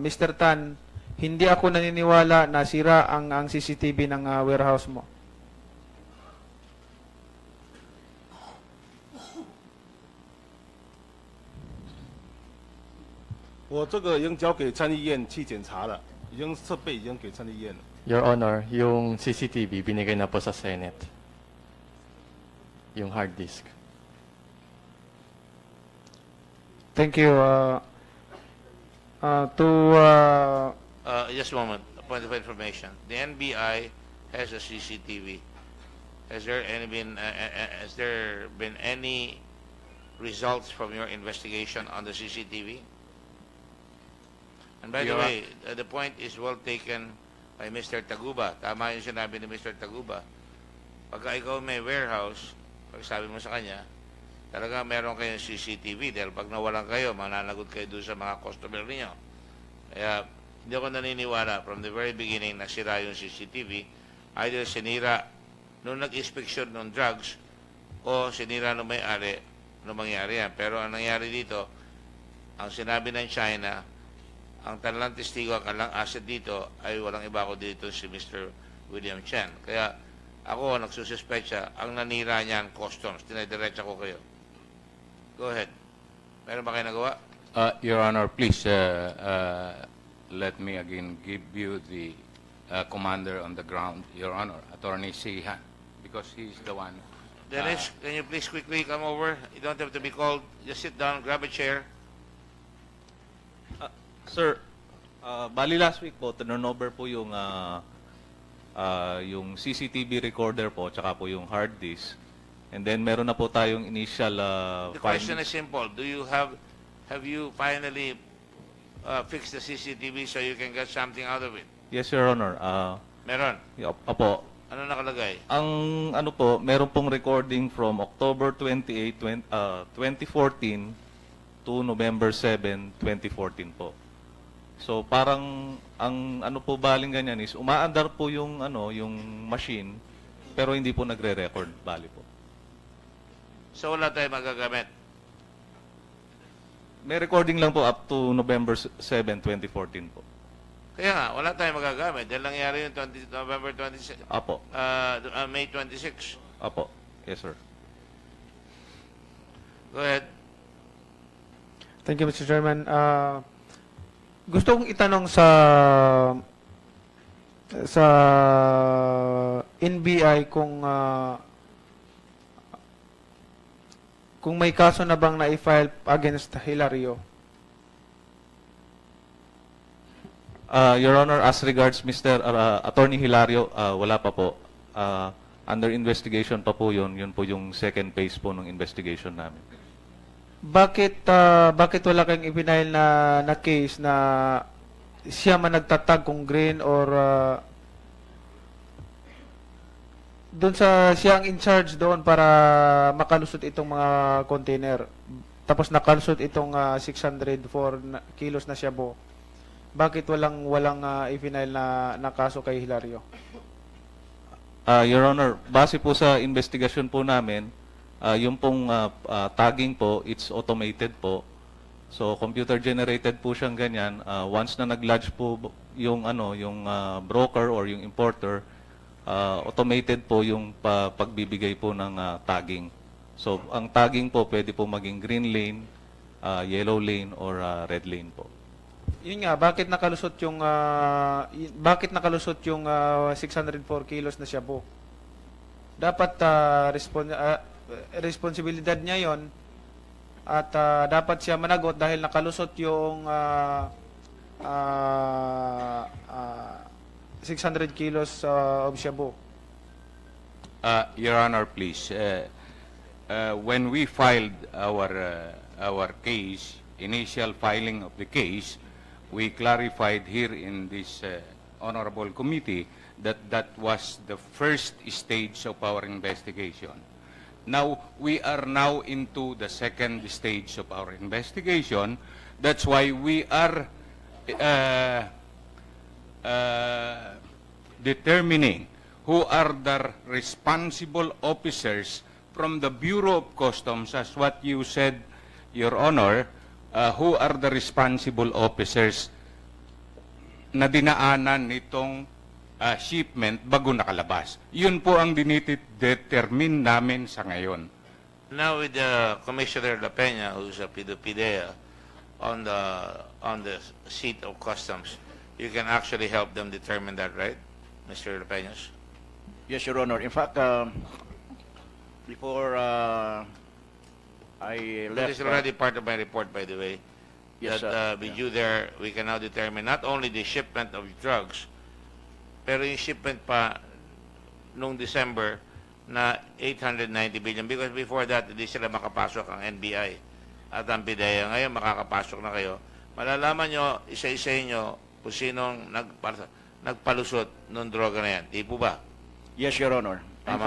Mr. Tan, hindi ako naniniwala na sira ang CCTV ng warehouse mo. 我这个已经交给参议院去检查了，设备已经给参议院了。 Your Honor, yung CCTV binigay na po sa Senate. Yung hard disk. Thank you. Just a moment. A point of information. The NBI has a CCTV. Has there been any results from your investigation on the CCTV? And by the way, the point is well taken by Mr. Taguba. Tama yung sinabi ni Mr. Taguba. Pagka ikaw may warehouse, pag sabi mo sa kanya, talaga meron kayong CCTV dahil pag nawalan kayo, mananagot kayo doon sa mga customer niyo. Kaya hindi ako naniniwala from the very beginning na sira yung CCTV. Either sinira nung nag-inspection ng drugs o sinira ng may-ari nung mangyari yan. Pero ang nangyari dito, ang sinabi ng China, ang talagang testigo, ang kalang asset dito ay walang iba ko dito si Mr. William Chen. Kaya ako, nagsususpect ang nanira niyan, customs. Tinadiretsa ko kayo. Go ahead. Meron ba kayo nagawa? Your Honor, please let me again give you the commander on the ground, Your Honor, Attorney Sihan, because he's the one. Dennis, can you please quickly come over? You don't have to be called. Just sit down, grab a chair. Sir, bali last week po, turnover po yung CCTV recorder po, tsaka po yung hard disk. And then meron na po tayong initial The question is simple. Have you finally fixed the CCTV so you can get something out of it? Yes, Your Honor. Meron? Apo. Ano nakalagay? Ang ano po, meron pong recording from October 28, 2014 to November 7, 2014 po. So parang ang ano po baling ganyan is umaandar po yung yung machine pero hindi po nagre-record bali po. So wala tayong magagamit. May recording lang po up to November 7, 2014 po. Kaya nga, wala tayong magagamit. Dahil nangyari yung November 26. Apo. May 26. Apo. Yes, sir. Go ahead. Thank you, Mr. Chairman. Gusto kong itanong sa NBI kung may kaso na bang na-file against Hilario. Your Honor, as regards Mr. Attorney Hilario, wala pa po. Under investigation pa po yun. Yun po yung second phase po ng investigation namin. Bakit wala kayong ipinail na case na siya man nagtatag kung green or doon sa siya ang in charge doon para makalusot itong mga container. Tapos nakalusot itong 604 kilos na shabu. Bakit walang ipinail na kaso kay Hilario? Your Honor, base po sa investigasyon po namin, yung pong tagging po, it's automated po. So computer generated po siyang ganyan. Once na nag-lodge po yung broker or yung importer, automated po yung pagbibigay po ng tagging. So ang tagging po pwede po maging green lane, yellow lane or red lane po. Yun nga, bakit nakalusot yung 604 kilos na shabu? Dapat responsibilidad niya yon at dapat siya managot dahil nakalusot yung 600 kilos of shabu. Your Honor, please. When we filed our case, initial filing of the case, we clarified here in this honorable committee that that was the first stage of our investigation. Now, we are now into the second stage of our investigation. That's why we are determining who are the responsible officers from the Bureau of Customs, as what you said, Your Honor, who are the responsible officers na dinaanan nitong shipment bago nakalabas. Yun po ang dinidetermine namin sa ngayon. Now with Commissioner La Peña, who's a PDEA, on the seat of customs, you can actually help them determine that, right, Mr. La Peña? Yes, Your Honor. In fact, before I left... This is already part of my report, by the way. Yes, that with you there, we can now determine not only the shipment of drugs, pero yung shipment pa nung December na 890 billion. Because before that, hindi sila makapasok ang NBI at ang PDEA. Ngayon, makakapasok na kayo. Malalaman nyo, isa-isa nyo, kung sinong nagpalusot ng droga na yan. Di po ba? Yes, Your Honor. In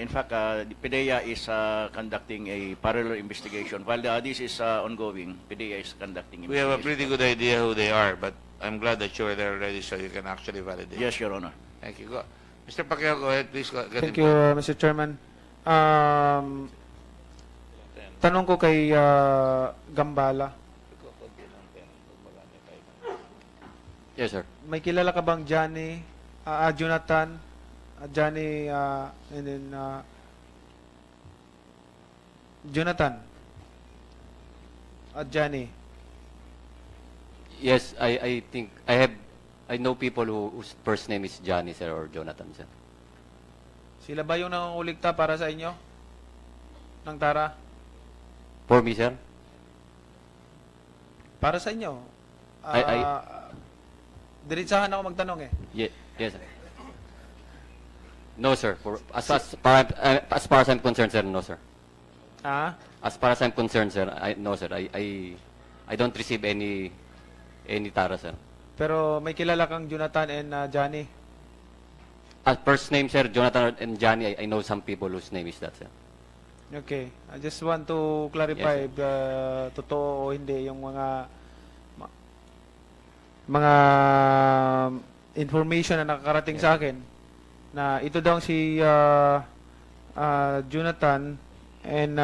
fact, the PDEA is conducting a parallel investigation. While this is ongoing, PDEA is conducting investigation. We have a pretty good idea who they are, but I'm glad that you're there already so you can actually validate. Yes, Your Honor. Thank you. Go. Mr. Pacquiao, go ahead, please. Thank you, Mr. Chairman. Tanong ko kay Gambala. Yes, sir. May kilala ka bang Johnny, Jonathan, Johnny, and then Jonathan, Johnny? Yes, I think I know people whose first name is Johnny, sir, or Jonathan, sir. Sila ba yung nangungulikta para sa inyo? Ng Tara? For me, sir? Para sa inyo? Diretsahan ako magtanong eh. Yes, sir. No, sir. As far as I'm concerned, sir, no, sir. As far as I'm concerned, sir, no, sir. I don't receive any Tara, sir. Pero may kilala kang Jonathan and Johnny? First name, sir, Jonathan and Johnny, I know some people whose name is that, sir. Okay. I just want to clarify if totoo o hindi yung mga information na nakakarating sa akin na ito daw si Jonathan and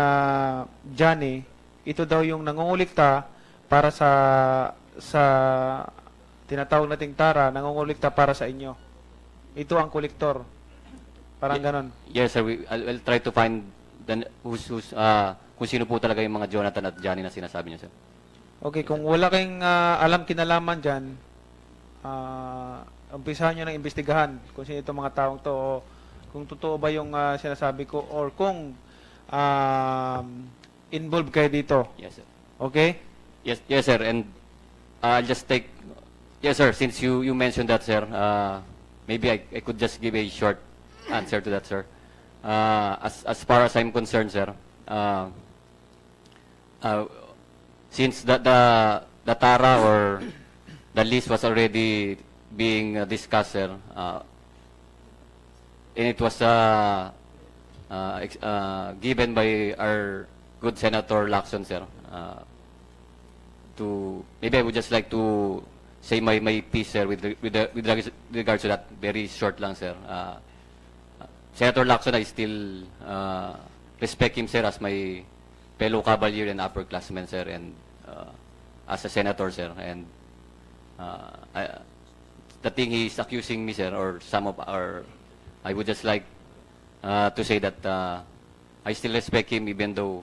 Johnny, ito daw yung nangungulikta para sa tinatawag nating Tara, nangungulikta para sa inyo. Ito ang kolektor. Parang ganon. Yes, sir. I'll try to find kung sino po talaga yung mga Jonathan at Johnny na sinasabi niyo, sir. Okay, kung wala kayong alam kinalaman dyan, umpisahan nyo ng imbestigahan kung sino itong mga taong to o kung totoo ba yung sinasabi ko or kung involved kayo dito. Yes, sir. Okay? Yes, sir. And I'll just take... Yes, sir. Since you mentioned that, sir, maybe I could just give a short answer to that, sir. As far as I'm concerned, sir, since the Tara or the list was already being discussed, sir, and it was given by our good Senator Lacson, sir, maybe I would just like to say my piece, sir, with regards to that. Very short lang, sir. Senator Lacson, I still respect him, sir, as my fellow cavalier and upperclassman, sir, and as a senator, sir. And the thing he's accusing me, sir, or I would just like to say that I still respect him, even though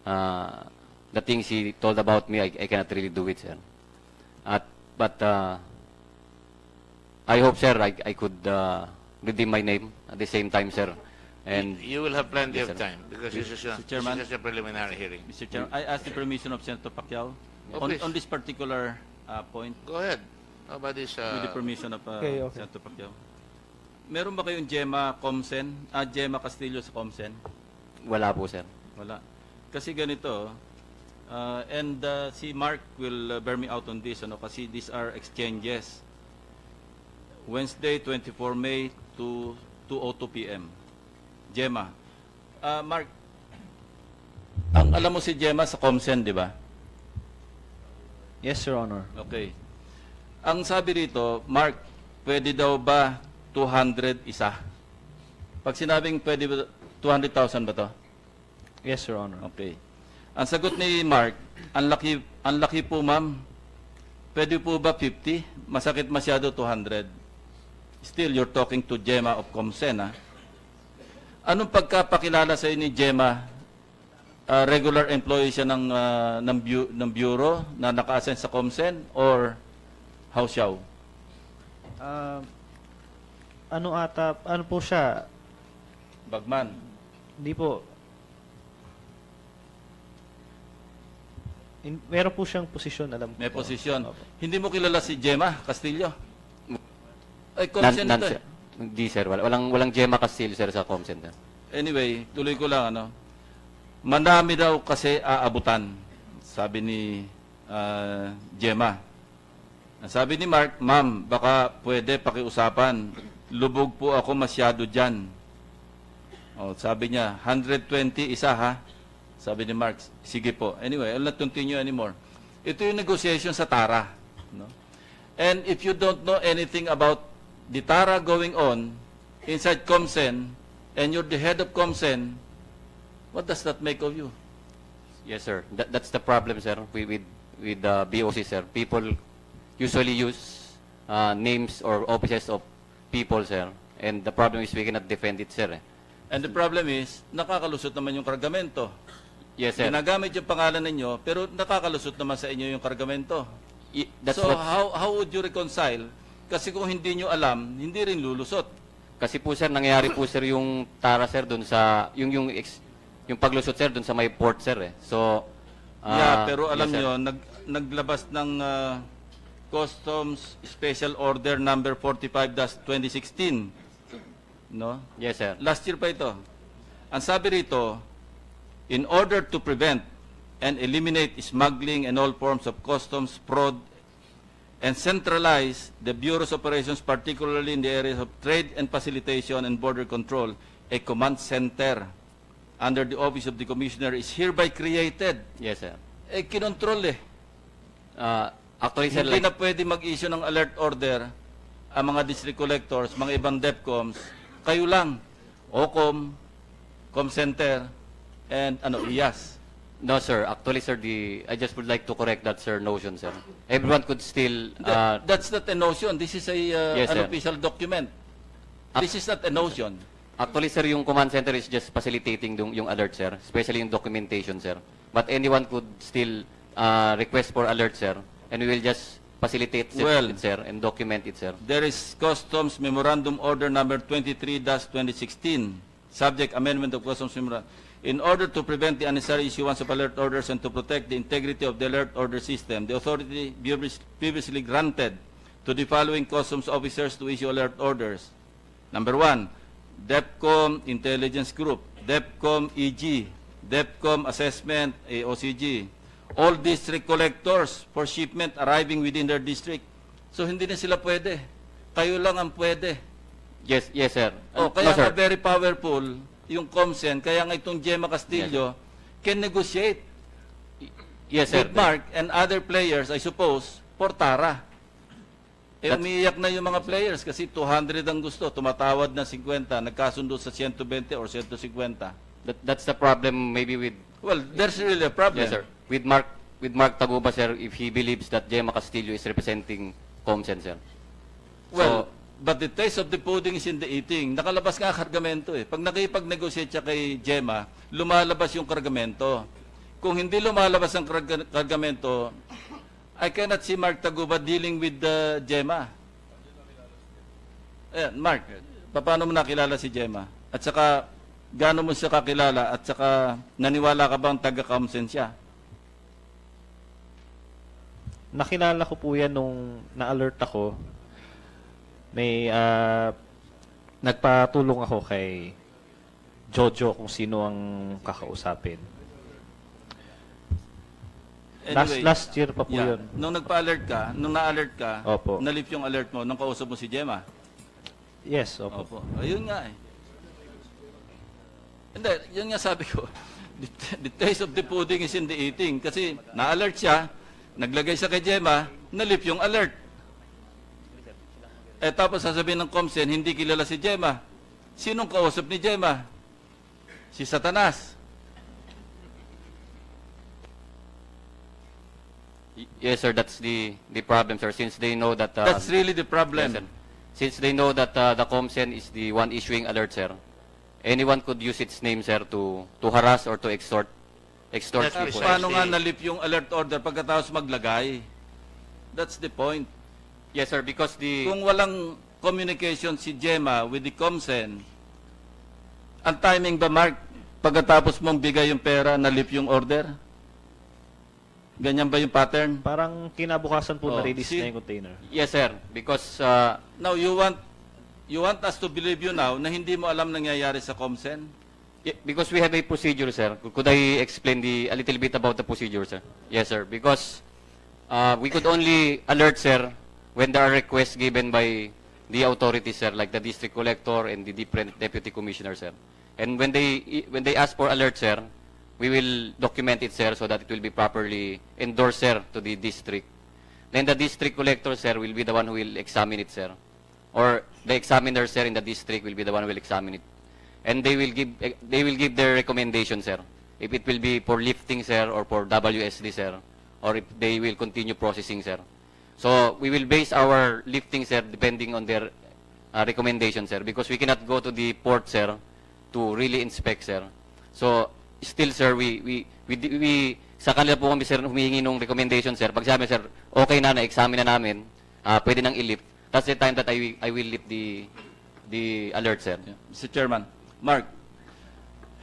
the things he told about me, I cannot really do it, sir. But I hope, sir, I could redeem my name at the same time, sir. And you will have plenty yes, of time because this is Chairman, just a preliminary hearing. Mr. Chairman, I ask the permission of Senator Pacquiao on this particular point. Go ahead. How about this? With the permission of okay. Senator Pacquiao. Meron ba kayong Gemma Castillo sa Comsen? Wala po, sir. Wala. Kasi ganito, and si Mark will bear me out on this, kasi these are exchanges. Wednesday, 24 May to 2:02 p.m. Gemma. Mark, alam mo si Gemma sa Comsen, di ba? Yes, Your Honor. Okay. Ang sabi rito, Mark, pwede daw ba 200 isa? Pag sinabing pwede ba 200,000 ba to? Yes, Your Honor. Okay. Ang sagot ni Mark, ang laki po, ma'am. Pwede po ba 50? Masakit masyado 200. Still, you're talking to Gemma of Comsen, ha? Anong pagkapakilala sa ni Gemma? Regular employee siya ng bureau na naka-assign sa Comsen or house siya? Ano po siya? Bagman. Hindi po. Meron po siyang posisyon, alam ko. May posisyon. Hindi mo kilala si Gemma Castillo? Ay, Comsen ito eh. Hindi, sir. Walang Gemma Castillo, sir, sa Comsen. Anyway, tuloy ko lang, Manami daw kasi aabutan, sabi ni Gemma. Ang sabi ni Mark, ma'am, baka pwede pakiusapan. Lubog po ako masyado dyan. Sabi niya, 120 isa, ha? Sabi ni Mark, sige po. Anyway, I'll not continue anymore. Ito yung negotiation sa Tara. No? And if you don't know anything about the Tara going on, inside Comsen, and you're the head of Comsen, what does that make of you? Yes, sir. That's the problem, sir, with BOC, sir. People usually use names or offices of people, sir. And the problem is we cannot defend it, sir. And the problem is, nakakalusot naman yung kargamento. Yes, sir. Ginagamit yung pangalan ninyo, pero nakakalusot naman sa inyo yung kargamento. That's So, what- how would you reconcile? Kasi kung hindi nyo alam, hindi rin lulusot. Kasi po, sir, nangyayari po, sir, yung tara, sir, dun sa, yung paglusot, sir, dun sa may port, sir, eh. So, Yeah, pero alam yes, sir. nyo, naglabas ng Customs Special Order number 45-2016. No? Yes, sir. Last year pa ito. Ang sabi rito, in order to prevent and eliminate smuggling and all forms of customs fraud and centralize the Bureau's operations, particularly in the areas of trade and facilitation and border control, a command center under the office of the Commissioner is hereby created. Yes, sir. Kinontrol eh. Actually, sir, Hindi like, na pwede mag-issue ng alert order ang mga district collectors, mga ibang DepComs, kayo lang. OCOM, ComCenter, and IAS. no, sir. Actually, sir, I just would like to correct that, sir, notion, sir. Everyone could still... That's not a notion. This is Yes, an sir. official document. This is not a notion. Actually, sir, yung command center is just facilitating yung alert, sir. Especially yung documentation, sir. But anyone could still request for alert, sir. And we will just facilitate Well, it, sir, and document it, sir. There is Customs Memorandum Order number 23-2016, subject amendment of Customs Memorandum. In order to prevent the unnecessary issuance of alert orders and to protect the integrity of the alert order system, the authority previously granted to the following customs officers to issue alert orders. Number 1, DepCom Intelligence Group, DepCom EG, DepCom Assessment, AOCG, all district collectors for shipment arriving within their district. So hindi na sila pwede. Kayo lang ang pwede. Yes, sir. Kaya no, sir. nga very powerful yung Comsen, kaya nga itong Gemma Castillo can negotiate Yes, sir. with Mark and other players, I suppose, for Tara. Umiiyak na yung mga players kasi 200 ang gusto, tumatawad na 50, nagkasundo sa 120 or 150. That's the problem maybe with... Well, there's really a problem. Yes, sir. With Mark Taguba, sir, if he believes that Gemma Castillo is representing Comsen, sir. Well, but the taste of the pudding is in the eating. Nakalabas nga kargamento eh. Pag nakipag-negotiate siya kay Gemma, lumalabas yung kargamento. Kung hindi lumalabas ang kargamento, I cannot see Mark Taguba dealing with Gemma. Mark, paano mo nakilala si Gemma? At saka, gaano mo siya kakilala? At saka, naniwala ka bang taga-Comsen siya? Nakilala ko po yan nung na-alert ako. May nagpatulong ako kay Jojo kung sino ang kakausapin. Anyway, last year pa po yun. Nung nagpa-alert ka, nung na-alert ka, Opo. nalip yung alert mo, nung kausap mo si Gemma. Yes, opo. Ayun nga eh. Hindi, yun nga sabi ko. The taste of the pudding is in the eating. Kasi na-alert siya, naglagay siya kay Gemma, nalip yung alert. Tapos sasabihin ng Comsen, hindi kilala si Gemma. Sinong kausap ni Gemma? Si Satanas. Yes, sir, that's the problem, sir. Since they know that... That's really the problem. Yes, sir. Since they know that the Comsen is the one issuing alert, sir, anyone could use its name, sir, to harass or to extort people. Paano nga nalip yung alert order pagkatapos maglagay? That's the point. Yes, sir, because Kung walang communication si Gemma with the Comsen, ang timing ba, Mark, pagkatapos mong bigay yung pera, nalip yung order? Ganyan ba yung pattern? Parang kinabukasan po na-release na yung container. Yes, sir, because... Now, you want us to believe you now na hindi mo alam nangyayari sa Comsen? Because we have a procedure, sir. Could I explain a little bit about the procedure, sir? Yes, sir. Because we could only alert, sir, when there are requests given by the authorities, sir, like the district collector and the different deputy commissioners, sir. And when they ask for alert, sir, we will document it, sir, so that it will be properly endorsed, sir, to the district. Then the district collector, sir, will be the one who will examine it, sir. or the examiner, sir, in the district will be the one who will examine it. And they will give their recommendation, sir. If it will be for lifting, sir, or for WSD, sir, or if they will continue processing, sir. So we will base our lifting, sir, depending on their recommendation, sir, because we cannot go to the port, sir, to really inspect, sir. So still, sir, we sa kanila po kami, sir, humihingi ng recommendation, sir. Pag sabi, sir, okay na-examine na namin, pwede nang i-lift. That's the time that I will lift the alert, sir. Yeah. Mr. Chairman, Mark,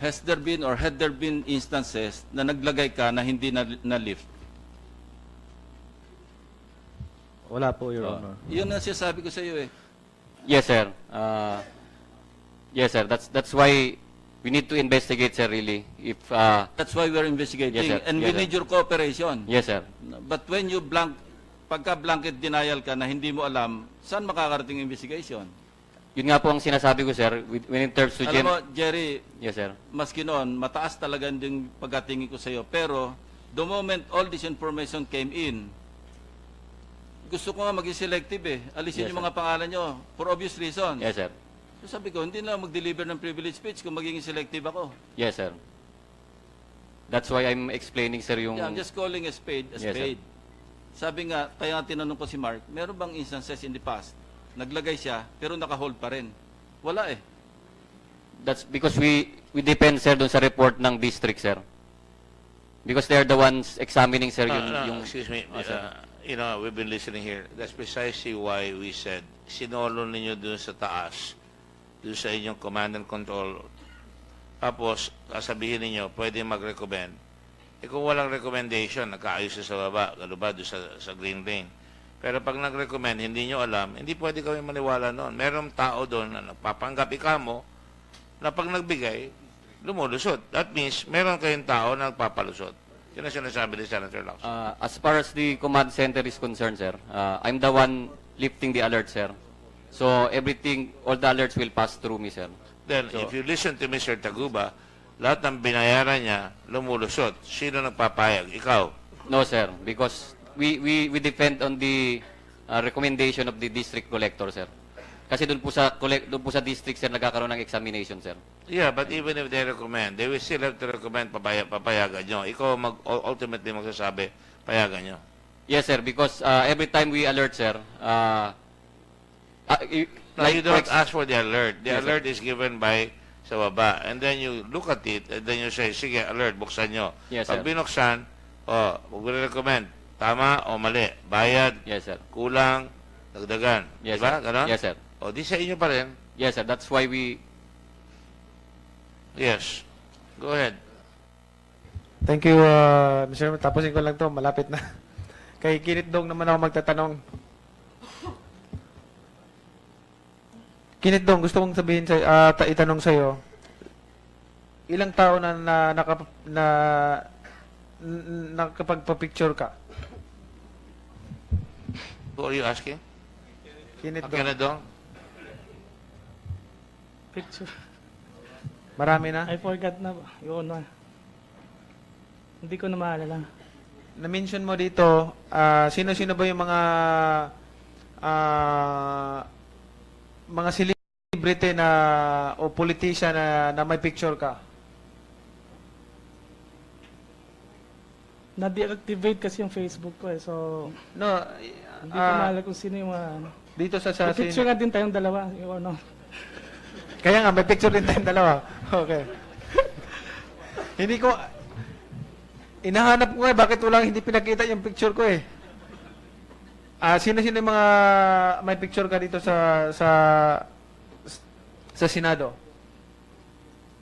has there been or had there been instances na naglagay ka na hindi na-lift? Wala po, Your Honor. Yun ang sinasabi ko sa iyo eh. Yes, sir. Yes, sir. That's why we need to investigate, sir, really. If That's why we're investigating. Yes, sir. And Yes, we need sir. your cooperation. Yes, sir. But when you pagka-blanket denial ka na hindi mo alam, saan makakarating investigation? Yun nga po ang sinasabi ko, sir, when in terms to Alam mo, Jerry, yes, sir. maski noon, mataas talaga yung pagkatingin ko sa iyo. Pero, the moment all this information came in, gusto ko nga maging selective eh. Alisin Yes, yung mga pangalan nyo for obvious reasons. Yes, sir. So sabi ko, hindi na mag-deliver ng privilege speech kung magiging selective ako. Yes, sir. That's why I'm explaining, sir, yung... Yeah, I'm just calling a spade a Yes, spade. Sabi nga, kaya nga tinanong ko si Mark, meron bang instances in the past, naglagay siya, pero naka-hold pa rin? Wala eh. That's because we depend, sir, doon sa report ng district, sir. Because they're the ones examining, sir, yung... Excuse me. Sir. You know, we've been listening here. That's precisely why we said, sinolo ninyo dun sa taas, dun sa inyong command and control. Tapos, sasabihin ninyo, pwede mag-recommend. Eh kung walang recommendation, nagkaayos sa baba, gano ba, dun sa green lane. Pero pag nag-recommend, hindi nyo alam, hindi pwede kami maniwala noon. Merong tao doon na nagpapanggap mo, na pag nagbigay, lumulusot. That means, meron kayong tao na nagpapalusot. Yun ang sinasabi ni Senator Lacson. As far as the command center is concerned, sir, I'm the one lifting the alert, sir. So everything, all the alerts will pass through me, sir. Then, So, if you listen to Mr. Taguba, lahat ng binayaran niya, lumulusot. Sino nagpapayag? Ikaw. no, sir, because we depend on the recommendation of the district collector, sir. Kasi doon po sa district, sir, nagkakaroon ng examination, sir. Yeah, but even if they recommend, they will still have to recommend papayagan nyo. Ikaw ultimately magsasabi, payagan nyo. Yes, sir, because every time we alert, sir, No, you don't ask for the alert. The Yes, alert is given by sa baba. And then you look at it, and then you say, sige, alert, buksan nyo. Yes, Pag sir. binuksan, mag-recommend, tama o mali, bayad, Yes, sir. kulang, dagdagan. Yes, Diba? sir. Ganon? Yes, sir. O, di sa inyo pa rin. Yes, sir, that's why we... Yes. Go ahead. Thank you, Mr. Chairman. Tapusin ko lang to, malapit na. Kay Kinit Dong naman ako magtatanong. Kinit Dong, gusto kong sabihin sa itanong sa iyo. Ilang tao na nakapagpa-picture ka? Who are you asking? Kinit Dong. Kenneth Dong? Picture. Marami na? I forgot na. Yun na. Hindi ko na maalala. Na-mention mo dito, sino-sino ba yung mga celebrity na o politician na may picture ka? Na-deactivate kasi yung Facebook ko eh. So, no, hindi ko maalala kung sino yung mga... Dito sa May picture nga din tayong dalawa. Yung ano. Kaya nga, may picture din tayong dalawa. Okay. Hindi ko... Inahanap ko bakit walang hindi pinakita yung picture ko eh. Sino-sino yung mga may picture ka dito sa Senado?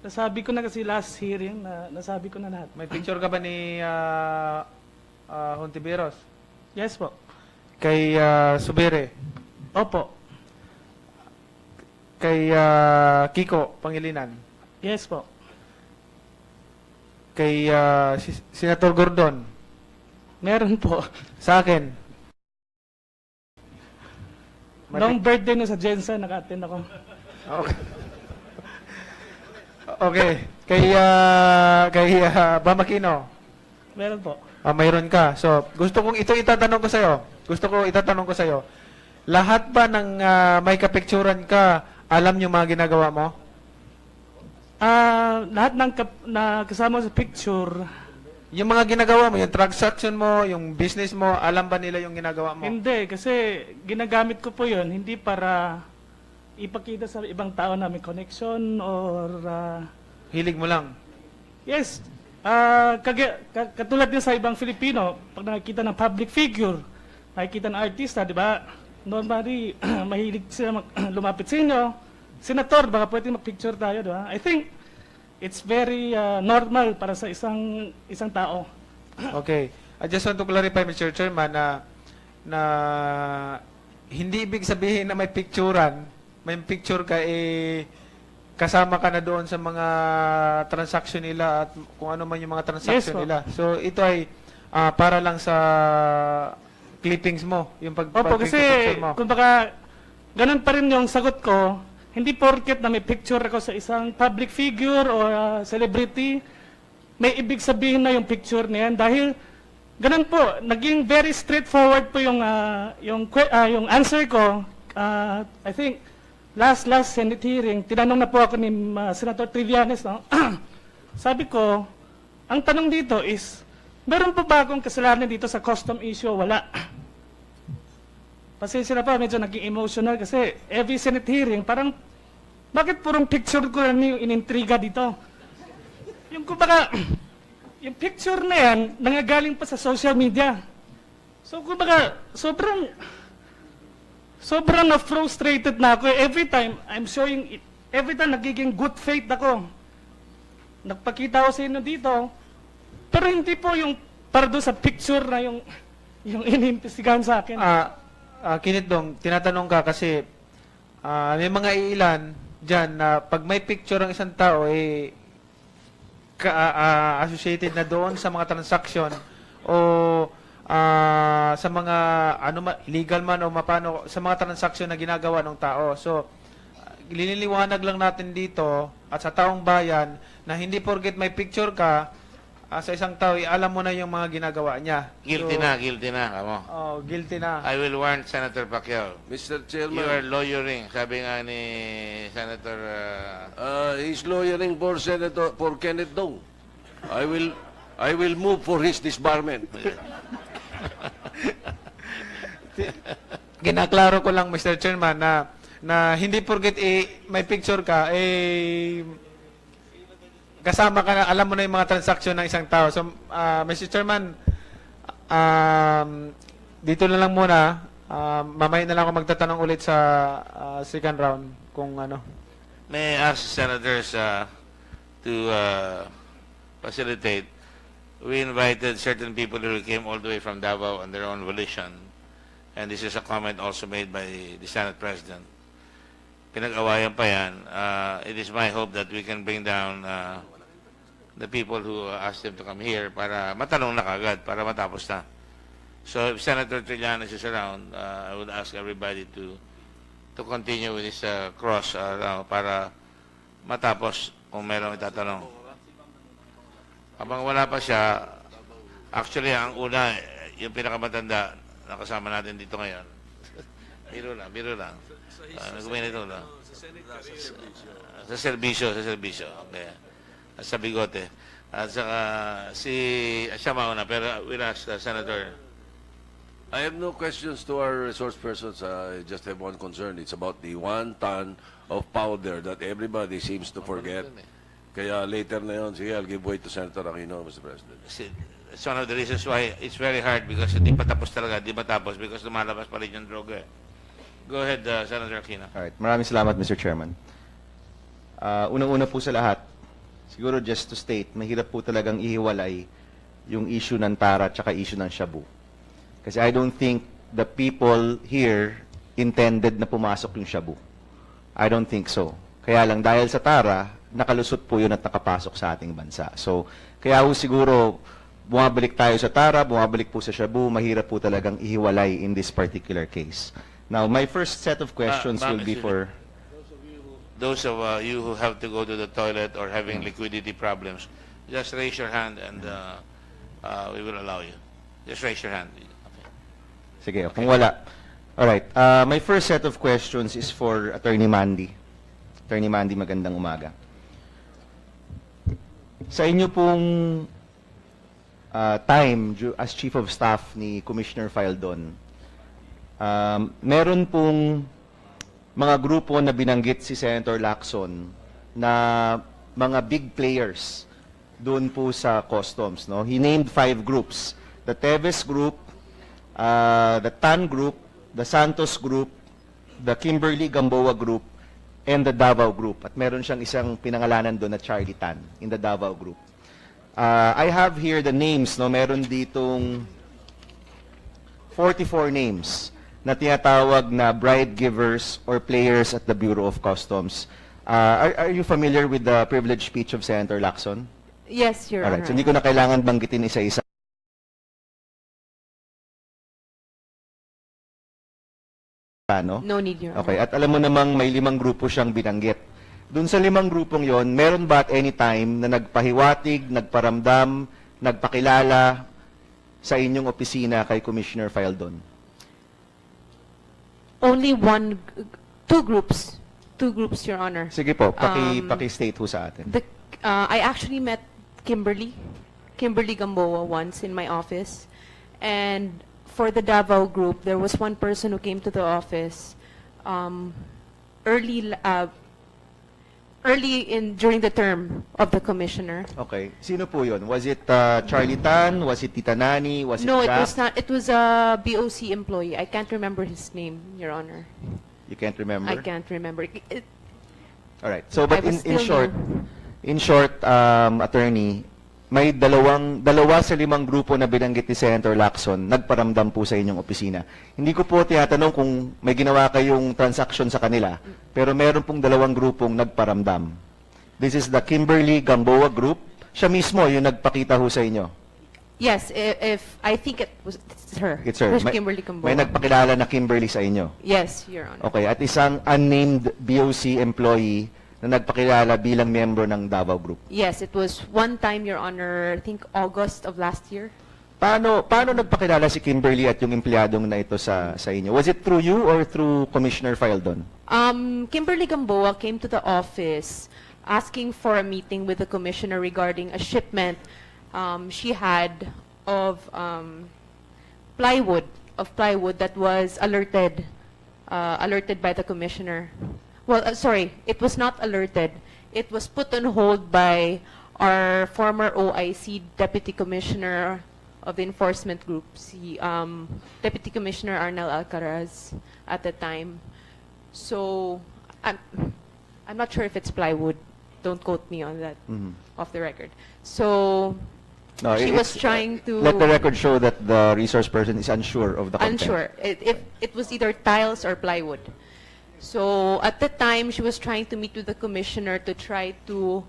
Nasabi ko na kasi last hearing, nasabi ko na lahat. May picture ka ba ni Hontiveros? Yes po. Kay Subere? Opo. Kay Kiko Pangilinan? Yes po. Kay Senator Gordon? Meron po. Sa akin? Noong birthday no sa Jensen, naka-attend ako. Okay. Okay. Kay Bamakino? Meron po. Mayroon ka. So, gusto kong itatanong ko sa iyo. lahat ba ng may kapicturan ka, alam yung mga ginagawa mo? Lahat ng na kasama sa picture, Yung mga ginagawa mo, yung transaction mo, yung business mo, alam ba nila yung ginagawa mo? hindi. Kasi ginagamit ko po yun, hindi para ipakita sa ibang tao na may connection or... Hilig mo lang? Yes. Katulad din sa ibang Filipino, pag nakikita ng public figure, nakikita ng artista, di ba? Normally, mahilig sila lumapit sa inyo. Senator, baka pwede mag-picture tayo, di ba? I think it's very normal para sa isang tao. Okay. I just want to clarify, Mr. Chairman, na hindi ibig sabihin na may picturean, may picture ka, kasama ka na doon sa mga transaction nila at kung ano man yung mga transaction Yes, nila. So, ito ay para lang sa clippings mo, yung Opo, kasi picture mo. kung baka ganun pa rin yung sagot ko, hindi porket na may picture ako sa isang public figure o celebrity, may ibig sabihin na yung picture na yan. Dahil ganun po, naging very straightforward po yung answer ko. I think last Senate hearing, tinanong na po ako ni Senator Trillanes, no? Sabi ko, ang tanong dito is, meron po ba akong kasalanan dito sa custom issue? Wala. Pasensya na pa, medyo naging emotional kasi every Senate hearing, parang, bakit purong picture ko na yung inintriga dito? Yung kumbaga, yung picture na yan, nangagaling pa sa social media. So kumbaga, sobrang na-frustrated na ako. Every time, I'm showing it, every time nagiging good faith ako. Nagpakita ko sa inyo dito, pero hindi po yung para doon sa picture na yung inimbestigahan sa akin. Kinitdong, tinatanong ka kasi may mga ilan dyan na pag may picture ang isang tao, associated na doon sa mga transaction o sa mga illegal man o mapano sa mga transaction na ginagawa ng tao. So, liniliwanag lang natin dito at sa taong bayan na hindi porket may picture ka sa isang tao, alam mo na yung mga ginagawa niya. Guilty na, kamo. Oh, guilty na. I will warn Senator Pacquiao. Mr. Chairman. You are lawyering, sabi nga ni Senator... He's lawyering for Kenneth Dong. I will move for his disbarment. Ginaklaro ko lang, Mr. Chairman, na hindi porket may picture ka, kasama ka na, alam mo na yung mga transaction ng isang tao. So, Mr. Chairman, dito na lang muna. Mamaya na lang ako magtatanong ulit sa second round kung ano. May I ask senators to facilitate. We invited certain people who came all the way from Davao on their own volition. And this is a comment also made by the Senate President. Pinag-awayan pa yan. It is my hope that we can bring down the people who asked them to come here para matanong na kagad, para matapos na. So if Senator Trillanes is around, I would ask everybody to continue with this cross para matapos kung mayroong itatanong. Habang wala pa siya, actually ang una, yung pinakamatanda na kasama natin dito ngayon. Biro lang. Nagkuminito lang. Sa serbisyo. Okay. Sa bigote. At saka siya mauna, pero we'll ask Senator. I have no questions to our resource persons. I just have one concern. It's about the 1 ton of powder that everybody seems to forget. Kaya later na yun, sige, I'll give way to Senator Aquino, Mr. President. It's one of the reasons why it's very hard because hindi pa tapos talaga, di ba tapos because lumalabas pa rin yung droga. Go ahead, Senator Aquino. Alright, maraming salamat, Mr. Chairman. Unang-una po sa lahat, siguro just to state, mahirap po talagang ihiwalay yung issue ng tara at saka issue ng shabu. Kasi I don't think the people here intended na pumasok yung shabu. I don't think so. Kaya lang dahil sa tara, nakalusot po yun at nakapasok sa ating bansa. So, kaya po siguro, bumabalik tayo sa tara, bumabalik po sa shabu, mahirap po talagang ihiwalay in this particular case. Now, my first set of questions will be for... Those of you who have to go to the toilet or having liquidity problems, just raise your hand and we will allow you. Just raise your hand. Sige, kung wala. All right. My first set of questions is for Attorney Mandy. Attorney Mandy, magandang umaga. Sa inyo pong time as Chief of Staff ni Commissioner Faldon, meron pong mga grupo na binanggit si Senator Lacson na mga big players doon po sa customs. No? He named 5 groups. The Teves Group, the Tan Group, the Santos Group, the Kimberly Gamboa Group, and the Davao Group. At meron siyang isang pinangalanan doon na Charlie Tan in the Davao Group. I have here the names. No? Meron ditong 44 names na tinatawag na bribe givers or players at the Bureau of Customs. Are you familiar with the privileged speech of Senator Lacson? Yes, Your Alright, Honor. so hindi ko na kailangan banggitin isa-isa. No? No need, Your Honor. Okay, at alam mo namang may 5 grupo siyang binanggit. Doon sa 5 grupong yon, meron ba at any time na nagpahiwatig, nagparamdam, nagpakilala sa inyong opisina kay Commissioner Faldon? Only two groups. Two groups, Your Honor. Sige po, paki-state ho sa atin. I actually met Kimberly Gamboa once in my office. And for the Davao group, there was one person who came to the office early during the term of the commissioner. Okay. Sino po yun? Was it Charlie Tan? Was it Tita Nani? Was it No, it Jack? was not. It was a BOC employee. I can't remember his name, Your Honor. You can't remember? I can't remember. All right. So, but I was in still short, attorney, may dalawa sa 5 grupo na binanggit ni Senator Lacson, nagparamdam po sa inyong opisina. Hindi ko po tinatanong kung may ginawa kayong transaction sa kanila, pero meron pong 2 grupong nagparamdam. This is the Kimberly Gamboa Group. Siya mismo yung nagpakita ho sa inyo. Yes, if I think it's her. It's her. Who's Kimberly Gamboa. May nagpakilala na Kimberly sa inyo. Yes, Your Honor. Okay, at isang unnamed BOC employee na nagpakilala bilang miyembro ng Davao Group. Yes, it was one time, Your Honor, I think August of last year. Paano nagpakilala si Kimberly at yung empleyadong na ito sa inyo? Was it through you or through Commissioner Faldon? Kimberly Gamboa came to the office asking for a meeting with the commissioner regarding a shipment she had of plywood that was alerted by the commissioner. Well, sorry, it was not alerted. It was put on hold by our former OIC Deputy Commissioner of the Enforcement Group, Deputy Commissioner Arnel Alcaraz at the time. So, I'm not sure if it's plywood. Don't quote me on that off the record. So, No, she was trying to... Let the record show that the resource person is unsure of the content. Unsure. It was either tiles or plywood. So at the time, she was trying to meet with the commissioner to try to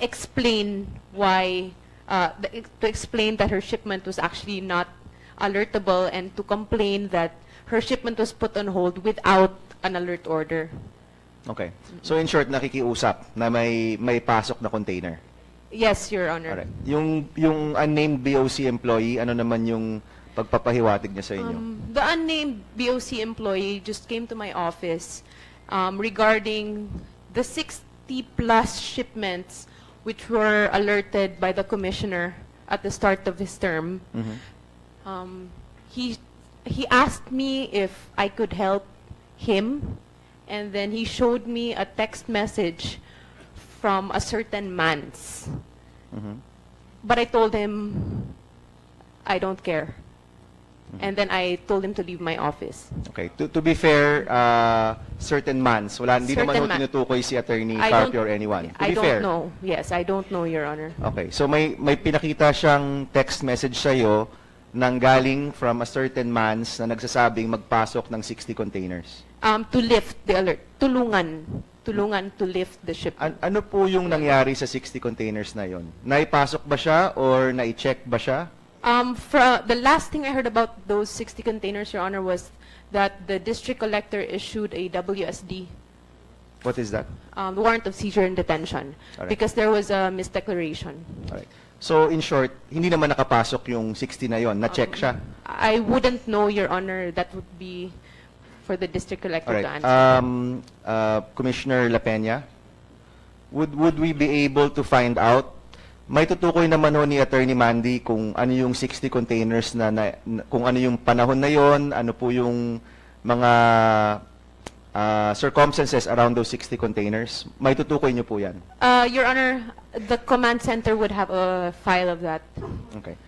explain why, to explain that her shipment was actually not alertable and to complain that her shipment was put on hold without an alert order. Okay. So in short, nakikiusap na may pasok na container. Yes, Your Honor. Alright. Yung unnamed BOC employee, ano naman yung pagpapahiwatig niya sa inyo? The unnamed BOC employee just came to my office regarding the 60-plus shipments which were alerted by the commissioner at the start of his term. He asked me if I could help him, and then he showed me a text message from a certain man's. But I told him I don't care. And then I told him to leave my office. Okay. To be fair, certain mans. Hindi naman tinutukoy si Attorney Carpio or anyone. To be fair. I don't know. Yes, I don't know, Your Honor. Okay. So may pinakita siyang text message sa'yo nang galing from a certain mans na nagsasabing magpasok ng 60 containers. To lift the alert. Tulungan to lift the ship. Ano po yung nangyari sa 60 containers na yon? Naipasok ba siya or nai-check ba siya? The last thing I heard about those 60 containers, Your Honor, was that the district collector issued a WSD. What is that? Warrant of seizure and detention. Alright. Because there was a misdeclaration. Alright. So, in short, hindi naman nakapasok yung 60 na yon. Na-check siya. I wouldn't know, Your Honor. That would be for the district All collector right. to answer. Commissioner La Peña, would we be able to find out, may tutukoy naman ho ni Attorney Mandy kung ano yung 60 containers kung ano yung panahon na yon, ano po yung mga circumstances around those 60 containers. May tutukoy niyo po yan. Your Honor, the command center would have a file of that. Okay.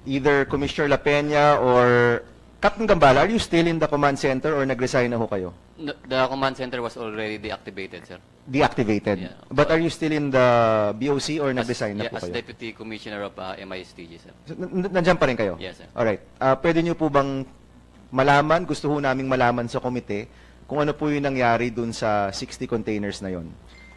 Either Commissioner La Peña or Captain Gambala, are you still in the command center or nag-resign na ho kayo? No, the command center was already deactivated, sir. Deactivated. Yeah. But are you still in the BOC or nag-resign na po As kayo? Deputy Commissioner of MISTG, sir. So, nandiyan pa rin kayo? Yes, sir. Alright. Pwede niyo po bang malaman, gusto ho naming malaman sa komite, kung ano po yung nangyari dun sa 60 containers na yon?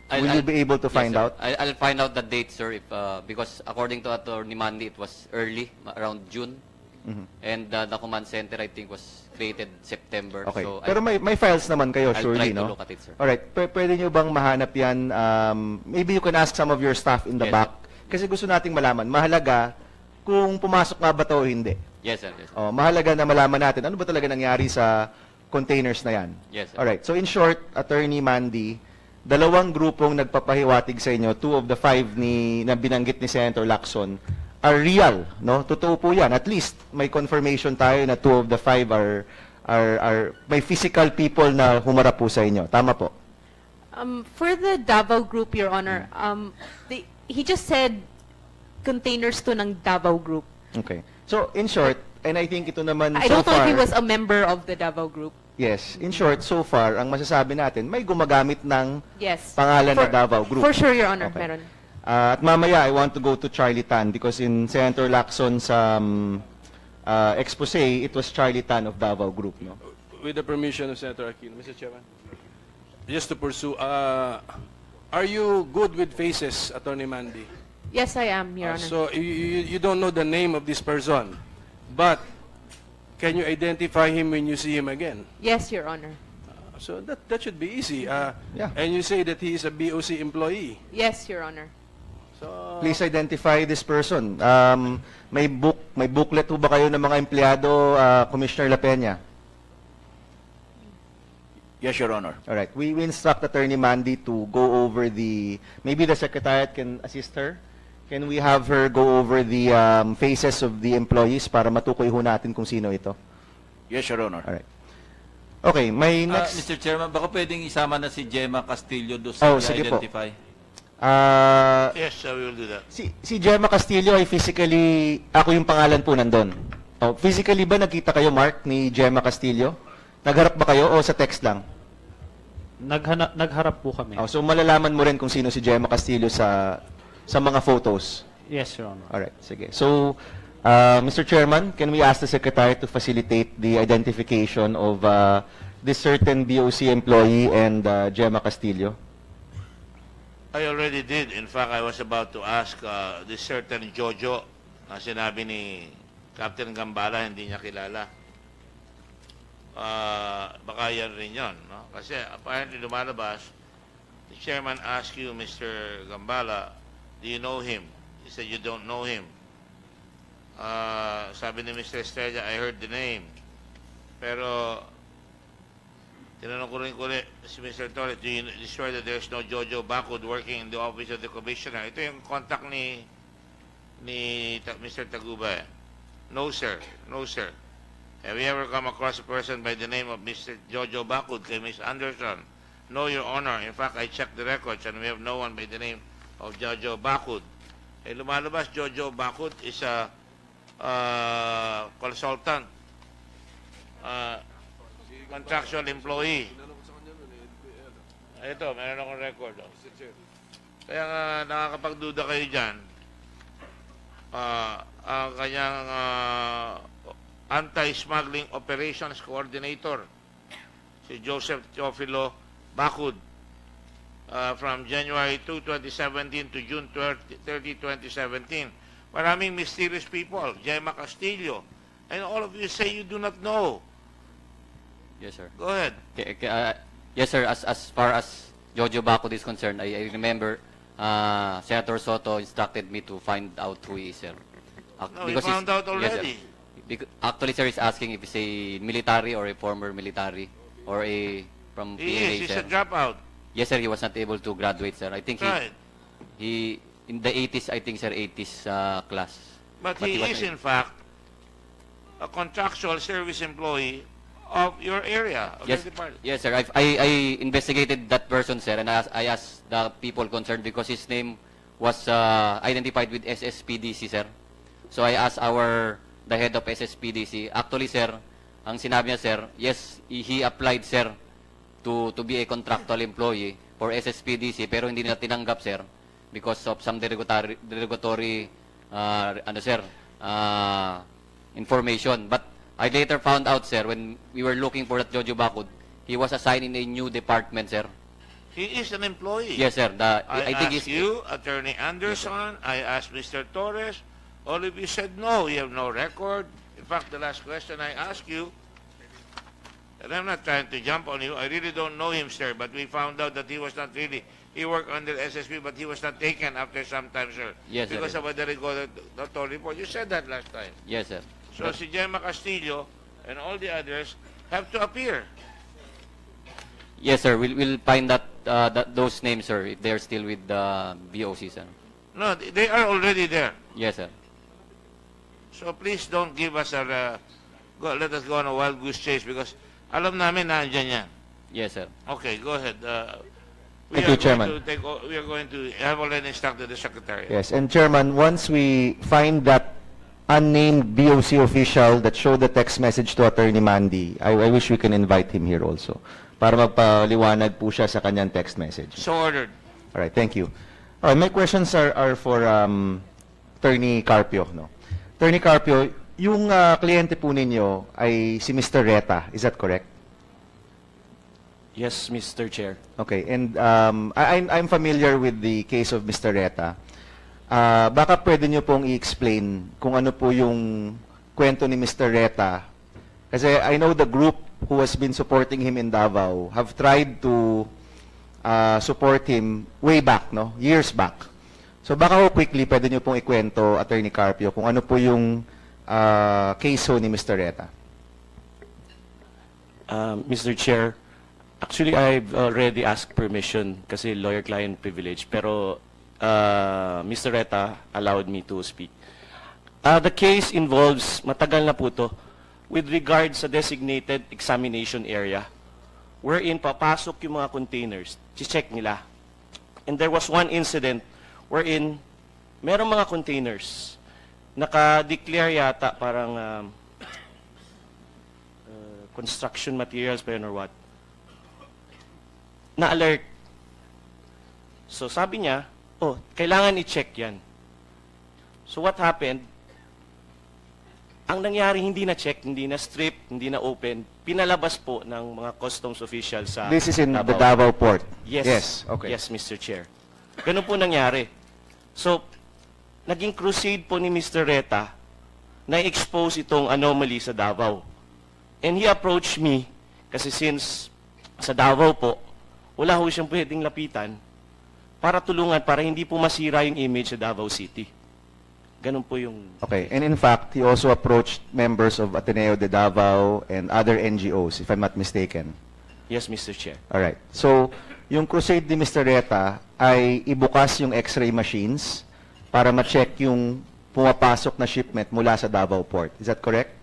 Will you be able to find sir. out? I'll find out the date, sir, if, because according to Atty. Mandy, it was early, around June. Mhm. And the command center, I think, was created September. Okay. So Pero may files naman kayo, I'll surely, try to no? look at it, sir. Alright. Pwede nyo bang mahanap yan? Maybe you can ask some of your staff in the Yes, back. Kasi gusto nating malaman. Mahalaga kung pumasok nga ba to o hindi. Yes, sir. Yes, sir. Mahalaga na malaman natin ano ba talaga nangyari sa containers na yan. Yes, sir. Alright. So in short, Attorney Mandy, dalawang grupong nagpapahiwatig sa inyo, 2 of the 5 na binanggit ni Senator Lacson, are real, no? Totoo po yan. At least may confirmation tayo na 2 of the 5 are may physical people na humarap po sa inyo. Tama po. For the Davao Group, Your Honor, he just said containers to ng Davao Group. Okay. So in short, and I think ito naman I so don't know far, if he was a member of the Davao Group. yes, in short, so far, ang masasabi natin, may gumagamit ng Yes. pangalan na Davao Group. For sure, Your Honor, Okay. meron. At mamaya, I want to go to Charlie Tan because in Senator Lacson's expose, it was Charlie Tan of Davao Group, no? With the permission of Senator Aquino, Mr. Chairman, just to pursue, are you good with faces, Attorney Mandy? Yes, I am, Your Honor. So you don't know the name of this person, but can you identify him when you see him again? Yes, Your Honor. So that should be easy. And you say that he is a BOC employee. Yes, Your Honor. So Please identify this person. May booklet ho ba kayo ng mga empleyado, Commissioner La Peña? Yes, Your Honor. All right. We instruct Attorney Mandy to go over maybe the Secretariat can assist her. Can we have her go over the faces of the employees para matukoy ho natin kung sino ito? Yes, Your Honor. All right. Okay, may next... Mr. Chairman, baka pwedeng isama na si Gemma Castillo doon sa sige po. identify. Yes, we will do that. Si Gemma Castillo ay physically, ako yung pangalan po nandun. Physically ba nakita kayo, Mark, ni Gemma Castillo? Nagharap ba kayo o sa text lang? Nagharap po kami. So malalaman mo rin kung sino si Gemma Castillo sa mga photos? Yes, Your Honor. Alright, sige. So, Mr. Chairman, can we ask the Secretary to facilitate the identification of this certain BOC employee and Gemma Castillo? I already did. In fact, I was about to ask this certain Jojo na sinabi ni Captain Gambala, hindi niya kilala. Baka yan rin yun. No? Kasi apparently lumalabas, the chairman asked you, Mr. Gambala, do you know him? He said you don't know him. Sabi ni Mr. Estrella, I heard the name. Pero tinanong ko rin si Mr. Torres, do you swear that there's no Jojo Bacud working in the office of the commissioner? Ito yung contact ni Mr. Taguba. No, sir. No, sir. Have you ever come across a person by the name of Mr. Jojo Bacud kay Ms. Anderson? No, Your Honor. In fact, I checked the records and we have no one by the name of Jojo Bacud. Lumalabas, Jojo Bacud is a consultant, contractual employee. Ito, meron akong record. Kaya nga, nakakapagduda kayo dyan. Ang kanyang anti-smuggling operations coordinator, si Joseph Teofilo Bacud, from January 2, 2017 to June 30, 2017. Maraming mysterious people, Gemma Castillo, and all of you say you do not know. Yes, sir. Go ahead. Yes, sir. As far as Jojo Bacud is concerned, I remember Senator Soto instructed me to find out who he is, sir. No, we found out already. Yes, Actually, sir, is asking if it's a military or a former military or a from He PNA, is. He's sir. a dropout. Yes, sir. He was not able to graduate, sir. I think Right. he in the 80s, I think, sir, 80s class. But he was is, a- in fact, a contractual service employee of your area, of Yes, your department. yes, sir. I investigated that person, sir, and I asked the people concerned because his name was identified with SSPDC, sir. So I asked the head of SSPDC. Actually, sir, ang sinabi niya, sir, yes, he applied, sir, to be a contractual employee for SSPDC, pero hindi nila tinanggap, sir, because of some derogatory information. But I later found out, sir, when we were looking for that Jojo Bakod, he was assigned in a new department, sir. He is an employee. Yes, sir. I think asked you, Attorney Anderson, I asked Mr. Torres, all of you said no, you have no record. In fact, the last question I asked you, and I'm not trying to jump on you, I really don't know him, sir, but we found out that he was not really, he worked under SSP, but he was not taken after some time, sir. Yes, sir. Because of a derogatory report. You said that last time. Yes, sir. So si Gemma Castillo and all the others have to appear. Yes, sir. We'll find those names, sir, if they're still with the BOC, sir. No, they are already there. Yes, sir. So please don't give us let us go on a wild goose chase because alam namin na andyan yan. Yes, sir. Okay, go ahead. We Thank you, Chairman. We are going to have already instructed the Secretary. Yes, and Chairman, once we find that unnamed BOC official that showed the text message to Attorney Mandy, I wish we can invite him here also para magpaliwanag po siya sa kanyang text message. So ordered. All right, thank you. All right, my questions are for Attorney Carpio. No? Attorney Carpio, yung kliyente po ninyo ay si Mr. Reta, is that correct? Yes, Mr. Chair. Okay, and I'm familiar with the case of Mr. Reta. Baka pwede nyo pong i-explain kung ano po yung kwento ni Mr. Reta. Kasi I know the group who has been supporting him in Davao have tried to support him way back, no? Years back. So baka ho quickly pwede nyo pong ikwento, Attorney Carpio, kung ano po yung case ho ni Mr. Reta. Mr. Chair, actually I've already asked permission kasi lawyer-client privilege, pero Mr. Reta allowed me to speak. The case involves, matagal na po to, with regard sa designated examination area wherein papasok yung mga containers, check nila. And there was one incident wherein merong mga containers, naka-declare yata parang construction materials pa yun or what, na-alert. So sabi niya, oh, kailangan i-check yan. So what happened? Ang nangyari, hindi na-check, hindi na-strip, hindi na-open, pinalabas po ng mga customs officials sa This is in the Davao port? Yes. Yes, okay. Yes, Mr. Chair. Ganun po nangyari. So, naging crusade po ni Mr. Reta na expose itong anomaly sa Davao. And he approached me, kasi since sa Davao po, wala ho siyang pwedeng lapitan para tulungan, para hindi po masira yung image sa Davao City. Ganun po yung... Okay, and in fact, he also approached members of Ateneo de Davao and other NGOs, if I'm not mistaken. Yes, Mr. Chair. Alright, so yung crusade ni Mr. Reta ay ibukas yung x-ray machines para ma-check yung pumapasok na shipment mula sa Davao Port. Is that correct?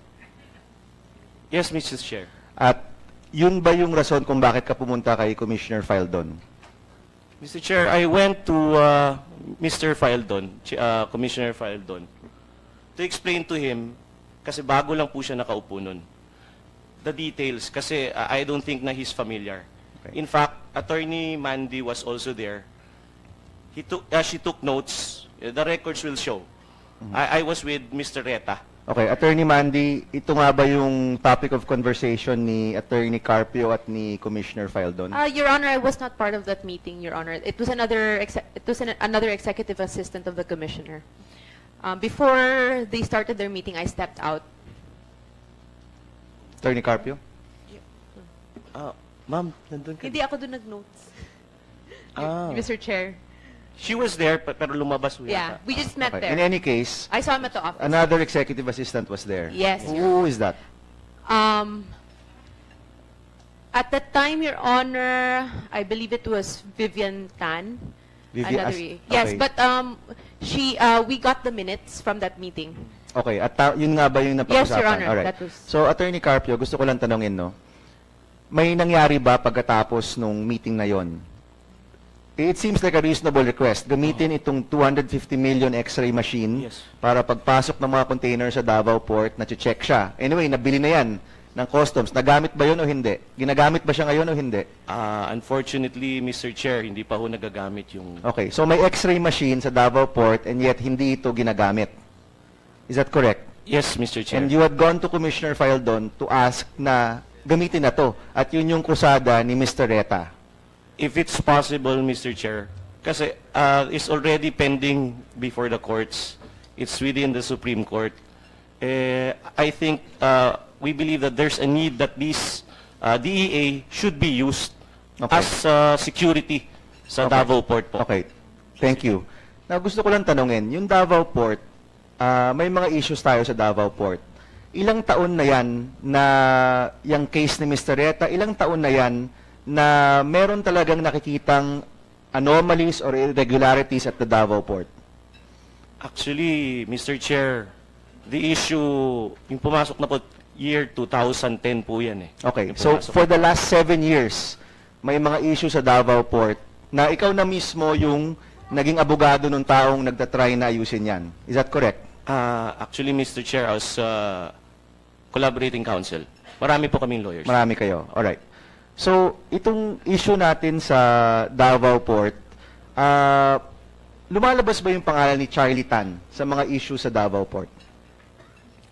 Yes, Mr. Chair. At yun ba yung rason kung bakit ka pumunta kay Commissioner Faldon? Mr. Chair, I went to Mr. Faldon, Commissioner Faldon, to explain to him, kasi bago lang po siya nakaupo nun, the details, kasi I don't think na he's familiar. Okay. In fact, Attorney Mandy was also there. She took notes. The records will show. I was with Mr. Reta. Okay, Attorney Mandy, ito nga ba yung topic of conversation ni Attorney Carpio at ni Commissioner Faldon? Your Honor, I was not part of that meeting, Your Honor. It was another executive assistant of the Commissioner. Before they started their meeting, I stepped out. Attorney Carpio? Ma'am, nandun ka. Hindi ako doon nag-notes. Mr. Chair. She was there, pero lumabas po Yeah, yata. we just met Okay. there. In any case, I saw him at the office. another executive assistant was there. Yes, Your Who is that? At that time, Your Honor, I believe it was Vivian Tan. Yes, okay. but we got the minutes from that meeting. Okay, at yun nga ba yung napag-usapan? Yes, Your Honor, Alright. that was- So, Attorney Carpio, gusto ko lang tanongin, no? May nangyari ba pagkatapos nung meeting na yon? It seems like a reasonable request. Gamitin itong 250 million X-ray machine para pagpasok ng mga container sa Davao Port, na-check siya. Anyway, nabili na yan ng customs. Nagamit ba yun o hindi? Ginagamit ba siya ngayon o hindi? Unfortunately, Mr. Chair, hindi pa ho nagagamit yung... Okay, so may X-ray machine sa Davao Port and yet hindi ito ginagamit. Is that correct? Yes, Mr. Chair. And you had gone to Commissioner Faldon to ask na gamitin na to. At yun yung kusada ni Mr. Reta. If it's possible, Mr. Chair, kasi it's already pending before the courts. It's within the Supreme Court. I think we believe that there's a need that this DEA should be used as security sa Davao Port po. Okay. Thank you. Now, gusto ko lang tanungin, yung Davao Port, may mga issues tayo sa Davao Port. Ilang taon na yan na yung case ni Mr. Reta, ilang taon na yan na meron talagang nakikitang anomalies or irregularities at the Davao Port? Actually, Mr. Chair, the issue, yung pumasok na po, year 2010 po yan eh. Okay, Yung so pumasok. for the last 7 years, may mga issue sa Davao Port na ikaw na mismo yung naging abogado ng taong nagtatry na ayusin yan. Is that correct? Actually, Mr. Chair, I was collaborating counsel. Marami po kaming lawyers. Marami kayo. Alright. So, itong issue natin sa Davao Port, lumalabas ba yung pangalan ni Charlie Tan sa mga issue sa Davao Port?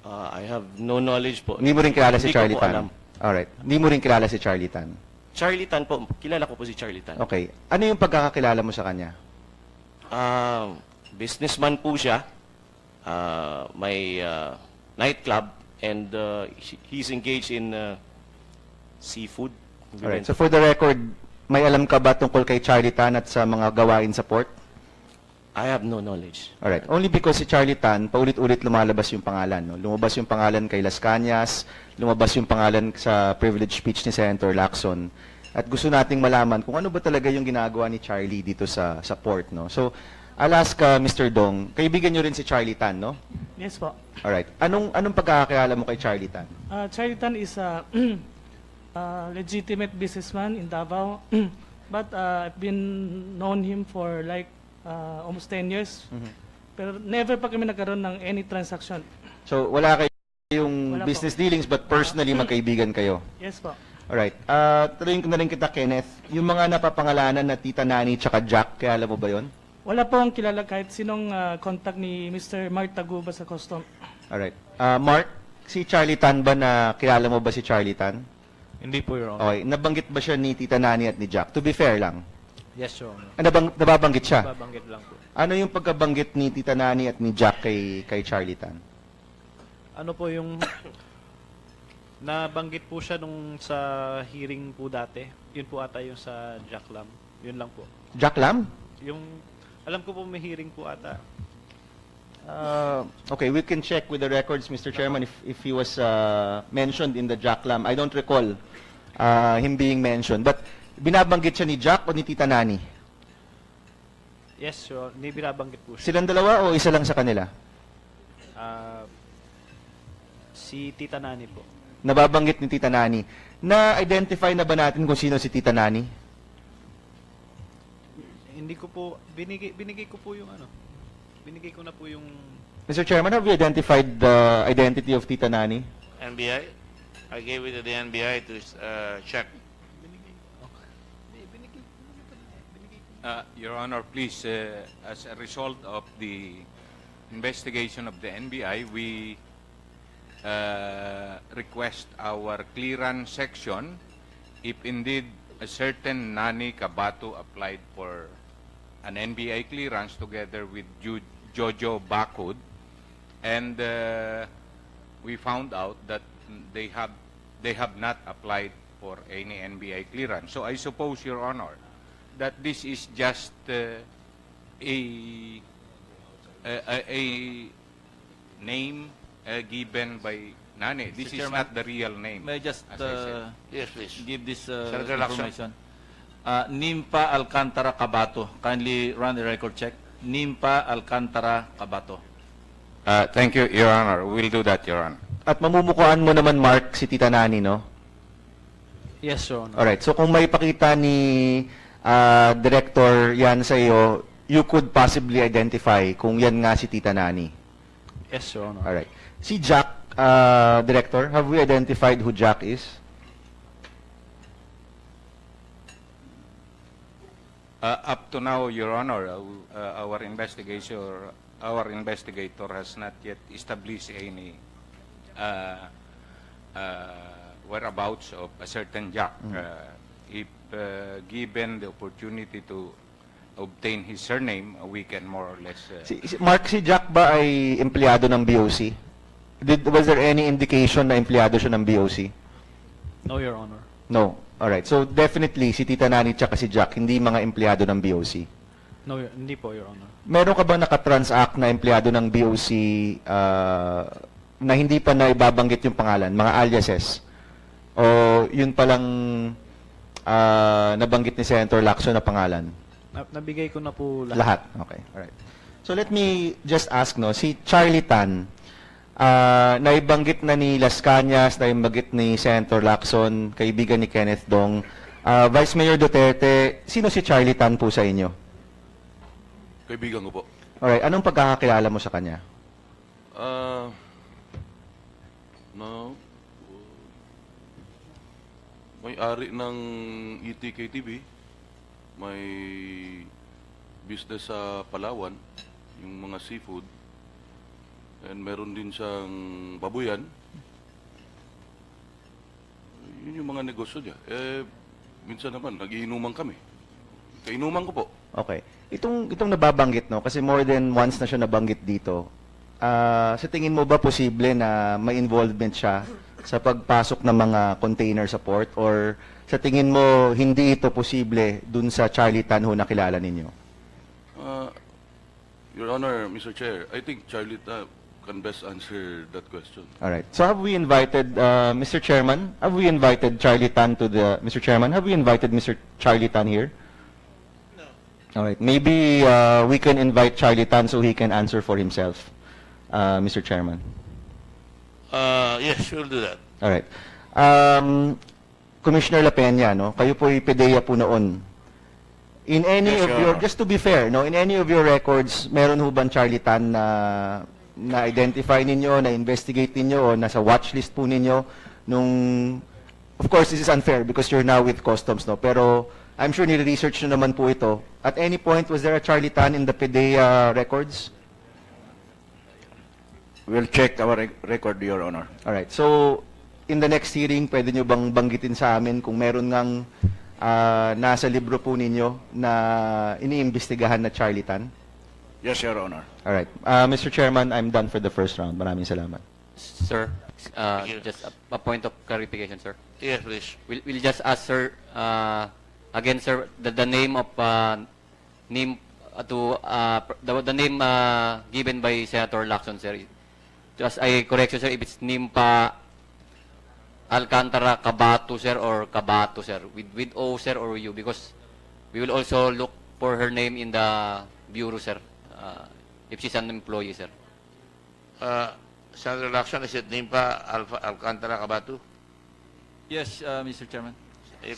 I have no knowledge po. Hindi mo rin kilala si Hindi ko Charlie po Tan? alam. Alright. Hindi mo rin kilala si Charlie Tan? Charlie Tan po, kilala ko po si Charlie Tan. Okay. Ano yung pagkakakilala mo sa kanya? Businessman po siya. May nightclub and he's engaged in seafood. Alright. So for the record, may alam ka ba tungkol kay Charlie Tan at sa mga gawain sa port? I have no knowledge. Alright. Only because si Charlie Tan, paulit-ulit lumalabas yung pangalan. No? Lumabas yung pangalan kay Las Cañas, lumabas yung pangalan sa privilege speech ni Senator Lacson. At gusto nating malaman kung ano ba talaga yung ginagawa ni Charlie dito sa port. No? So, I'll ask Mr. Dong, kaibigan nyo rin si Charlie Tan, no? Yes po. Alright. Anong pagkakakilala mo kay Charlie Tan? Charlie Tan is a legitimate businessman in Davao, but I've been known him for like almost 10 years. Pero never pa kami nagkaroon ng any transaction. So, wala kayong Wala business po. dealings but personally magkaibigan kayo? Yes po. Alright. Tuloyin ko na rin kita, Kenneth. Yung mga napapangalanan na Tita Nani tsaka Jack, kaya alam mo ba yon? Wala po akong kilala kahit sinong contact ni Mr. Mark Taguba sa custom. Alright. Mark, si Charlie Tan ba na kilala mo ba si Charlie Tan? Hindi po, Your Honor. Okay. Nabanggit ba siya ni Tita Nani at ni Jack? To be fair lang. Yes, Your Honor. Nababanggit siya? Babanggit lang po. Ano yung pagkabanggit ni Tita Nani at ni Jack kay Charlie Tan? Ano po yung nabanggit po siya nung sa hearing po dati. Yun po ata yung sa Jack Lam. Yun lang po. Jack Lam? Yung alam ko po may hearing po ata. Okay, we can check with the records, Mr. Chairman, if he was mentioned in the Jack Lam. I don't recall him being mentioned. But binabanggit siya ni Jack o ni Tita Nani? Yes, sure. Hindi binabanggit po siya. Silang dalawa o isa lang sa kanila? Si Tita Nani po. Nababanggit ni Tita Nani. Na-identify na ba natin kung sino si Tita Nani? Hindi ko po binigay ko po yung ano. Binigay ko na po yung Mr. Chairman, have you identified the identity of Tita Nani? NBI? I gave it to the NBI to check. Your Honor, please, as a result of the investigation of the NBI, we request our clearance section if indeed a certain Nani Kabato applied for an NBI clearance together with Jojo Bakud, and we found out that they have not applied for any NBI clearance. So I suppose, Your Honor, that this is just a name given by Nani. This is Chairman, not the real name. May I just as I said. Yes, please. give this Senator Lacson. information? Nimpa Alcantara Cabato. Kindly run the record check. Nimpa Alcantara Cabato. Thank you, Your Honor. We'll do that, Your Honor. At mamumukuan mo naman, Mark, si Tita Nani, no? Yes, Your Honor. Alright, so kung may pakita ni Director yan sa iyo, you could possibly identify kung yan nga si Tita Nani. Yes, Your Honor. Alright. Si Jack, Director, have we identified who Jack is? Up to now, Your Honor, our investigator has not yet established any whereabouts of a certain Jack. If given the opportunity to obtain his surname, we can more or less... Mark, si Jack ba ay empleyado ng BOC? Was there any indication na empleyado siya ng BOC? No, Your Honor. No. Alright. So definitely, si Tita Nani tsaka si Jack, hindi mga empleyado ng BOC. No, hindi po, Your Honor. Meron ka bang nakatransact na empleyado ng BOC na hindi pa na ibabanggit yung pangalan, mga aliases? O yun palang nabanggit ni Senator Lacson na pangalan? Nabigay ko na po lahat. Lahat. Okay. Alright. So let me just ask, no, si Charlie Tan, naibanggit na ni Las Cañas, naibanggit ni Senator Lacson, kaibigan ni Kenneth Dong. Vice Mayor Duterte, sino si Charlie Tan po sa inyo? Kaibigan ko po. Alright, anong pagkakakilala mo sa kanya? No. May-ari ng ETK-TV. May business sa Palawan, yung mga seafood. And meron din siyang babuyan. Yun yung mga negosyo niya. Minsan naman, nagiinuman kami. Kainuman ko po. Okay. Itong nababanggit, no, kasi more than once na siya nabanggit dito, sa tingin mo ba posible na may involvement siya sa pagpasok ng mga container sa port, or sa tingin mo hindi ito posible dun sa Charlie Tan ho na kilala ninyo? Your Honor, Mr. Chair, I think Charlie Tan can best answer that question. All right. So have we invited, Mr. Chairman, have we invited Charlie Tan to the, Mr. Chairman, have we invited Mr. Charlie Tan here? No. All right. Maybe we can invite Charlie Tan so he can answer for himself, Mr. Chairman. Yes, we'll do that. All right. Commissioner La Peña, no, kayo po PDEA po noon. In any Yes, of Your your, Honor. just to be fair, no, in any of your records, meron ho bang Charlie Tan na identify ninyo, na investigate ninyo, o nasa watch list po ninyo nung, of course this is unfair because you're now with Customs, no, pero I'm sure nire-research nyo naman po ito. At any point, was there a Charlie Tan in the PDEA records? We'll check our record, Your Honor. Alright, so in the next hearing, pwede nyo bang banggitin sa amin kung meron ngang nasa libro po ninyo na iniimbestigahan na Charlie Tan? Yes, Your Honor. Alright, Mr. Chairman, I'm done for the first round. Maraming salamat. Sir, just a point of clarification, sir. Yes, please. We'll just ask, sir, again, sir, the name of name the name given by Senator Lacson, sir. Just a correction, sir, if it's Nimpa Alcantara Cabato, sir, or Cabato, sir, with O, sir, or U, because we will also look for her name in the bureau, sir, if she's an employee, sir. Senator Lacson, is it Nimpa Alcantara Cabato? Yes, Mr. Chairman.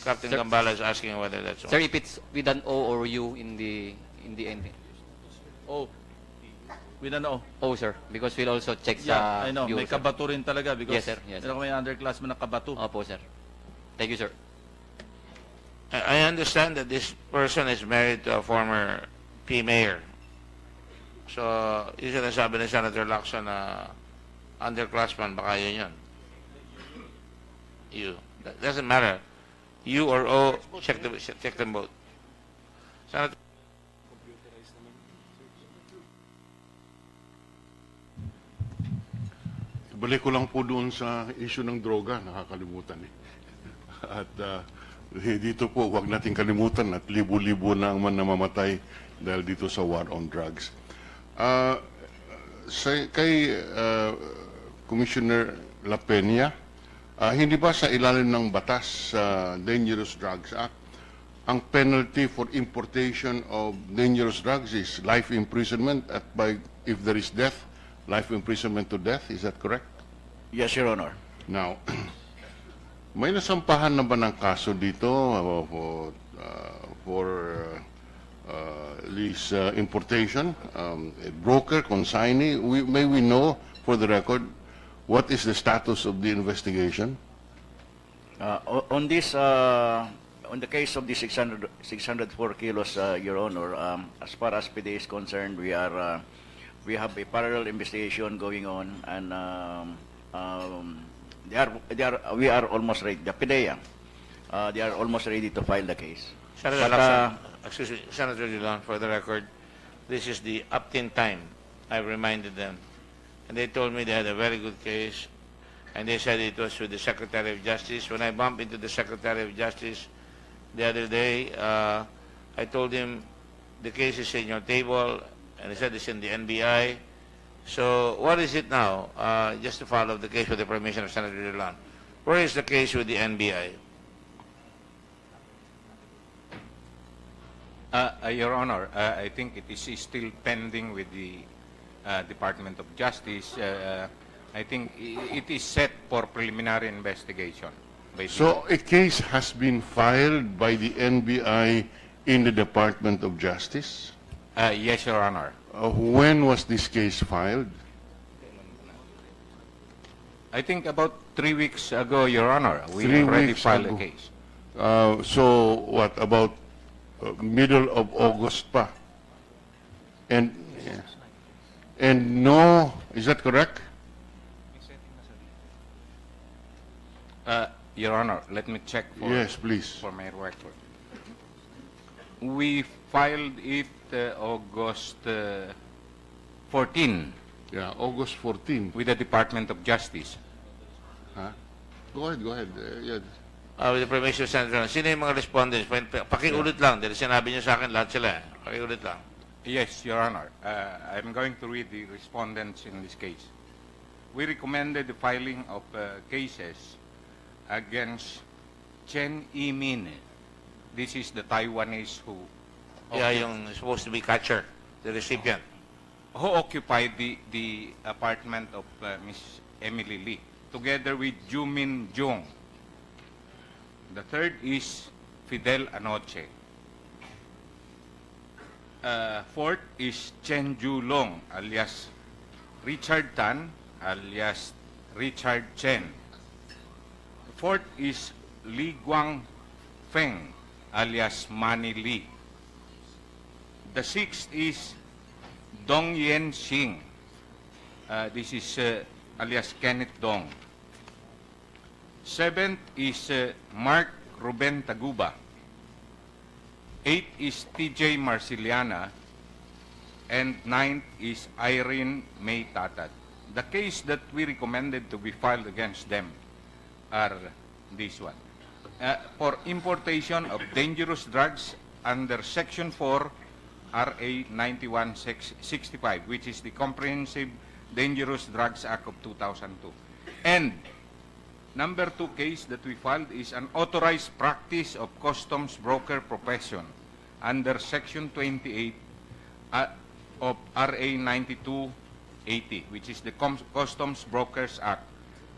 Captain Sir, Gambala is asking whether that's Sir, if it's with an O or U in the end. Oh, with an O. O, sir, because we'll also check Yeah, sa I know. bureau, May sir. kabato rin talaga because Yes, sir. Yes, sir. meron may underclassman na kabato. Opo, sir. Thank you, sir. I understand that this person is married to a former P-mayor. So, yung sinasabi ni Senator Lacson na underclassman, baka yun yun. You. That doesn't matter. U or O, check them both. Senator. Balik ko lang po doon sa issue ng droga, nakakalimutan eh. At Dito po, huwag nating kalimutan at libo-libo na ang namamatay dahil dito sa war on drugs. Kay Commissioner La Peña, hindi ba sa ilalim ng batas sa Dangerous Drugs Act, ang penalty for importation of dangerous drugs is life imprisonment at if there is death, life imprisonment to death? Is that correct? Yes, Your Honor. Now, may nasampahan na ba ng kaso dito for this importation? A broker, consignee? May we know, for the record, what is the status of the investigation? On this, on the case of the 604 kilos, Your Honor, as far as PDA is concerned, we have a parallel investigation going on, and we are almost ready. The PDEA, they are almost ready to file the case. Senator Lacson, excuse me, Senator Dillon, for the record, this is the opt-in time. I reminded them, and they told me they had a very good case, and they said it was with the Secretary of Justice. When I bumped into the Secretary of Justice the other day, I told him the case is in your table, and he said it's in the NBI. So what is it now? Just to follow the case with the permission of Senator Dillon. Where is the case with the NBI? Your Honor, I think it is still pending with the Department of Justice. I think it is set for preliminary investigation. So a case has been filed by the NBI in the Department of Justice? Yes, Your Honor. When was this case filed? I think about 3 weeks ago, Your Honor. We already filed a case. So what, about middle of August pa? And no, is that correct? Your Honor, let me check for, yes, please, for my record. We filed it August 14. Yeah, August 14. With the Department of Justice. Huh? Go ahead. Yeah. With the permission of Senator, sino yung mga respondents? Pakiulit lang, dahil sinabi niyo sa akin lahat sila. Pakiulit lang. Yes, Your Honor. I'm going to read the respondents in this case. We recommended the filing of cases against Chen Yimin. This is the Taiwanese who... Yeah, yung supposed to be catcher, the recipient. Who occupied the apartment of Miss Emily Lee, together with Jumin Jung. The third is Fidel Anoche. Fourth is Chen Julong, alias Richard Tan, alias Richard Chen. The fourth is Li Guang Feng, alias Manny Lee. The sixth is Dong Yen Xing. This is alias Kenneth Dong. Seventh is Mark Ruben Taguba. Eighth is TJ Marciliana. And ninth is Irene May Tatat. The case that we recommended to be filed against them are this one. For importation of dangerous drugs under Section 4 RA 9165, which is the Comprehensive Dangerous Drugs Act of 2002. And number 2 case that we filed is an authorized practice of customs broker profession under Section 28 of RA 9280, which is the Customs Brokers Act,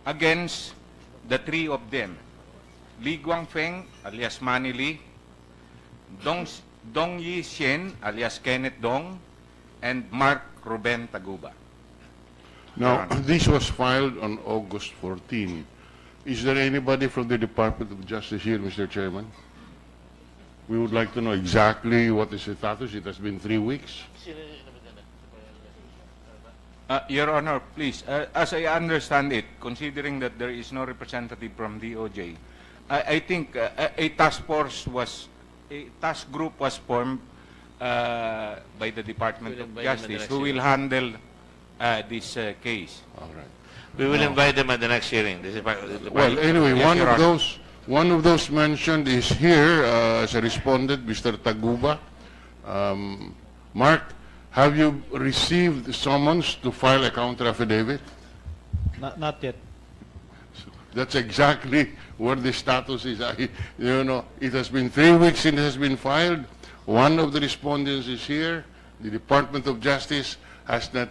against the three of them, Li Guangfeng, alias Manny Lee, Dong Yi Xian, alias Kenneth Dong, and Mark Ruben Taguba. Now, this was filed on August 14. Is there anybody from the Department of Justice here, Mr. Chairman? We would like to know exactly what is the status. It has been 3 weeks. Your Honor, please, as I understand it, considering that there is no representative from DOJ, I think a task group was formed by the Department of Justice who will handle this case. All right. We will invite them at the next hearing. This is well, anyway, yes, One of those mentioned is here as a respondent, Mr. Taguba. Mark, have you received the summons to file a counter affidavit? Not yet. That's exactly where the status is. It has been 3 weeks since it has been filed. One of the respondents is here. The Department of Justice has not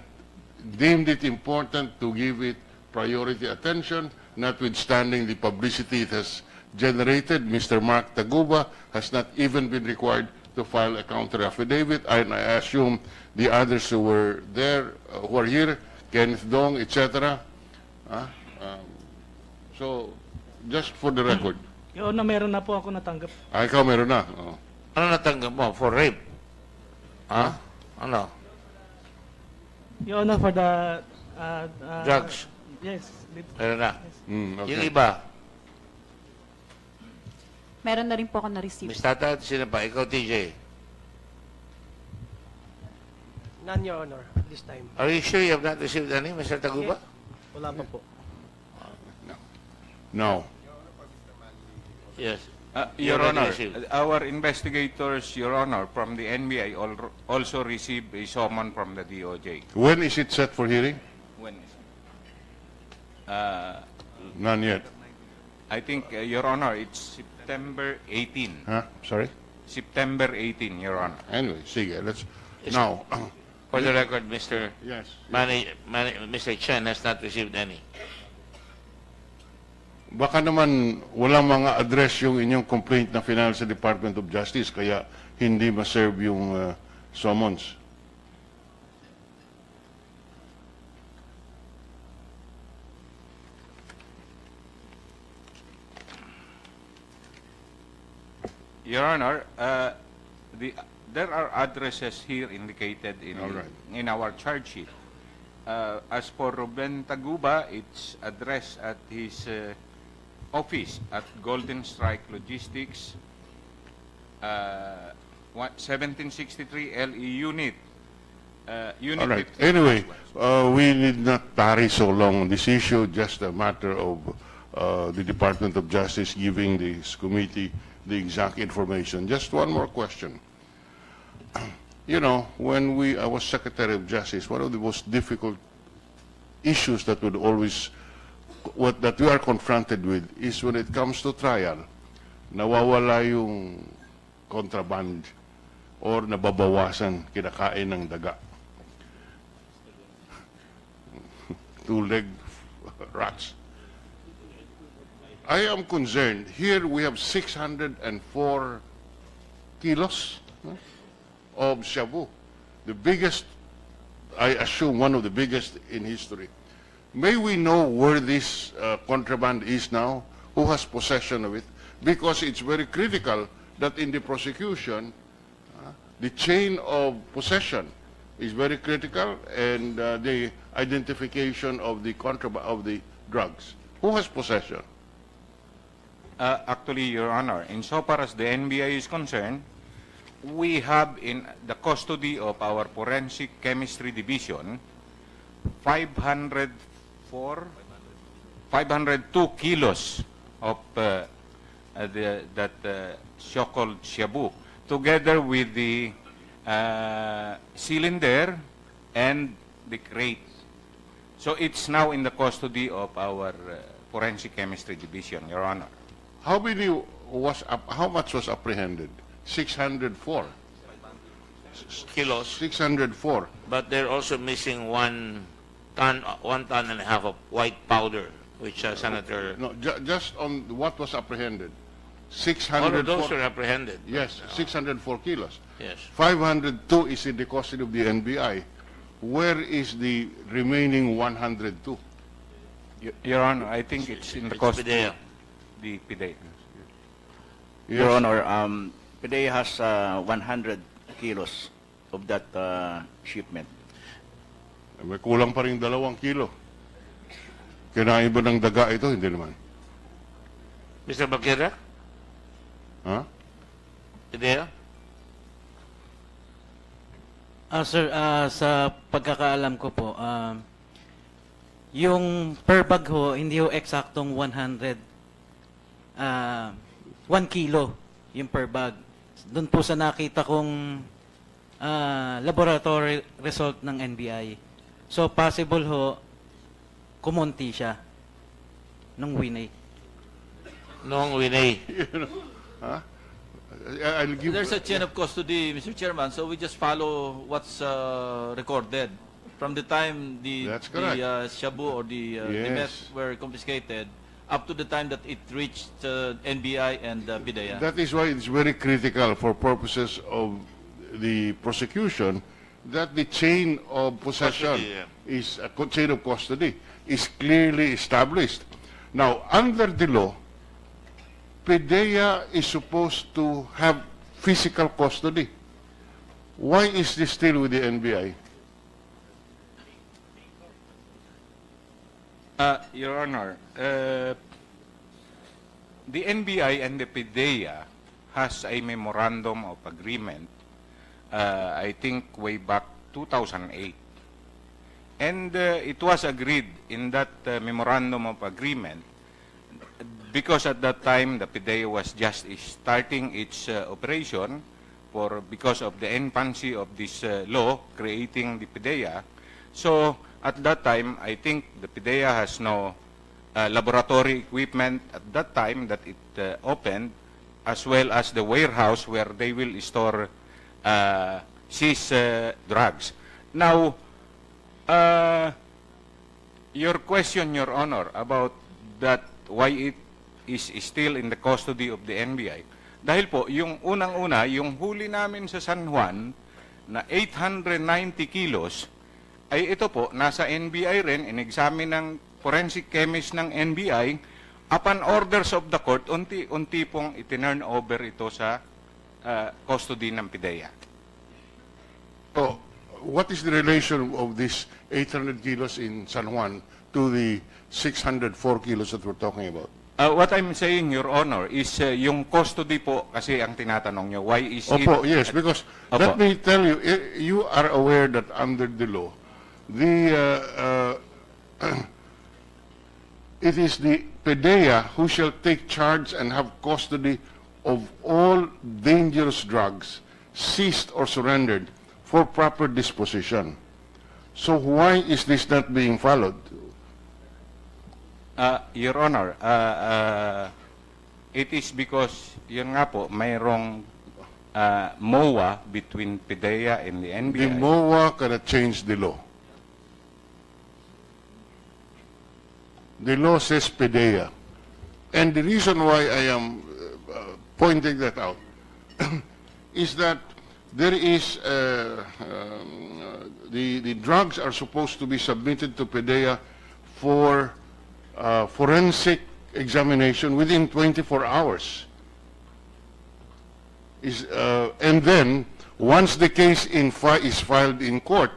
deemed it important to give it priority attention, notwithstanding the publicity it has generated. Mr. Mark Taguba has not even been required to file a counter affidavit, and I assume the others who were there, who are here, Kenneth Dong, etc. So, just for the record. Your Honor, meron na po ako natanggap. Ikaw meron na. Ano natanggap mo? For rape? Ano? Your Honor, for the... Drugs? Yes. Meron na? Yes. Yung iba? Meron na rin po ako na-receive. Ms. Tata, sino pa? Ikaw, TJ? None, Your Honor, this time. Are you sure you have not received any, Mr. Taguba? Wala pa po. No. Yes. Your already Honor, received. our investigators, Your Honor, from the NBI also received a summon from the DOJ. When is it set for hearing? When is None yet. I think, Your Honor, it's September 18. Sorry? September 18, Your Honor. Anyway, sige, let's... Now... For the record, Mr. Yes. Mr. Chen has not received any. Baka naman wala mga address yung inyong complaint na final sa Department of Justice, kaya hindi ma-serve yung summons. Your Honor, there are addresses here indicated in our charge sheet. As for Ruben Taguba, it's addressed at his office at Golden Strike Logistics, 1763 LE Unit. All right. Anyway, we need not tarry so long on this issue, just a matter of the Department of Justice giving this committee the exact information. Just one more question. You know, when I was Secretary of Justice, one of the most difficult issues that would always, that we are confronted with is when it comes to trial, nawawala yung contraband or nababawasan, kinakain ng daga. Two-leg rats. I am concerned. Here we have 604 kilos of shabu. The biggest, I assume one of the biggest in history. May we know where this contraband is now? Who has possession of it? Because it's very critical that in the prosecution, the chain of possession is very critical, and the identification of the contraband of the drugs. Who has possession? Actually, Your Honor, insofar as the NBI is concerned, we have in the custody of our Forensic Chemistry Division 502 kilos of that so-called shabu, together with the cylinder and the crate. So it's now in the custody of our Forensic Chemistry Division, Your Honor. How much was apprehended? 604 kilos. 604. But they're also missing 1 ton and a half of white powder, which Senator... No, just on what was apprehended. All of those were apprehended. Yes, 604 kilos. Yes. 502 is in the custody of the NBI. Where is the remaining 102? Your Honor, I think it's in the custody of the PIDEA. Your Honor, PIDEA has 100 kilos of that shipment. May kulang pa rin 2 kilo. Kinain ba ng daga ito? Hindi naman. Mr. Bakira? PIDEA? Sir, sa pagkakaalam ko po, yung per bag ho, hindi ho eksaktong 100 1 kilo yung per bag. Doon po sa nakita kong laboratory result ng NBI. So possible ho, kumonti siya nung winay. Nung winay. Huh? I'll give... There's a chain of custody, Mr. Chairman, so we just follow what's recorded. From the time the shabu or the meth were confiscated, up to the time that it reached NBI and PIDEA. That is why it's very critical for purposes of the prosecution that the chain of possession is a chain of custody is clearly established. Now, under the law, PIDEA is supposed to have physical custody. Why is this still with the NBI? Your Honor, the NBI and the PIDEA has a memorandum of agreement, I think way back 2008. And it was agreed in that memorandum of agreement, because at that time the PIDEA was just starting its operation because of the infancy of this law creating the PIDEA. So at that time, I think the PIDEA has no laboratory equipment at that time that it opened, as well as the warehouse where they will store seized drugs. Now, your question, Your Honor, about that why it is still in the custody of the NBI. Dahil po, yung unang-una, yung huli namin sa San Juan na 890 kilos, ay ito po, nasa NBI rin, in-examine ng forensic chemist ng NBI, upon orders of the court, unti-unti pong itinurn over ito sa custody ng PIDEA. Oh, what is the relation of this 800 kilos in San Juan to the 604 kilos that we're talking about? What I'm saying, Your Honor, is yung custody po kasi ang tinatanong nyo. Why is it... Opo, yes, because let me tell you, you are aware that under the law, it is the PIDEA who shall take charge and have custody of all dangerous drugs seized or surrendered for proper disposition. So why is this not being followed? Your Honor, it is because, yun nga po, mayroong MOA between PIDEA and the NBI. The MOA cannot change the law. The law says PIDEA. And the reason why I am pointing that out is that there is, the drugs are supposed to be submitted to PIDEA for forensic examination within 24 hours. And then, once the case is filed in court,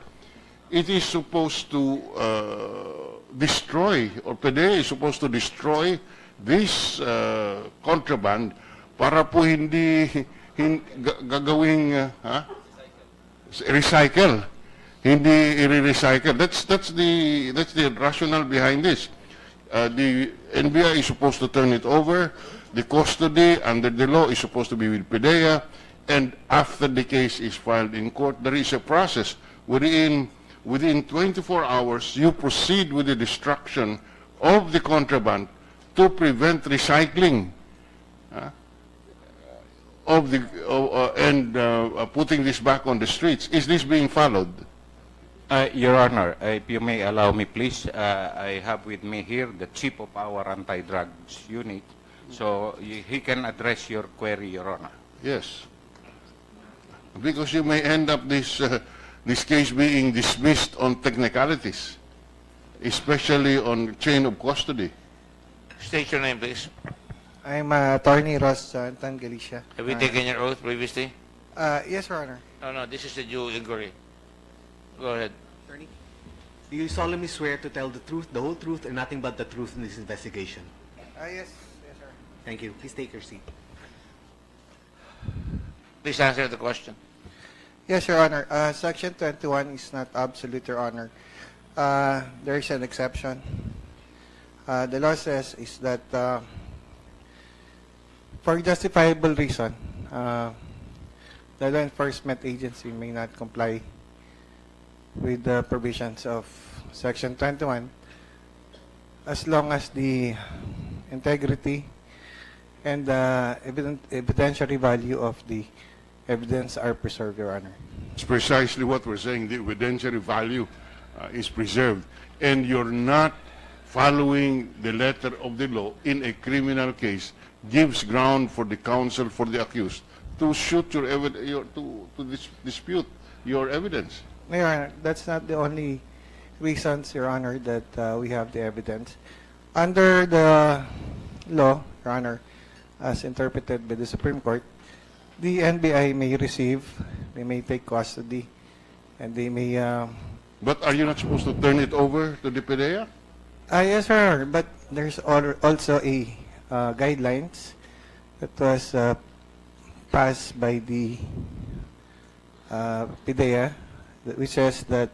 it is supposed to destroy, or PIDEA is supposed to destroy this contraband para po hindi gagawing recycle. Hindi i-recycle. That's the rationale behind this. The NBI is supposed to turn it over. The custody under the law is supposed to be with PIDEA, and after the case is filed in court, there is a process within 24 hours you proceed with the destruction of the contraband to prevent recycling and putting this back on the streets. Is this being followed? Your Honor, if you may allow me, please, I have with me here the chief of our anti-drugs unit, so he can address your query, Your Honor. Yes. Because you may end up this case being dismissed on technicalities, especially on chain of custody. State your name, please. I'm Attorney Ross Anton Galicia. Have you taken your oath previously? Yes, Your Honor. No, this is the due inquiry. Go ahead. Attorney, do you solemnly swear to tell the truth, the whole truth, and nothing but the truth in this investigation? Yes, sir. Thank you. Please take your seat. Please answer the question. Yes, Your Honor. Section 21 is not absolute, Your Honor. There is an exception. The law says is that for justifiable reason, the law enforcement agency may not comply with the provisions of Section 21 as long as the integrity and the evidentiary value of the evidence are preserved, Your Honor. It's precisely what we're saying. The evidentiary value is preserved. And you're not following the letter of the law in a criminal case gives ground for the counsel for the accused to shoot dispute your evidence. No, Your Honor, that's not the only reasons, Your Honor, that we have the evidence. Under the law, Your Honor, as interpreted by the Supreme Court, the NBI may receive, they may take custody, and they may... But are you not supposed to turn it over to the PDEA? Yes, Your Honor, but there's also a guidelines that was passed by the PDEA, which says that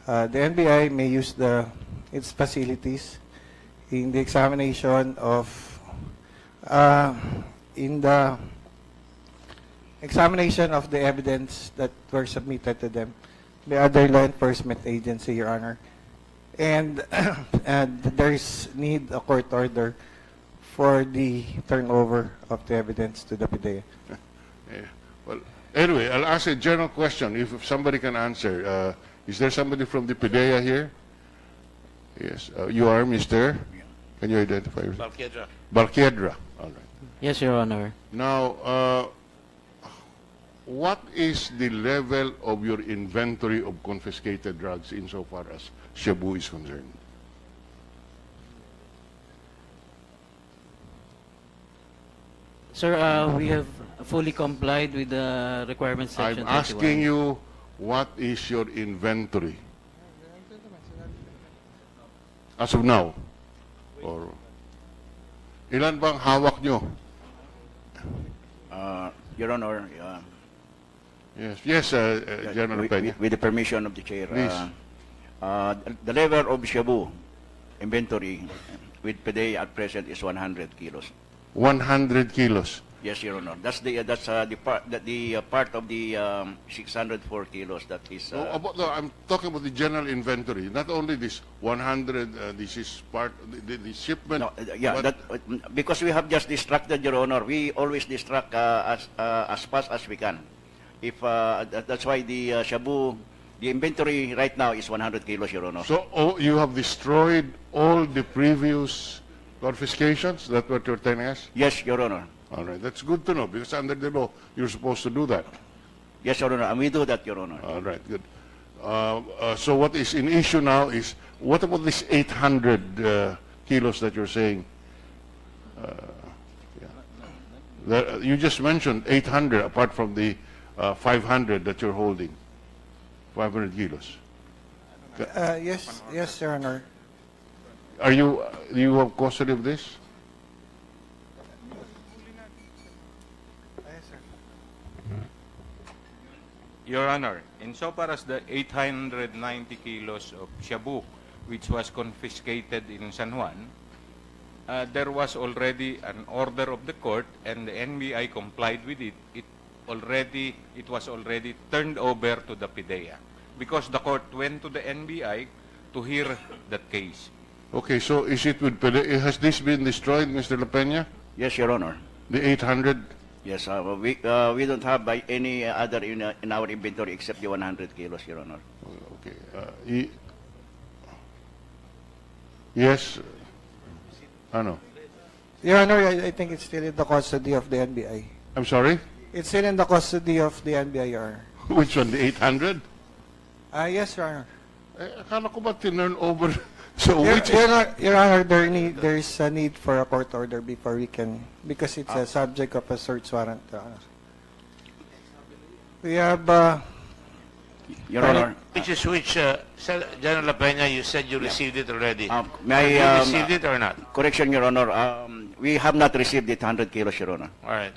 the NBI may use its facilities in the examination of the evidence that were submitted to them by other law enforcement agency, Your Honor. And there is need a court order for the turnover of the evidence to the PDEA. Well, anyway, I'll ask a general question if somebody can answer. Is there somebody from the PDEA here? Yes. You are, Mr.? Can you identify yourself? Balquiedra. Balquiedra. All right. Yes, Your Honor. Now, what is the level of your inventory of confiscated drugs insofar as Shabu is concerned? Sir, we have fully complied with the requiremements section I'm asking you, what is your inventory? As of now? Or ilan bang hawak nyo? Your Honor, Yes, General Peña. with the permission of the Chair, Please. the level of Shabu inventory with PDEA at present is 100 kilos. 100 kilos. Yes, Your Honor. That's the part of the 604 kilos that is. No, I'm talking about the general inventory. Not only this 100. This is part the shipment. No, because we have just distracted, Your Honor. We always distract as fast as we can. If that's why the Shabu, the inventory right now is 100 kilos, Your Honor. So you have destroyed all the previous confiscations? That's what you're telling us? Yes, Your Honor. All right, that's good to know because under the law you're supposed to do that. Yes, Your Honor, and we do that, Your Honor. All right, good. So what is in issue now is what about this 800 kilos that you're saying? You just mentioned 800 apart from the 500 that you're holding. 500 kilos. Yes, Your Honor. Do you have custody of this? Your Honor, insofar as the 890 kilos of shabu, which was confiscated in San Juan, there was already an order of the court, and the NBI complied with it. It was already turned over to the PDEA because the court went to the NBI to hear that case. Okay, so is it with PDEA? Has this been destroyed, Mr. La Peña? Yes, Your Honor. The 800? Yes, we don't have by any other in our inventory except the 100 kilos, Your Honor. Okay. Yes. Ano? Your Honor, I think it's still in the custody of the NBI. I'm sorry? It's still in the custody of the NBI, Your Honor. Which one, the 800? Yes, Your Honor. Akala ko ba tinurn over? So Your Honor, there is a need for a court order before we can, because it's a subject of a search warrant, Your Honor. We have... Your Honor. Which, General La Peña, you said you received it already. Have May you I received it or not? Correction, Your Honor. We have not received it 100 kilos, Your Honor. All right.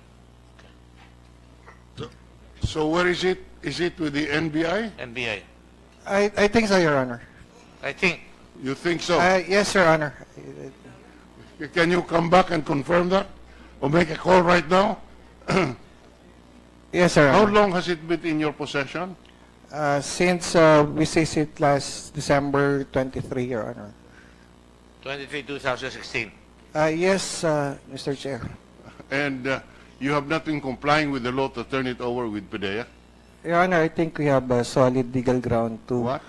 So where is it? Is it with the NBI? NBI. I think so, Your Honor. I think. You think so? Yes, Your Honor. Can you come back and confirm that? or make a call right now? Yes, sir. How long has it been in your possession? Since we seized it last December 23, Your Honor. 23, 2016. Yes, Mr. Chair. And you have not been complying with the law to turn it over with PDEA? Your Honor, I think we have a solid legal ground to... What?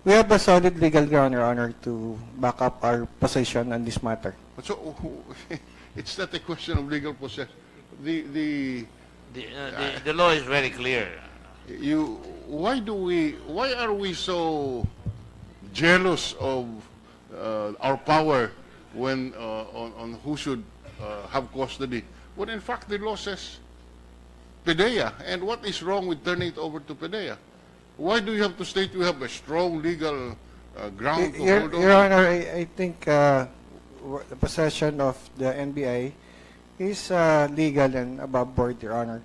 We have a solid legal ground, Your Honor, to back up our position on this matter. So, it's not a question of legal possession. The law is very clear. Why are we so jealous of our power when on who should have custody? When in fact the law says PDEA. And what is wrong with turning it over to PDEA? Why do you have to state we have a strong legal ground to hold on? Your Honor, I think the possession of the NBI is legal and above board, Your Honor.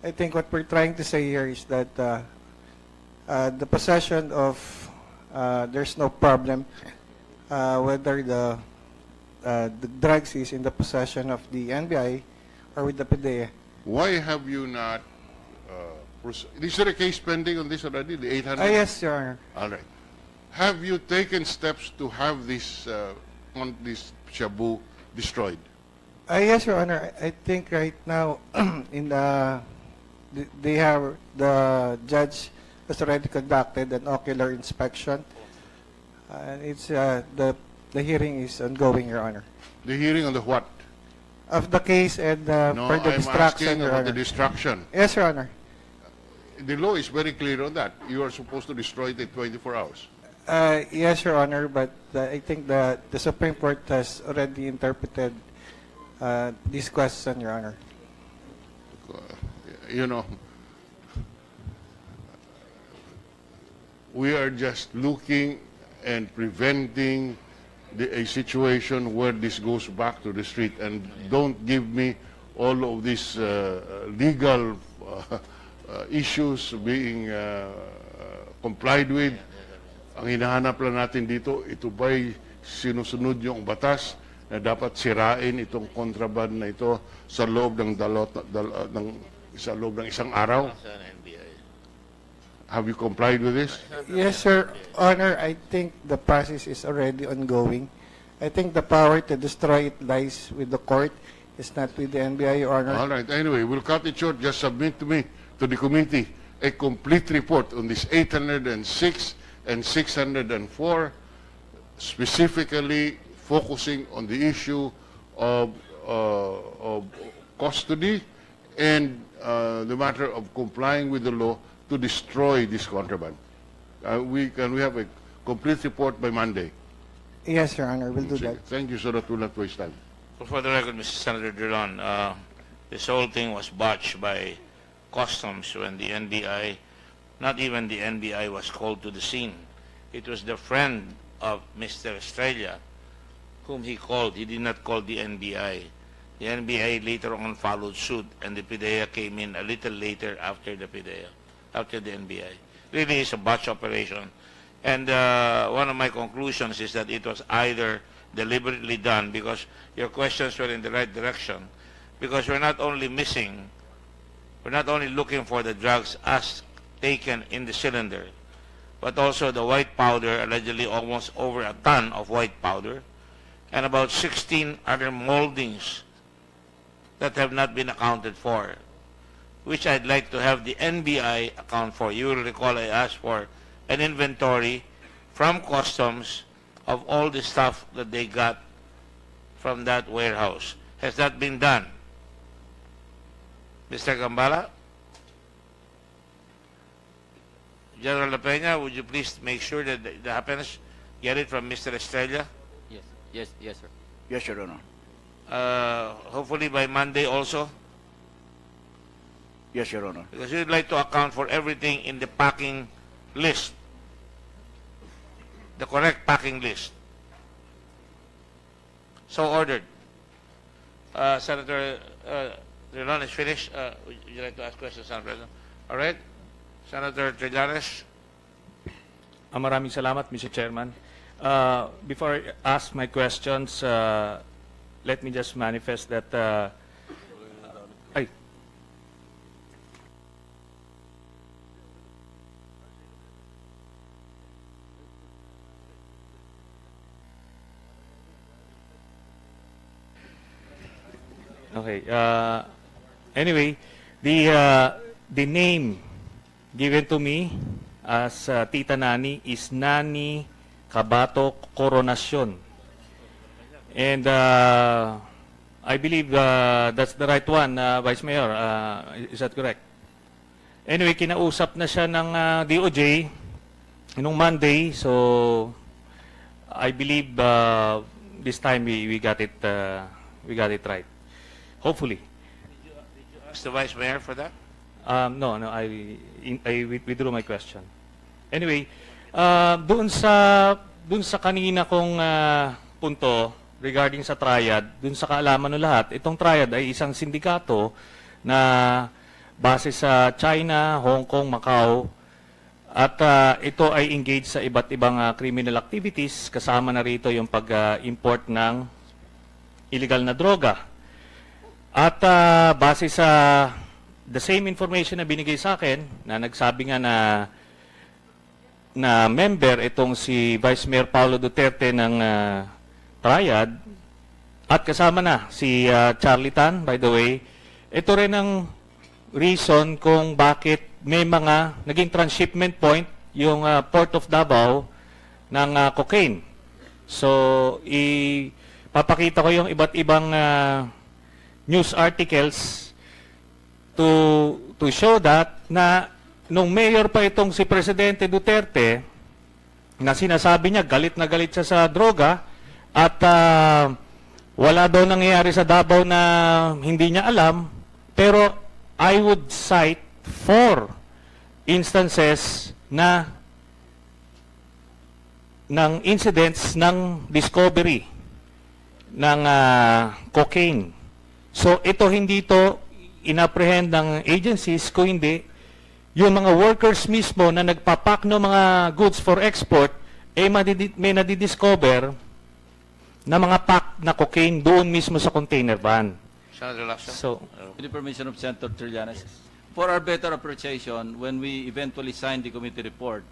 I think what we're trying to say here is that the possession of, there's no problem whether the drugs is in the possession of the NBI or with the PDEA. Why have you not, is there a case pending on this already, the 800? Yes, Your Honor. All right. Have you taken steps to have this shabu destroyed? Yes, Your Honor. I think right now in the judge has already conducted an ocular inspection, and it's the hearing is ongoing, Your Honor. The hearing on the what? Of the case and for the destruction, I'm asking Your about Honor. the destruction. Yes, Your Honor. The law is very clear on that. You are supposed to destroy it in 24 hours. Yes, Your Honor, but I think the Supreme Court has already interpreted this question, Your Honor. You know, we are just looking and preventing a situation where this goes back to the street. And don't give me all of these legal issues being complied with. Ang hinahanap lang natin dito, ito ba'y sinusunod yung batas na dapat sirain itong kontraband na ito sa loob ng isang araw? Have you complied with this? Yes, Sir Honor. I think the process is already ongoing. I think the power to destroy it lies with the court. It's not with the NBI, Your Honor. All right. Anyway, we'll cut it short. Just submit to me, to the committee, a complete report on this 806 and 604, specifically focusing on the issue of custody and the matter of complying with the law to destroy this contraband. Can we have a complete report by Monday? Yes, Your Honor. We'll do that. Thank you, so that we'll not waste time. For the record, Mr. Senator Drilon, this whole thing was botched by Customs when the NBI, not even the NBI was called to the scene. It was the friend of Mr. Estrella whom he called. He did not call the NBI. The NBI later on followed suit, and the PDEA came in a little later after the PDEA, after the NBI. Really, it's a botch operation. And one of my conclusions is that it was either deliberately done, because your questions were in the right direction, because we're not only looking for the drugs as taken in the cylinder, but also the white powder, allegedly almost over a ton of white powder, and about 16 other moldings that have not been accounted for, which I'd like to have the NBI account for. You will recall I asked for an inventory from Customs of all the stuff that they got from that warehouse. Has that been done? Mr. Gambala? General La Peña, would you please make sure that that happens? Get it from Mr. Estrella? Yes, sir. Yes, Your Honor. Hopefully by Monday also? Yes, Your Honor. Because we'd like to account for everything in the packing list. The correct packing list. So ordered. Senator Drilon is finished. Would you like to ask questions, Senator President? All right. Senator Trillanes. Maraming salamat, Mr. Chairman. Before I ask my questions, let me just manifest that ay, okay. Anyway, the name given to me as Tita Nani is Nani Cabato Coronacion. And I believe that's the right one, Vice Mayor. Is that correct? Anyway, kinausap na siya ng DOJ nung Monday. So, I believe this time we got it right. Hopefully. Did you ask the Vice Mayor for that? No, I withdrew my question. Anyway, doon sa kanina kong punto regarding sa triad, doon sa kaalaman ng lahat, itong triad ay isang sindikato na base sa China, Hong Kong, Macau, at ito ay engaged sa iba't ibang criminal activities, kasama na rito yung pag-import ng illegal na droga. At base sa the same information na binigay sa akin, na nagsabi nga na member itong si Vice Mayor Paolo Duterte ng triad, at kasama na si Charlie Tan, by the way, ito rin ang reason kung bakit may mga naging transshipment point yung Port of Davao ng cocaine. So, ipapakita ko yung iba't ibang news articles to show that na nung mayor pa itong si Presidente Duterte, na sinasabi niya galit na galit siya sa droga at wala daw nangyayari sa Davao na hindi niya alam, pero I would cite 4 instances ng incidents ng discovery ng cocaine. So ito hindi ito inapprehend ng agencies, kung hindi yung mga workers mismo na nagpapak ng mga goods for export may nadidiscover na mga pack na cocaine doon mismo sa container van. Senator Lacson? So, with the permission of Senator Trillanes, for our better appreciation, when we eventually signed the committee report,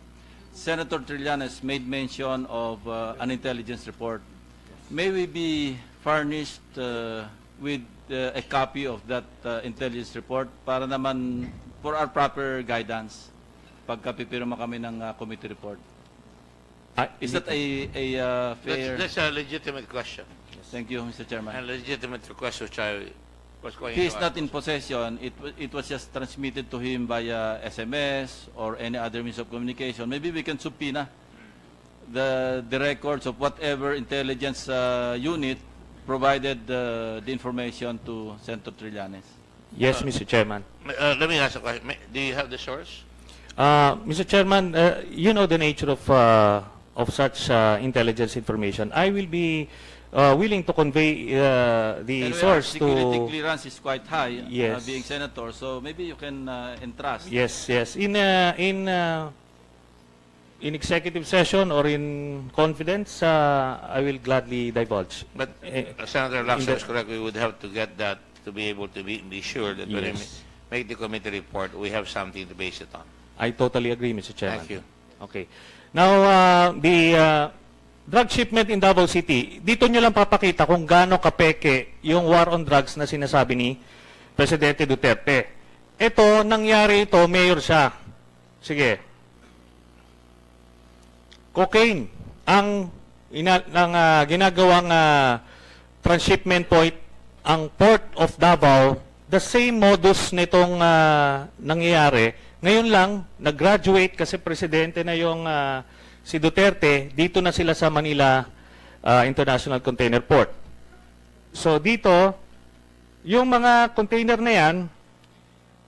Senator Trillanes made mention of an intelligence report. May we be furnished with a copy of that intelligence report para naman for our proper guidance pagka pipirma kami ng committee report? Is that a fair... That's a legitimate question. Thank you, Mr. Chairman. A legitimate request which I was going He to is not ask. in possession. It was just transmitted to him via SMS or any other means of communication. Maybe we can subpoena the records of whatever intelligence unit provided the information to Senator Trillanes. yes, Mr. Chairman. Let me ask a question. Do you have the source? Mr. Chairman, you know the nature of such intelligence information. I will be willing to convey the Anyway, source security to... clearance is quite high, Yes. being senator, so maybe you can entrust. Yes. In executive session or in confidence, I will gladly divulge. But Senator Lacson is correct. We would have to get that to be able to be sure that when we Yes. make the committee report, we have something to base it on. I totally agree, Mr. Chairman. Thank you. Okay. Now, the drug shipment in Davao City, dito nyo lang papakita kung gaano kapeke yung war on drugs na sinasabi ni Presidente Duterte. Ito, nangyari ito, mayor siya. Sige. Cocaine ang ginagawang transshipment point ang Port of Davao. The same modus nitong nangyayari. Ngayon lang, nag-graduate kasi presidente na yung si Duterte, dito na sila sa Manila International Container Port. So dito, yung mga container na yan,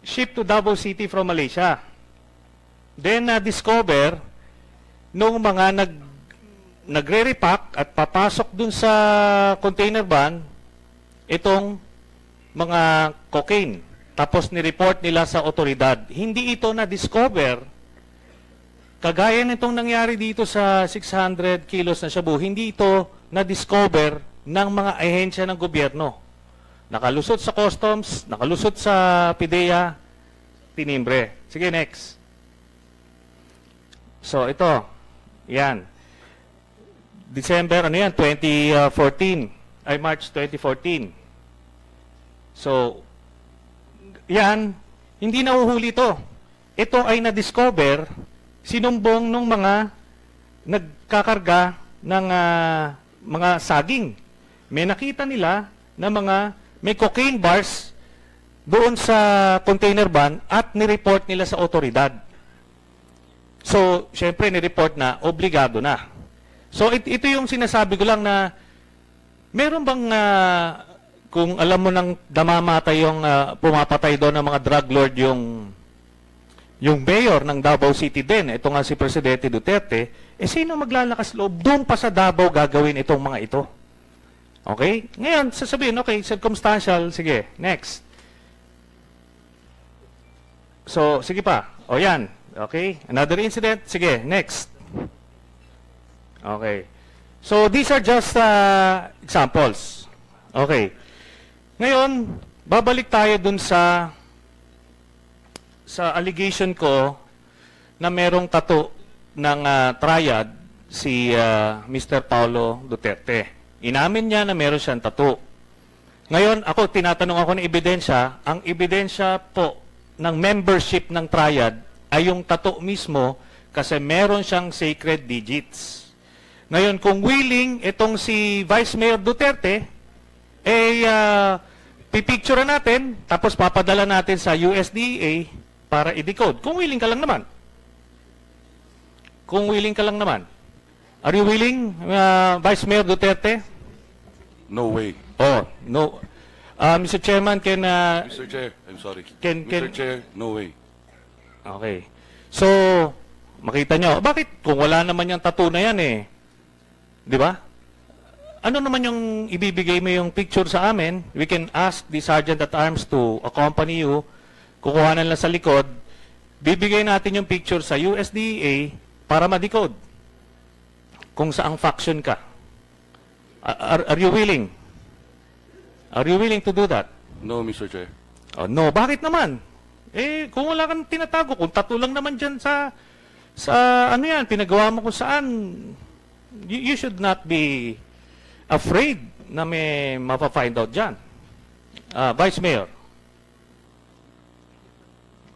shipped to Davao City from Malaysia. Then discover nung mga nagre-repack at papasok dun sa container van, itong mga cocaine. Tapos ni-report nila sa otoridad. Hindi ito na-discover. Kagaya nitong nangyari dito sa 600 kilos na shabu, hindi ito na-discover ng mga ahensya ng gobyerno. Nakalusot sa customs, nakalusot sa PIDEA, tinimbre. Sige, next. So, ito. Yan. December, ano yan? 2014. Ay, March 2014. So, yan, hindi nahuhuli ito. Ito ay na-discover, sinumbong ng mga nagkakarga ng mga saging. May nakita nila na may cocaine bars doon sa container van at nireport nila sa otoridad. So, syempre, nireport na, obligado na. So, ito yung sinasabi ko lang na meron bang, kung alam mo nang damamatay yung pumapatay doon ng mga drug lord yung mayor ng Davao City din, ito nga si Presidente Duterte, sino maglalakas loob? Doon pa sa Davao gagawin itong mga ito. Okay? Ngayon, sasabihin, okay, circumstantial, sige, next. So, sige pa. O yan. Okay? Another incident, sige, next. Okay. So, these are just examples. Okay. Ngayon, babalik tayo dun sa allegation ko na merong tattoo ng triad si Mr. Paolo Duterte. Inamin niya na meron siyang tattoo. Ngayon, tinatanong ako ng ebidensya. Ang ebidensya po ng membership ng triad ay yung tattoo mismo kasi meron siyang sacred digits. Ngayon, kung willing itong si Vice Mayor Duterte, pipicture natin, tapos papadala natin sa USDA para i-decode. Kung willing ka lang naman. Kung willing ka lang naman. Are you willing, Vice Mayor Duterte? No way. Oh, no. Mr. Chairman, Mr. Chair, I'm sorry. Mr. Chair, no way. Okay. So, makita nyo, bakit kung wala naman yung tattoo na yan di ba? Ano naman yung ibibigay mo yung picture sa amin? We can ask the Sergeant at Arms to accompany you. Kukuhanan lang sa likod. Bibigay natin yung picture sa USDA para ma-decode kung saang faction ka. Are you willing? Are you willing to do that? No, Mr. Chair. Oh, no. Bakit naman? Kung wala kang tinatago, kung tattoo lang naman dyan sa ano yan, pinagawa mo kung saan, you should not be afraid na may mapa-find out dyan. Vice Mayor.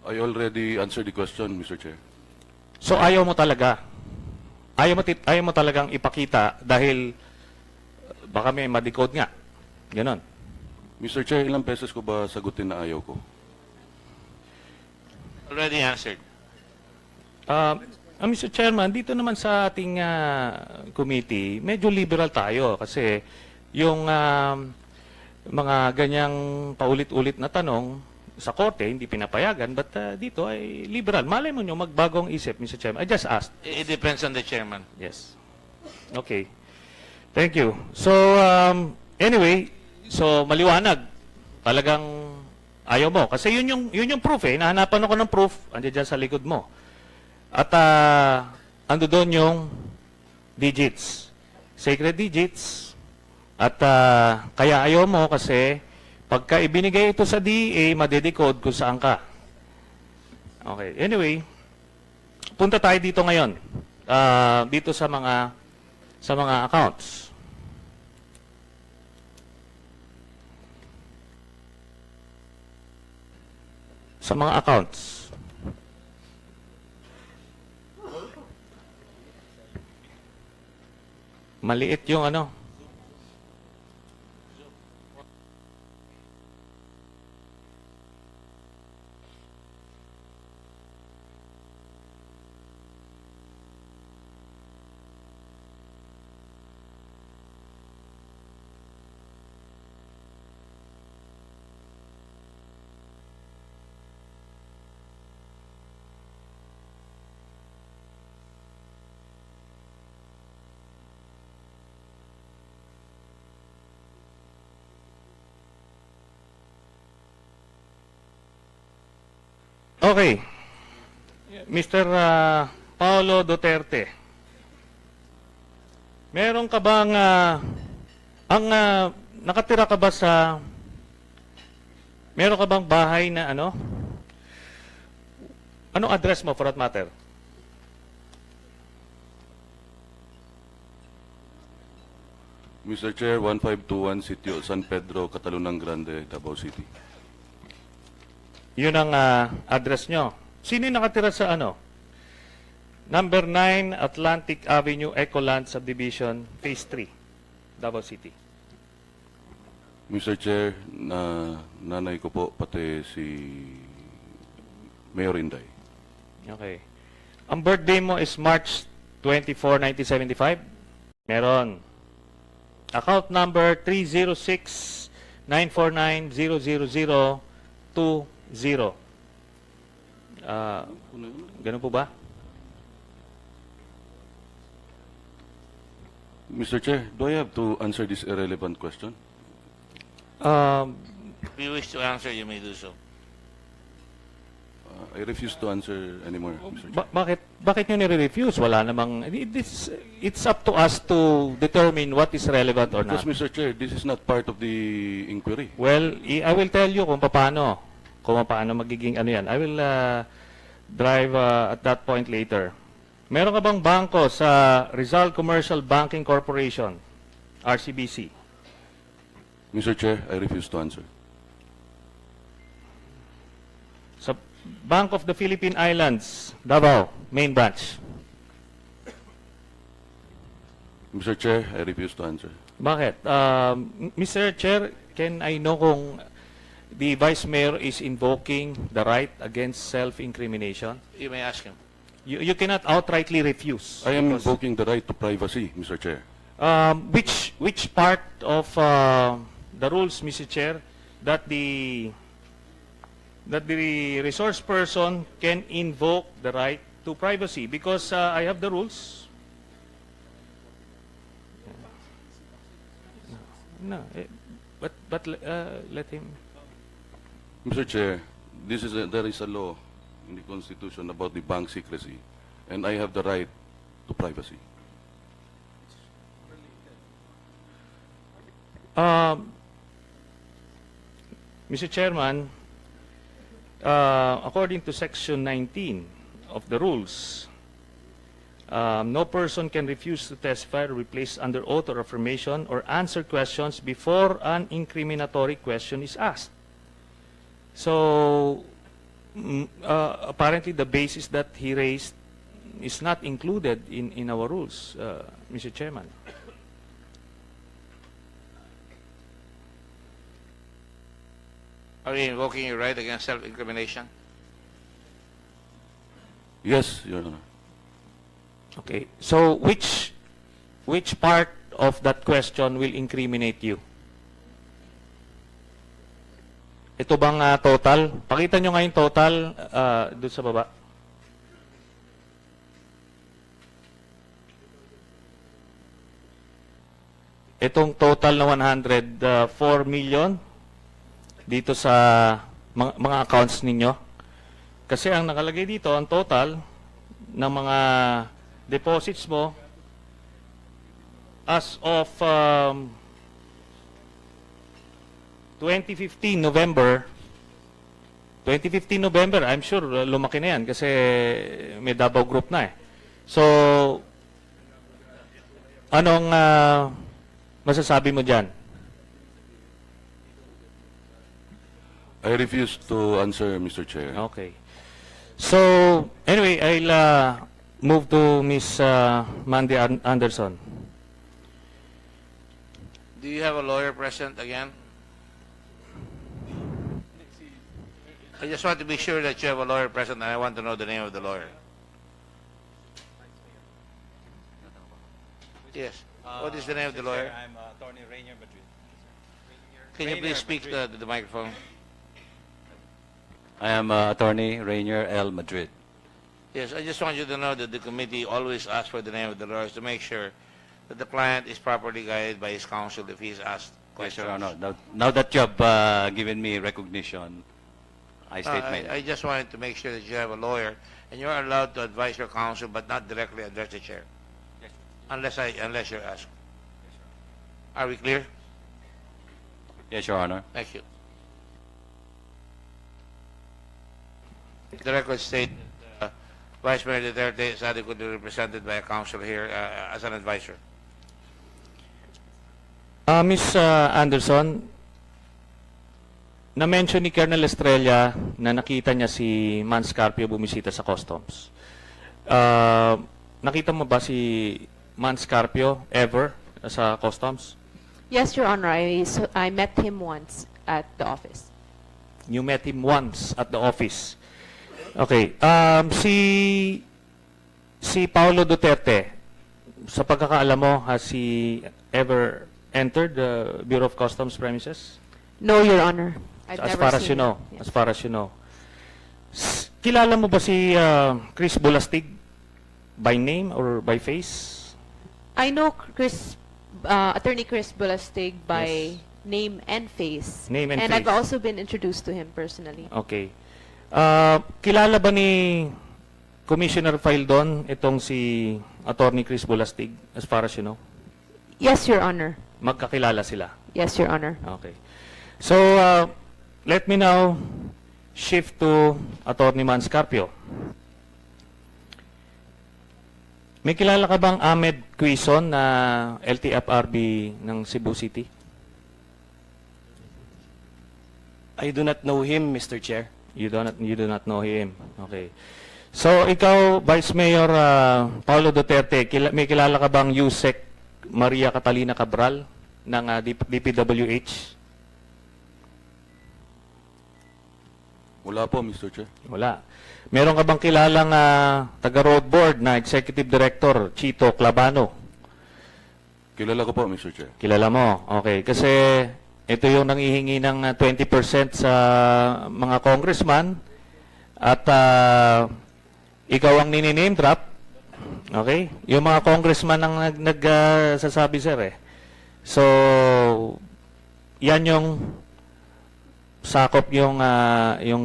I already answered the question, Mr. Chair. So ayaw mo talaga? Ayaw mo talagang ipakita dahil baka may ma-decode nga. Ganon. Mr. Chair, ilang beses ko ba sagutin na ayaw ko? Already answered. Mr. Chairman, dito naman sa ating committee, medyo liberal tayo kasi yung mga ganyang paulit-ulit na tanong sa korte, hindi pinapayagan, but dito ay liberal. Malay mo nyo, magbagong isip, Mr. Chairman. I just asked. It depends on the chairman. Yes. Okay. Thank you. So, anyway, so maliwanag. Talagang ayaw mo. Kasi yun yung proof Nahanapan ako ng proof. Andiyan dyan sa likod mo. At ando doon yung digits. Sacred digits. At kaya ayaw mo kasi pagka ibinigay ito sa DA, madedecode kung saan ka. Okay. Anyway, punta tayo dito ngayon. Dito sa mga accounts. Sa mga accounts. Maliit yung ano. Okay. Mr. Paolo Duterte, meron ka bang Ang nakatira ka ba sa meron ka bang bahay na ano? Anong address mo for that matter? Mr. Chair, 1521 Sitio San Pedro, Catalunan Grande, Davao City. Yun ang address nyo. Sino yung nakatira sa ano? Number 9 Atlantic Avenue Ecoland Subdivision, Phase 3, Davao City. Mr. Chair, nanay ko po, pati si Mayor Inday. Okay. Ang birthday mo is March 24, 1975? Meron. Account number 306-949-00020. Ganun po ba? Mr. Chair, do I have to answer this irrelevant question? If you wish to answer, you may do so. I refuse to answer anymore, Mr. Chair. Bakit nyo nire-refuse? Wala namang... It's up to us to determine what is relevant or not. Because, Mr. Chair, this is not part of the inquiry. Well, I will tell you kung paano magiging ano yan. I will drive at that point later. Meron ka bang bangko sa Rizal Commercial Banking Corporation, RCBC? Mr. Chair, I refuse to answer. Sa Bank of the Philippine Islands, Davao, main branch. Mr. Chair, I refuse to answer. Bakit? Mr. Chair, can I know kung the Vice Mayor is invoking the right against self-incrimination? You may ask him. You cannot outrightly refuse. I am invoking the right to privacy, Mr. Chair. Which part of the rules, Mr. Chair, that the resource person can invoke the right to privacy? Because I have the rules. No, but let him. Mr. Chair, there is a law in the Constitution about the bank secrecy, and I have the right to privacy. Mr. Chairman, according to Section 19 of the rules, no person can refuse to testify or be placed under oath or affirmation or answer questions before an incriminatory question is asked. So, apparently the basis that he raised is not included in our rules, Mr. Chairman. Are you invoking your right against self-incrimination? Yes, Your Honor. Okay. So, which part of that question will incriminate you? Ito bang total? Pakita nyo nga yung total doon sa baba. Itong total na 104 million dito sa mga accounts ninyo. Kasi ang nakalagay dito, ang total ng mga deposits mo as of 2015 November, I'm sure lumaki na yan kasi may Davao Group na eh. So, anong masasabi mo dyan? I refuse to answer, Mr. Chair. Okay. So, anyway, I'll move to Ms. Mandy Anderson. Do you have a lawyer present again? I just want to be sure that you have a lawyer present, and I want to know the name of the lawyer. Yes. What is the name of the lawyer? I'm Atty. Rainier Madrid. Can you please speak to the microphone? I am Atty. Rainier L. Madrid. Yes, I just want you to know that the committee always asks for the name of the lawyer to make sure that the client is properly guided by his counsel if he's asked questions. Yes, Your Honor. Now that you have given me recognition, I state my name. I just wanted to make sure that you have a lawyer, and you're allowed to advise your counsel, but not directly address the chair, unless you're asked. Are we clear? Yes, Your Honor. Thank you. The record state that Vice Mayor Duterte is adequately represented by a counsel here as an advisor. Ms. Anderson, na-mention ni Colonel Estrella na nakita niya si Mans Carpio bumisita sa customs. Nakita mo ba si Mans Carpio ever sa customs? Yes, Your Honor. I met him once at the office. You met him once at the office. Okay. Si Paolo Duterte, sa pagkakaalam mo, has he ever entered the Bureau of Customs premises? No, Your Honor. I've As never far as seen you know. him. Yes. As far as you know. Kilala mo ba si Chris Bulastig by name or by face? I know Attorney Chris Bulastig by name and face. Name and and face. I've also been introduced to him personally. Okay. Kilala ba ni Commissioner Faildon itong si Attorney Chris Bulastig as far as you know? Yes, Your Honor. Magkakilala sila? Yes, Your Honor. Okay. So, let me now shift to Attorney Mans Carpio. May kilala ka bang Ahmed Quizon na LTFRB ng Cebu City? I do not know him, Mr. Chair. You do not know him. Okay. So, ikaw, Vice Mayor Paolo Duterte, may kilala ka bang Yusek Maria Catalina Cabral ng DPWH? Wala po, Mr. Chair. Wala. Meron ka bang kilalang taga-road board na Executive Director, Chito Clavano? Kilala ko po, Mr. Chair. Kilala mo. Okay. Kasi ito yung nangihingi ng 20% sa mga congressman at ikaw ang nini-name drop. Okay? Yung mga congressman ang nagsasabi, sir eh. So, yan yung sakop yung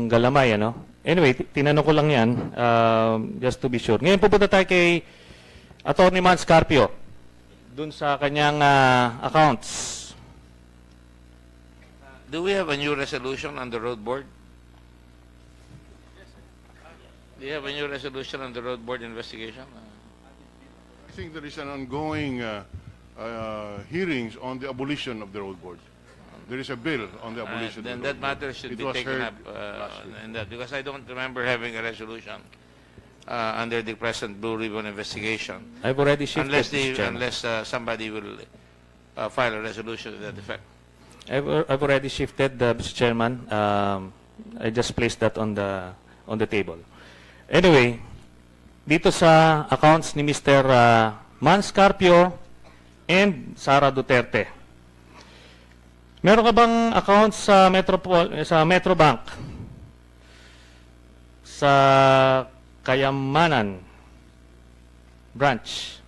galamay, ano? Anyway, tinanong ko lang yan, just to be sure. Ngayon pupunta tayo kay Atty. Mans Carpio, dun sa kanyang accounts. Do we have a new resolution on the road board? Do you have a new resolution on the road board investigation? I think there is an ongoing hearings on the abolition of the road board. There is a bill on the abolition. Then of the that road matter board. should It be was taken heard up last week. in that, because I don't remember having a resolution under the present Blue Ribbon investigation. I've already shifted, Unless, Mr. Chairman. somebody will file a resolution to that effect. I've already shifted, Mr. Chairman. I just placed that on the table. Anyway, dito sa accounts ni Mr. Mans Carpio and Sara Duterte. Meron ka bang accounts sa Metrobank? Sa Kayamanan branch?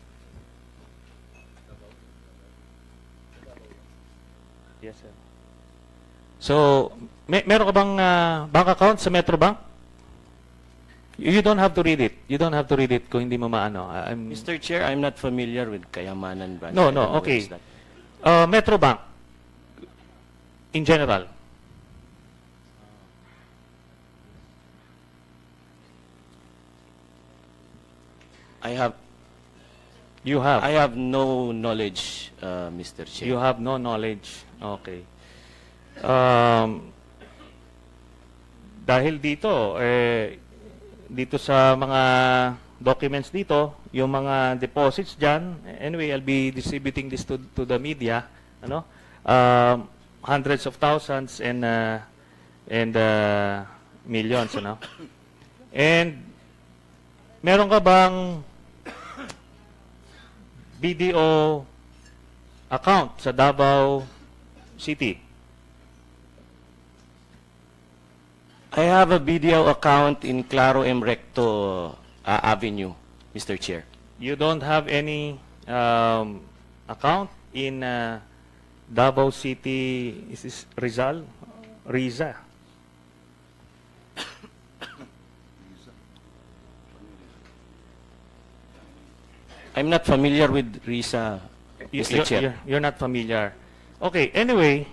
Yes, sir. So, meron ka bang bank account sa Metrobank? You don't have to read it. You don't have to read it kung hindi mo maano. Mr. Chair, I'm not familiar with Kayamanan branch. No, I don't know okay. where is that. Metrobank, in general. You have? I have no knowledge, Mr. Chair. You have no knowledge. Okay. Dahil dito, dito sa mga documents dito, yung mga deposits dyan, anyway, I'll be distributing this to the media, ano? Hundreds of thousands and millions, ano? And meron ka bang BDO account sa Davao City? I have a BDO account in Claro M. Recto Avenue, Mr. Chair. You don't have any account in Davao City, is this Rizal? Riza. I'm not familiar with Risa, Mr. Chair. You're not familiar. Okay, anyway,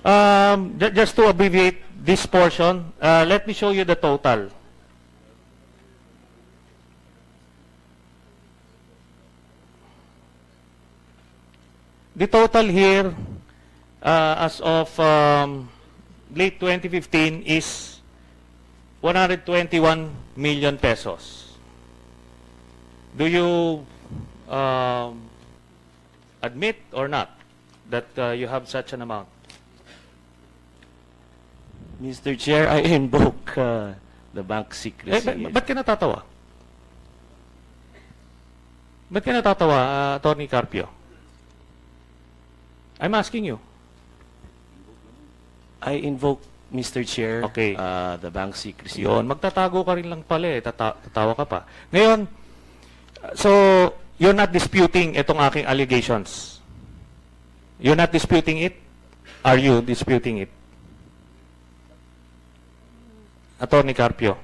Just to abbreviate this portion, let me show you the total. The total here, as of late 2015, is 121 million pesos. Do you admit or not that you have such an amount? Mr. Chair, I invoke the bank secrecy. Ba't ka natatawa? Ba't ka natatawa, Atty. Carpio? I'm asking you. I invoke, Mr. Chair, Okay. The bank secrecy. Yun, magtatago ka rin lang pala eh. Tatawa ka pa. Ngayon, so, you're not disputing itong aking allegations. You're not disputing it? Are you disputing it? Atty. Carpio.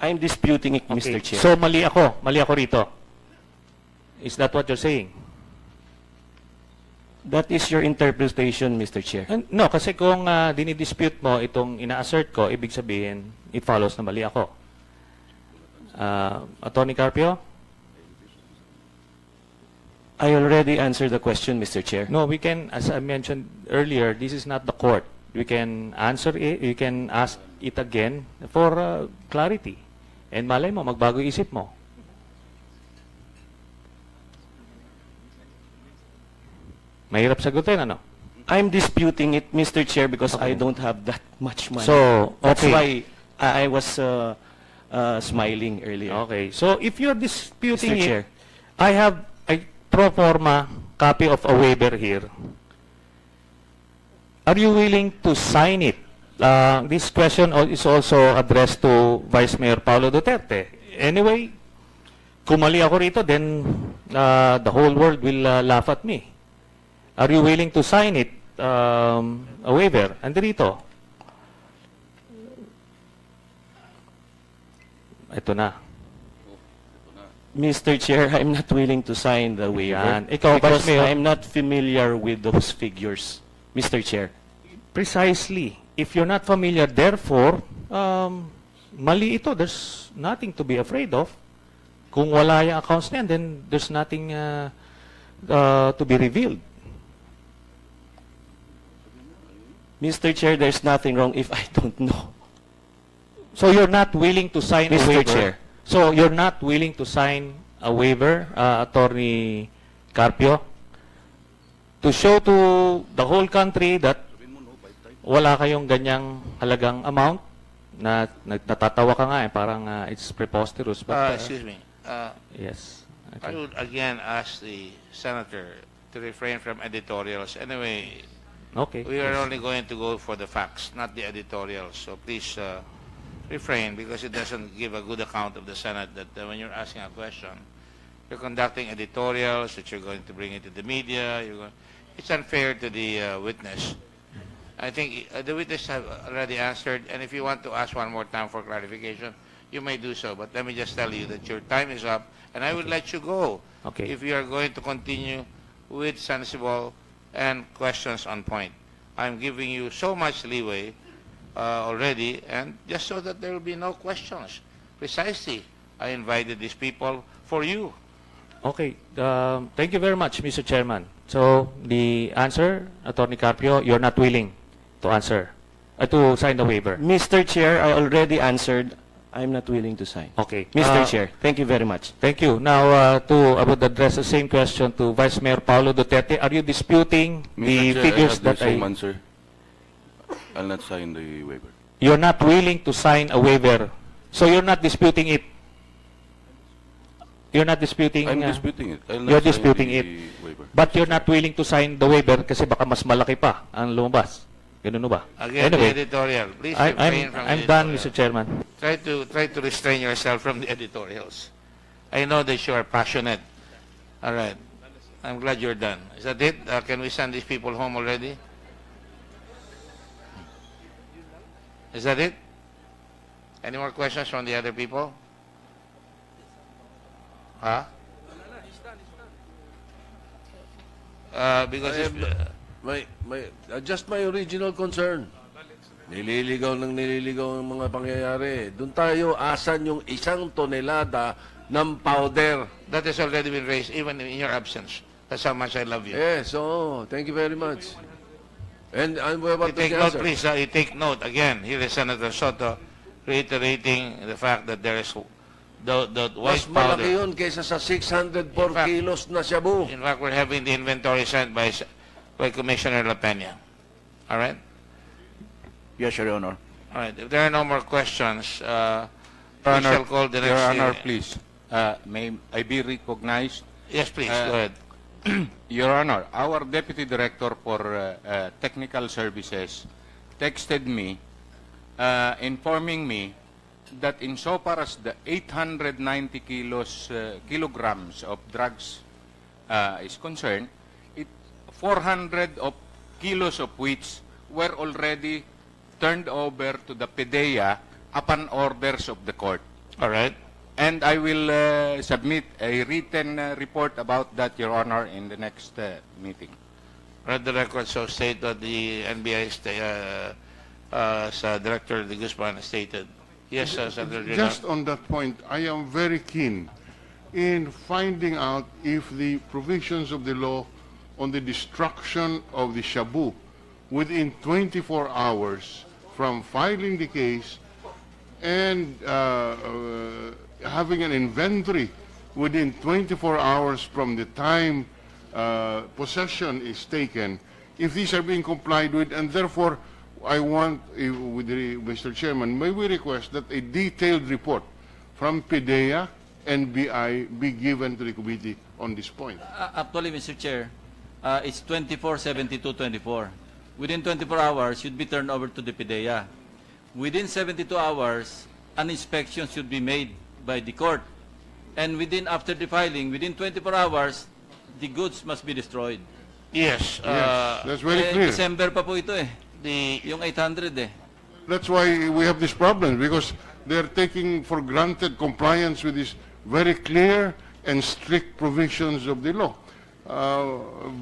I'm disputing it, Okay. Mr. Chair. So, mali ako. Mali ako rito. Is that what you're saying? That is your interpretation, Mr. Chair. No, kasi kung dinidispute mo itong ina-assert ko, ibig sabihin, it follows na mali ako. Atty. Carpio? I already answered the question, Mr. Chair. No, we can, as I mentioned earlier, this is not the court. We can answer it, we can ask it again for clarity. And malay mo, magbago isip mo. Mahirap sagutin, ano? I'm disputing it, Mr. Chair, because I don't have that much money. So, That's okay. why I was smiling earlier. Okay. So, if you're disputing Mr. it, Chair. I have a pro forma copy of a waiver here. Are you willing to sign it? This question is also addressed to Vice Mayor Paolo Duterte. Anyway, kung mali ako rito, then the whole world will laugh at me. Are you willing to sign it, a waiver? Andi rito. Ito na. Mr. Chair, I'm not willing to sign the waiver Yan. Ikaw, because Vice Mayor. I'm not familiar with those figures, Mr. Chair. Precisely. If you're not familiar, therefore, mali ito. There's nothing to be afraid of. Kung wala yung accounts na yan, then there's nothing to be revealed. Mr. Chair, there's nothing wrong if I don't know. So you're not willing to sign a Mr. waiver? Chair. So you're not willing to sign a waiver, Atty. Carpio, to show to the whole country that wala kayong ganyang halagang amount na natatawa ka nga eh, parang it's preposterous. But, Excuse me. Yes. I would again ask the senator to refrain from editorials. Anyway, okay. We are only going to go for the facts, not the editorials. So please refrain, because it doesn't give a good account of the Senate that when you're asking a question, you're conducting editorials, that you're going to bring it to the media. It's unfair to the witness. I think the witness have already answered, and if you want to ask one more time for clarification, you may do so. But let me just tell you that your time is up, and I will let you go if you are going to continue with sensible and questions on point. I'm giving you so much leeway already, and just so that there will be no questions. Precisely, I invited these people for you. Okay. Thank you very much, Mr. Chairman. So, the answer, Atty. Carpio, you're not willing to answer, to sign the waiver. Mr. Chair, I already answered. I'm not willing to sign. Okay. Mr. Chair, thank you very much. Thank you. Now, I would address the same question to Vice Mayor Paolo Duterte. Are you disputing the Mr. Chair, figures I have that the same answer. I'll not sign the waiver. You're not willing to sign a waiver. So you're not disputing it. You're not disputing. I'm disputing it. I'll not You're sign disputing the it. waiver. But you're not willing to sign the waiver kasi baka mas malaki pa ang lumabas. Ganun ba? Again, Anyway, the editorial. Please I'm refrain from I'm the done, editorial. Mr. Chairman. Try to restrain yourself from the editorials. I know that you are passionate. All right. I'm glad you're done. Is that it? Can we send these people home already? Is that it? Any more questions from the other people? Huh? because I have just my original concern. Nililigaw ng mga pangyayari. Doon tayo asan yung 1 tonelada ng powder. that has already been raised even in your absence. That's how much I love you. Yes, thank you very much. And what You take note, please. You take note again. Here is Senator Soto reiterating the fact that there is the white Mas malaki powder. yun kaysa sa 604 kilos na shabu. In fact, we're having the inventory sent by Commissioner La Peña. All right? Yes, Your Honor. All right. If there are no more questions, Your we Honor, shall call the next... Your Honor, please. May I be recognized? Yes, please. Go ahead. Your Honor, our Deputy Director for Technical Services texted me informing me that insofar as the 890 kilograms of drugs is concerned, 400 of kilos of which were already turned over to the PDEA upon orders of the court. All right. And I will submit a written report about that, Your Honor, in the next meeting. Read the record so state that the NBI Director de Guzman stated. Yes, Senator General. Just on that point, I am very keen in finding out if the provisions of the law on the destruction of the shabu within 24 hours from filing the case and having an inventory within 24 hours from the time possession is taken, if these are being complied with, and therefore I want, Mr. Chairman, may we request that a detailed report from PDEA and BI be given to the committee on this point. Actually, Mr. Chair, it's 24/72/24. Within 24 hours, should be turned over to the PDEA. Within 72 hours, an inspection should be made by the court. And after the filing, within 24 hours, the goods must be destroyed. Yes. Yes, that's very clear. December pa po ito eh. Yung 800 eh. That's why we have this problem, because they're taking for granted compliance with these very clear and strict provisions of the law.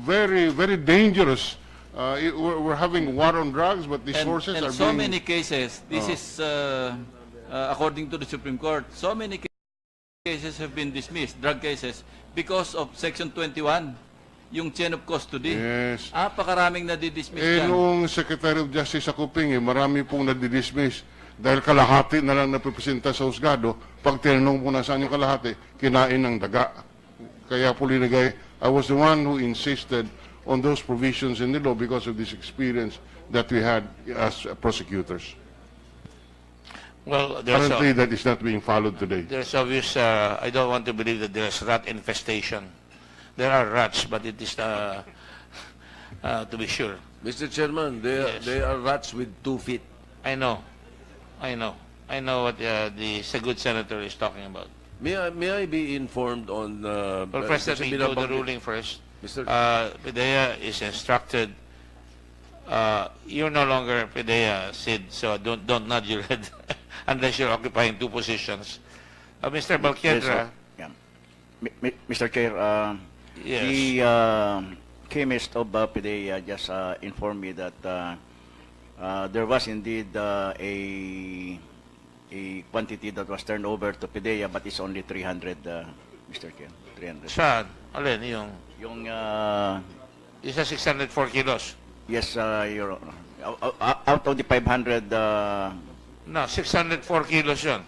Very, very dangerous. We're having war on drugs, but the sources are so being... many cases, this is according to the Supreme Court, so many cases have been dismissed, drug cases, because of Section 21, yung chain of custody. Yes. Pakaraming nadidismiss yan. Noong Secretary of Justice sa Kuping, marami pong nadidismiss dahil kalahati na lang napipresenta sa husgado. Pag tinanong po na saan yung kalahati, kinain ng daga. Kaya po linagay, I was the one who insisted on those provisions in the law because of this experience that we had as prosecutors. Well, apparently that is not being followed today. There's obvious, I don't want to believe that there's rat infestation. There are rats, but it is to be sure. Mr. Chairman, they are rats with 2 feet. I know what the good senator is talking about. May I be informed on... well, first let me do the ruling first. PDEA is instructed. You're no longer PDEA, Sid, so don't nod your head unless you're occupying 2 positions. Mr. Balquiedra. Yes, Mr. Chair, yes. The chemist of PDEA just informed me that there was indeed a quantity that was turned over to PDEA, but it's only 300, Mr. Chair. 300. Saan? Alin? Yung isa 604 kilos? Yes, Your Honor. Out of the 500... no, 604 kilos yun.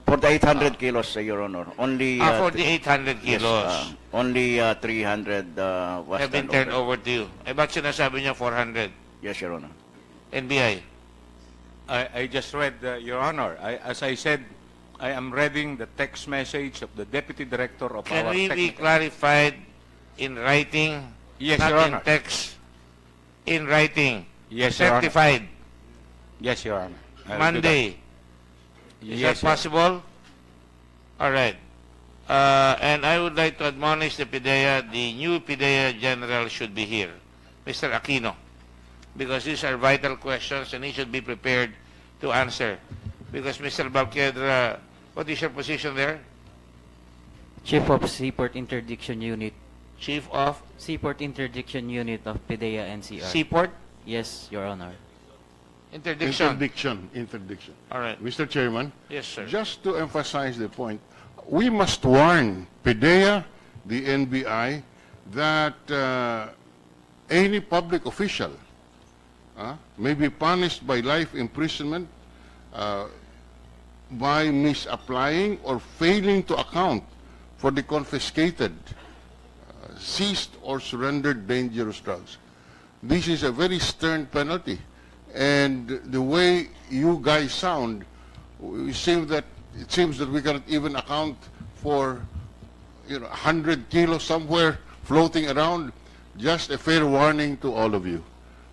For the 800 kilos, Your Honor. Only... for the 800 kilos. Yes, only 300 was have been turned over to you. Ba't sinasabi niya 400? Yes, Your Honor. NBI? I just read, Your Honor. As I said, I am reading the text message of the Deputy Director of Can our we be technical... clarified in writing? Yes, not Your in Honor. text. In writing. Yes, Your Honor. Certified. Yes, Your Honor. I'll do Monday. that. Is Yes, that possible? All right. And I would like to admonish the PDEA, the new PDEA General should be here, Mr. Aquino, because these are vital questions and he should be prepared to answer. Because Mr. Balquiedra, what is your position there? Chief of Seaport Interdiction Unit. Chief of Seaport Interdiction Unit of PDEA NCR. Seaport Yes, Your Honor. Interdiction. Interdiction. All right. Mr. Chairman, Yes, sir. just to emphasize the point, we must warn PDEA, the NBI, that any public official may be punished by life imprisonment by misapplying or failing to account for the confiscated, seized or surrendered dangerous drugs. This is a very stern penalty. And the way you guys sound, it seems that we cannot even account for 100 kilos somewhere floating around. Just a fair warning to all of you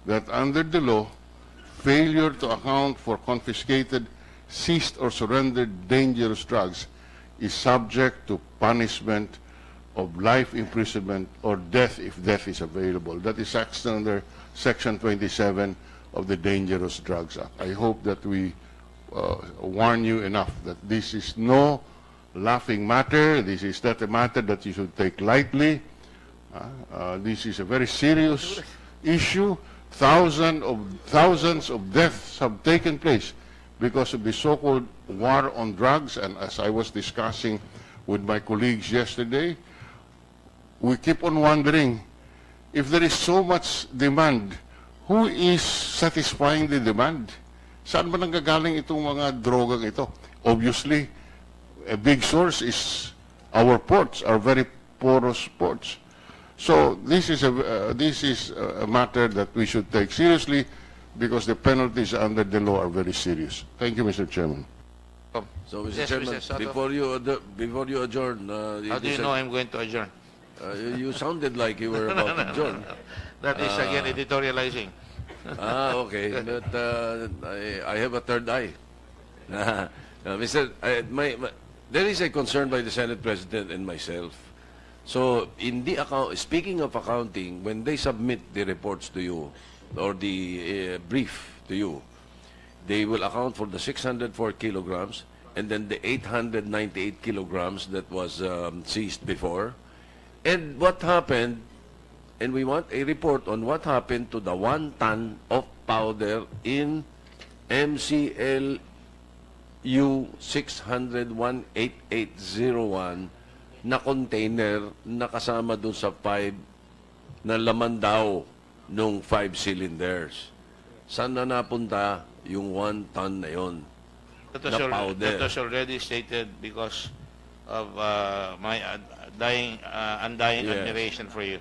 that under the law, failure to account for confiscated, seized or surrendered dangerous drugs is subject to punishment of life imprisonment or death if death is available. That is under Section 27 of the Dangerous Drugs Act. I hope that we warn you enough that this is no laughing matter. This is not a matter that you should take lightly. This is a very serious issue. Thousands of deaths have taken place because of the so-called war on drugs. And as I was discussing with my colleagues yesterday, we keep on wondering, if there is so much demand, who is satisfying the demand? Saan ba nanggagaling itong mga drogang ito? Obviously, a big source is our ports, our very porous ports. So this is a matter that we should take seriously because the penalties under the law are very serious. Thank you, Mr. Chairman. So, Mr. Yes, Chairman, Mr. Soto. before you adjourn, How do you know I'm going to adjourn? You sounded like you were about to adjourn. That is again editorializing. Okay. But I have a third eye. There is a concern by the Senate President and myself. So, in the speaking of accounting, when they submit the reports to you or the brief to you, they will account for the 604 kilograms and then the 898 kilograms that was seized before. And what happened, and we want a report on what happened to the 1 ton of powder in MCLU 600-18801 na container na kasama dun sa 5 na laman daw nung 5 cylinders. Saan na napunta yung 1 ton na yon? Na powder. That was already stated because of my undying admiration for you.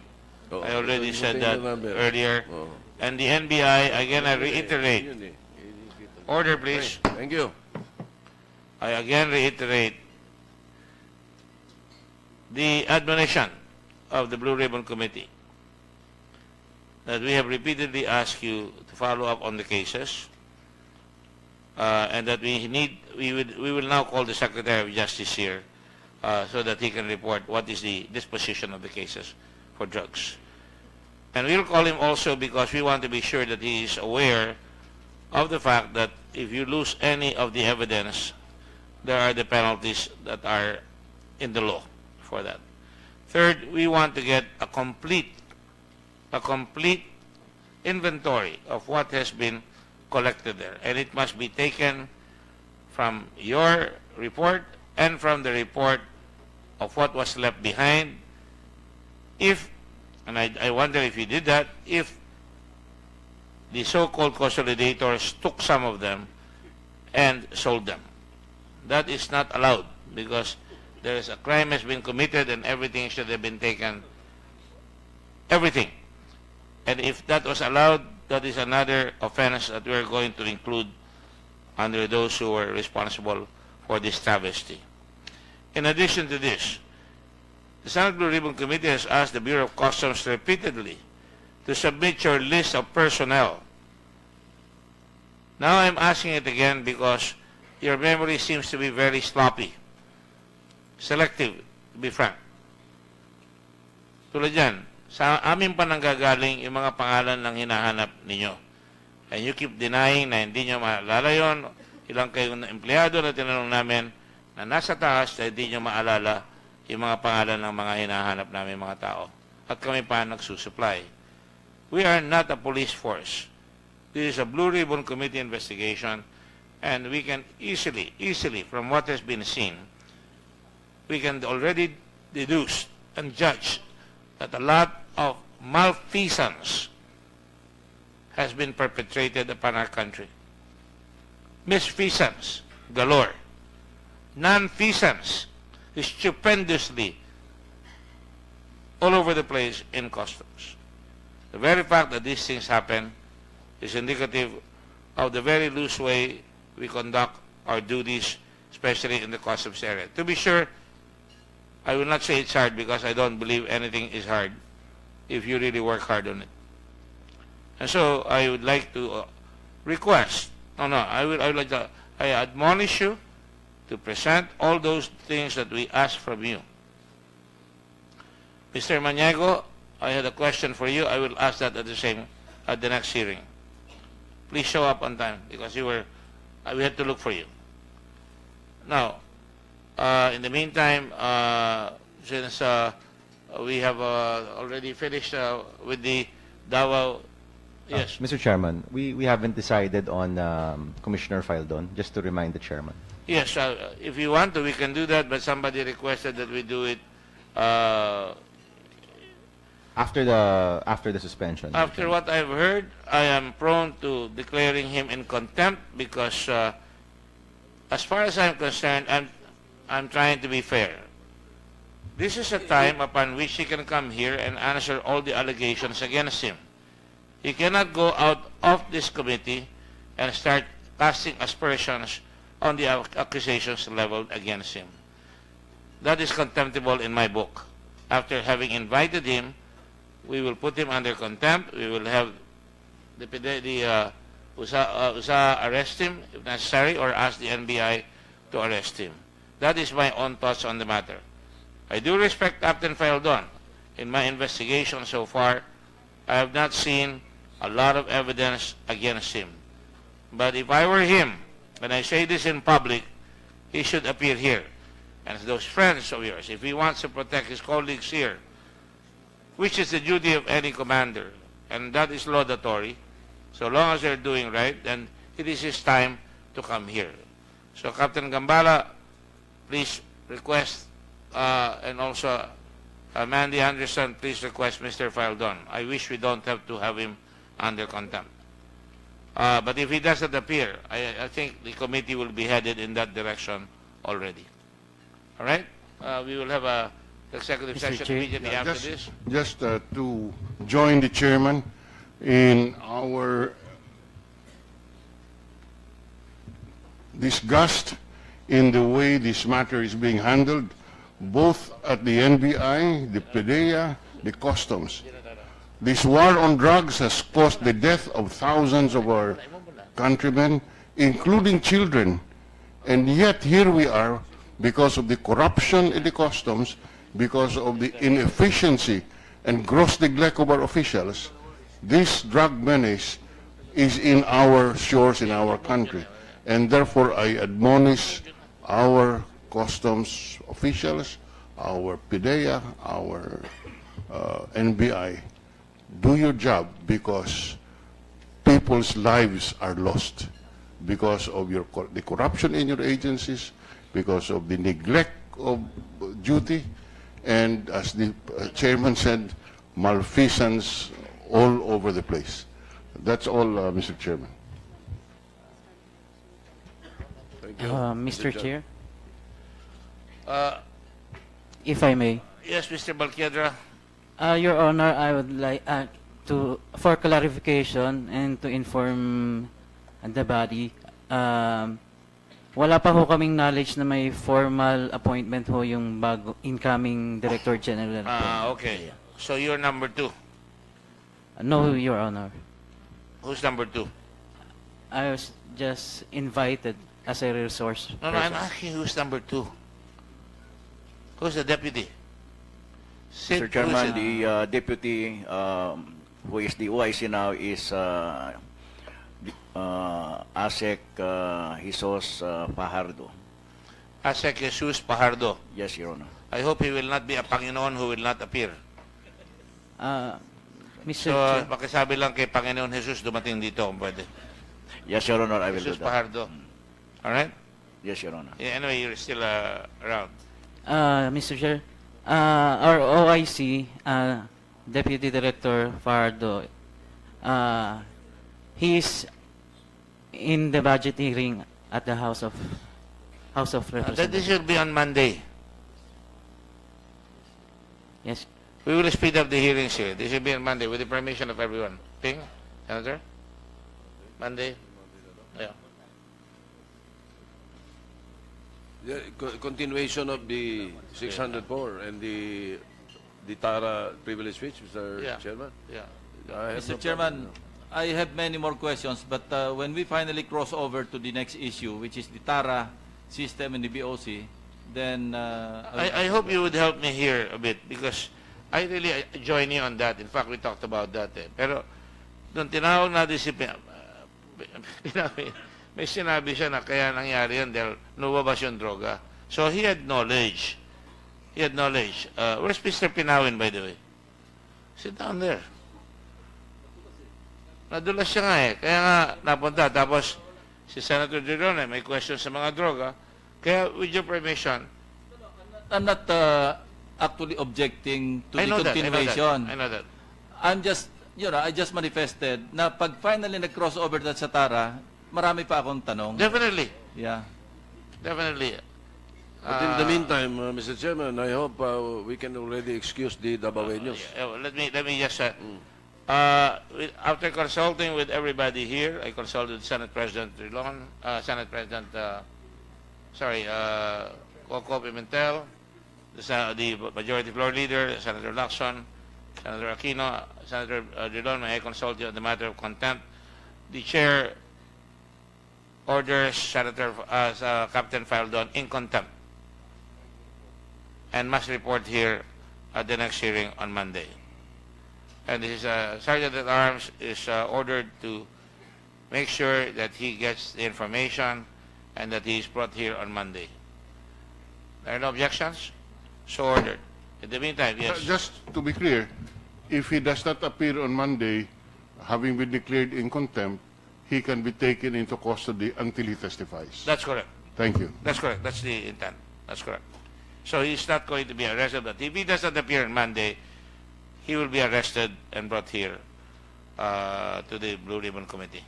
I already said that earlier. And the NBI, again, I reiterate. Order, please. Thank you. I again reiterate the admonition of the Blue Ribbon Committee that we have repeatedly asked you to follow up on the cases and that we will now call the Secretary of Justice here so that he can report what is the disposition of the cases for drugs. And we'll call him also because we want to be sure that he is aware of the fact that if you lose any of the evidence, there are the penalties that are in the law for that. Third, we want to get a complete inventory of what has been collected there. And it must be taken from your report and from the report of what was left behind. And I wonder if you did that, if the so-called consolidators took some of them and sold them. That is not allowed because there is a crime has been committed and everything should have been taken. Everything. And if that was allowed, that is another offense that we are going to include under those who were responsible for this travesty. In addition to this, the Senate Blue Ribbon Committee has asked the Bureau of Customs repeatedly to submit your list of personnel. Now I'm asking it again because your memory seems to be very sloppy, selective, to be frank. Tulad yan, sa amin pa nanggagaling yung mga pangalan ng hinahanap ninyo. And you keep denying na hindi nyo maalala yun. Ilang kayong empleyado na tinanong namin na nasa taas na hindi nyo maalala yung mga pangalan ng mga hinahanap namin mga tao. at kami pa nagsusupply. We are not a police force. This is a Blue Ribbon Committee investigation, and we can easily, from what has been seen, we can already deduce and judge that a lot of malfeasance has been perpetrated upon our country. Misfeasance galore. Non-feasance is stupendously all over the place in customs. The very fact that these things happen is indicative of the very loose way we conduct our duties, especially in the customs area. To be sure, I will not say it's hard because I don't believe anything is hard if you really work hard on it. And so I would like to request, I admonish you to present all those things that we ask from you. Mr. Maniago, I had a question for you. I will ask that at the next hearing. Please show up on time because we had to look for you. Now, in the meantime, since we have already finished with the Davao, yes. Mr. Chairman, we haven't decided on Commissioner Faldon, just to remind the Chairman. Yes, if you want to, we can do that, but somebody requested that we do it after the suspension. After what I've heard, I am prone to declaring him in contempt because, as far as I'm concerned, I'm trying to be fair. This is a time upon which he can come here and answer all the allegations against him. He cannot go out of this committee and start casting aspersions on the accusations leveled against him. That is contemptible in my book. After having invited him, we will put him under contempt. We will have the USA arrest him if necessary, or ask the NBI to arrest him. That is my own thoughts on the matter. I do respect Captain Faldon. In my investigation so far, I have not seen a lot of evidence against him. But if I were him, when I say this in public, he should appear here. And those friends of yours, if he wants to protect his colleagues here, which is the duty of any commander, and that is laudatory, so long as they're doing right, then it is his time to come here. So Captain Gambala, please request, and also Mandy Anderson, please request Mr. Faldon. I wish we don't have to have him under contempt. But if he doesn't appear, I think the committee will be headed in that direction already. All right? We will have a executive session immediately after this. Just to join the chairman in our disgust in the way this matter is being handled, both at the NBI, the PDEA, the customs. This war on drugs has caused the death of thousands of our countrymen, including children. And yet here we are, because of the corruption in the customs, because of the inefficiency and gross neglect of our officials, this drug menace is in our shores, in our country. And therefore I admonish our customs officials, our PDEA, our NBI, do your job, because people's lives are lost because of the corruption in your agencies, because of the neglect of duty, and as the chairman said, malfeasance all over the place. That's all, Mr. Chairman. Thank you. Mr. Chair, if I may. Yes, Mr. Balquiadra. Your Honor, I would like for clarification and to inform the body, wala pa ho kaming knowledge na may formal appointment ho yung incoming Director General. Okay. So you're number 2? No, Your Honor. Who's number 2? I was just invited as a resource No, I'm asking who's number 2. Who's the deputy? Mr. Chairman, the deputy who is the OIC now is ASEC Jesus Fajardo. ASEC Jesus Fajardo. Yes, Your Honor. I hope he will not be a Panginoon who will not appear. Mr. So, Chair. pakisabi lang kay Panginoon Jesus dumating dito kung pwede. Yes, Your Honor, I will Jesus do that. Pajardo. All right? Yes, Your Honor. Yeah, anyway, you're still around. Mr. Chair, our OIC, Deputy Director Fardo, he's in the budget hearing at the House of Representatives. This will be on Monday. Yes. We will speed up the hearings here. This will be on Monday with the permission of everyone. Ping, Senator? Monday? Yeah. Continuation of the 604 and the TARA privilege speech, Mr. Yeah. Chairman. Yeah. I have Mr. no Chairman, problem, no. I have many more questions, but when we finally cross over to the next issue, which is the TARA system and the BOC, then... I hope you would help me here a bit because I really join you on that. In fact, we talked about that. Pero, nung tinawag natin si may sinabi siya na kaya nangyari yun dahil lumabas yung droga. So, he had knowledge. He had knowledge. Where's Mr. Pinawin, by the way? Sit down there. Nadulas siya nga eh. Kaya nga napunta. Tapos, si Senator Drilon may question sa mga droga. Kaya, with your permission, I'm not actually objecting to I the know that, continuation. I know that. I'm just, I just manifested na pag finally nag-crossover na sa TARA, marami pa akong tanong. Definitely. Yeah. Definitely. But in the meantime, Mr. Chairman, I hope we can already excuse the Dabaweños. Let me just after consulting with everybody here, I consulted Senate President Drilon, Senate President Coco Pimentel, the Majority Floor Leader, Senator Lacson, Senator Aquino, Senator Drilon, may I consult you on the matter of contempt. The Chair orders Senator Captain Faldon in contempt and must report here at the next hearing on Monday. And this is Sergeant at Arms is ordered to make sure that he gets the information and that he is brought here on Monday. There are no objections? So ordered. In the meantime, yes. Just to be clear, if he does not appear on Monday, having been declared in contempt, he can be taken into custody until he testifies. That's correct. Thank you. That's correct. That's the intent. That's correct. So he's not going to be arrested, but if he does not appear on Monday, he will be arrested and brought here to the Blue Ribbon Committee.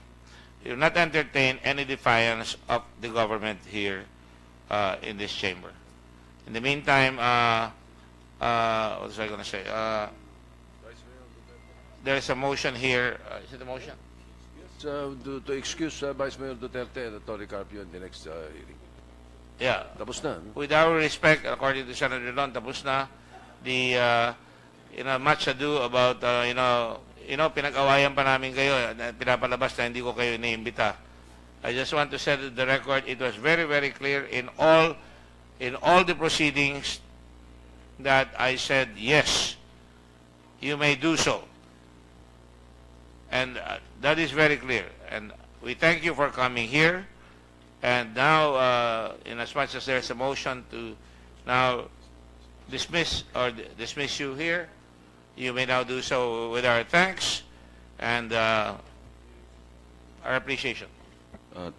He will not entertain any defiance of the government here in this chamber. In the meantime, what was I going to say? There is a motion here. Is it a motion? To excuse Vice Mayor Duterte and Atty. Carpio in the next hearing. Yeah. Tapos na. With our respect, according to Senator Drilon, tapos na. The much ado about pinag-awayan pa namin kayo, pinapalabas na hindi ko kayo iniimbita. I just want to set the record, it was very, very clear in all the proceedings that I said, yes, you may do so. And that is very clear. And we thank you for coming here. And now, in as much as there's a motion to now dismiss you here, you may now do so with our thanks and our appreciation.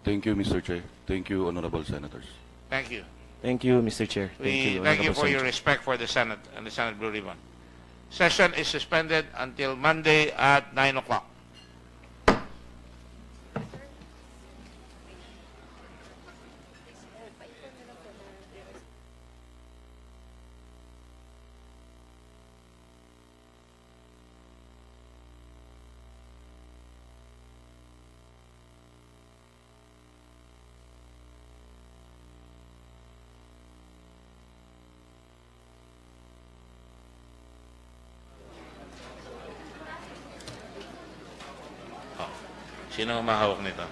Thank you, Mr. Chair. Thank you, Honorable Senators. Thank you. Thank you, Mr. Chair. We thank you for your respect for the Senate and the Senate Blue Ribbon. Session is suspended until Monday at 9 o'clock. Sino ang mahawak nito?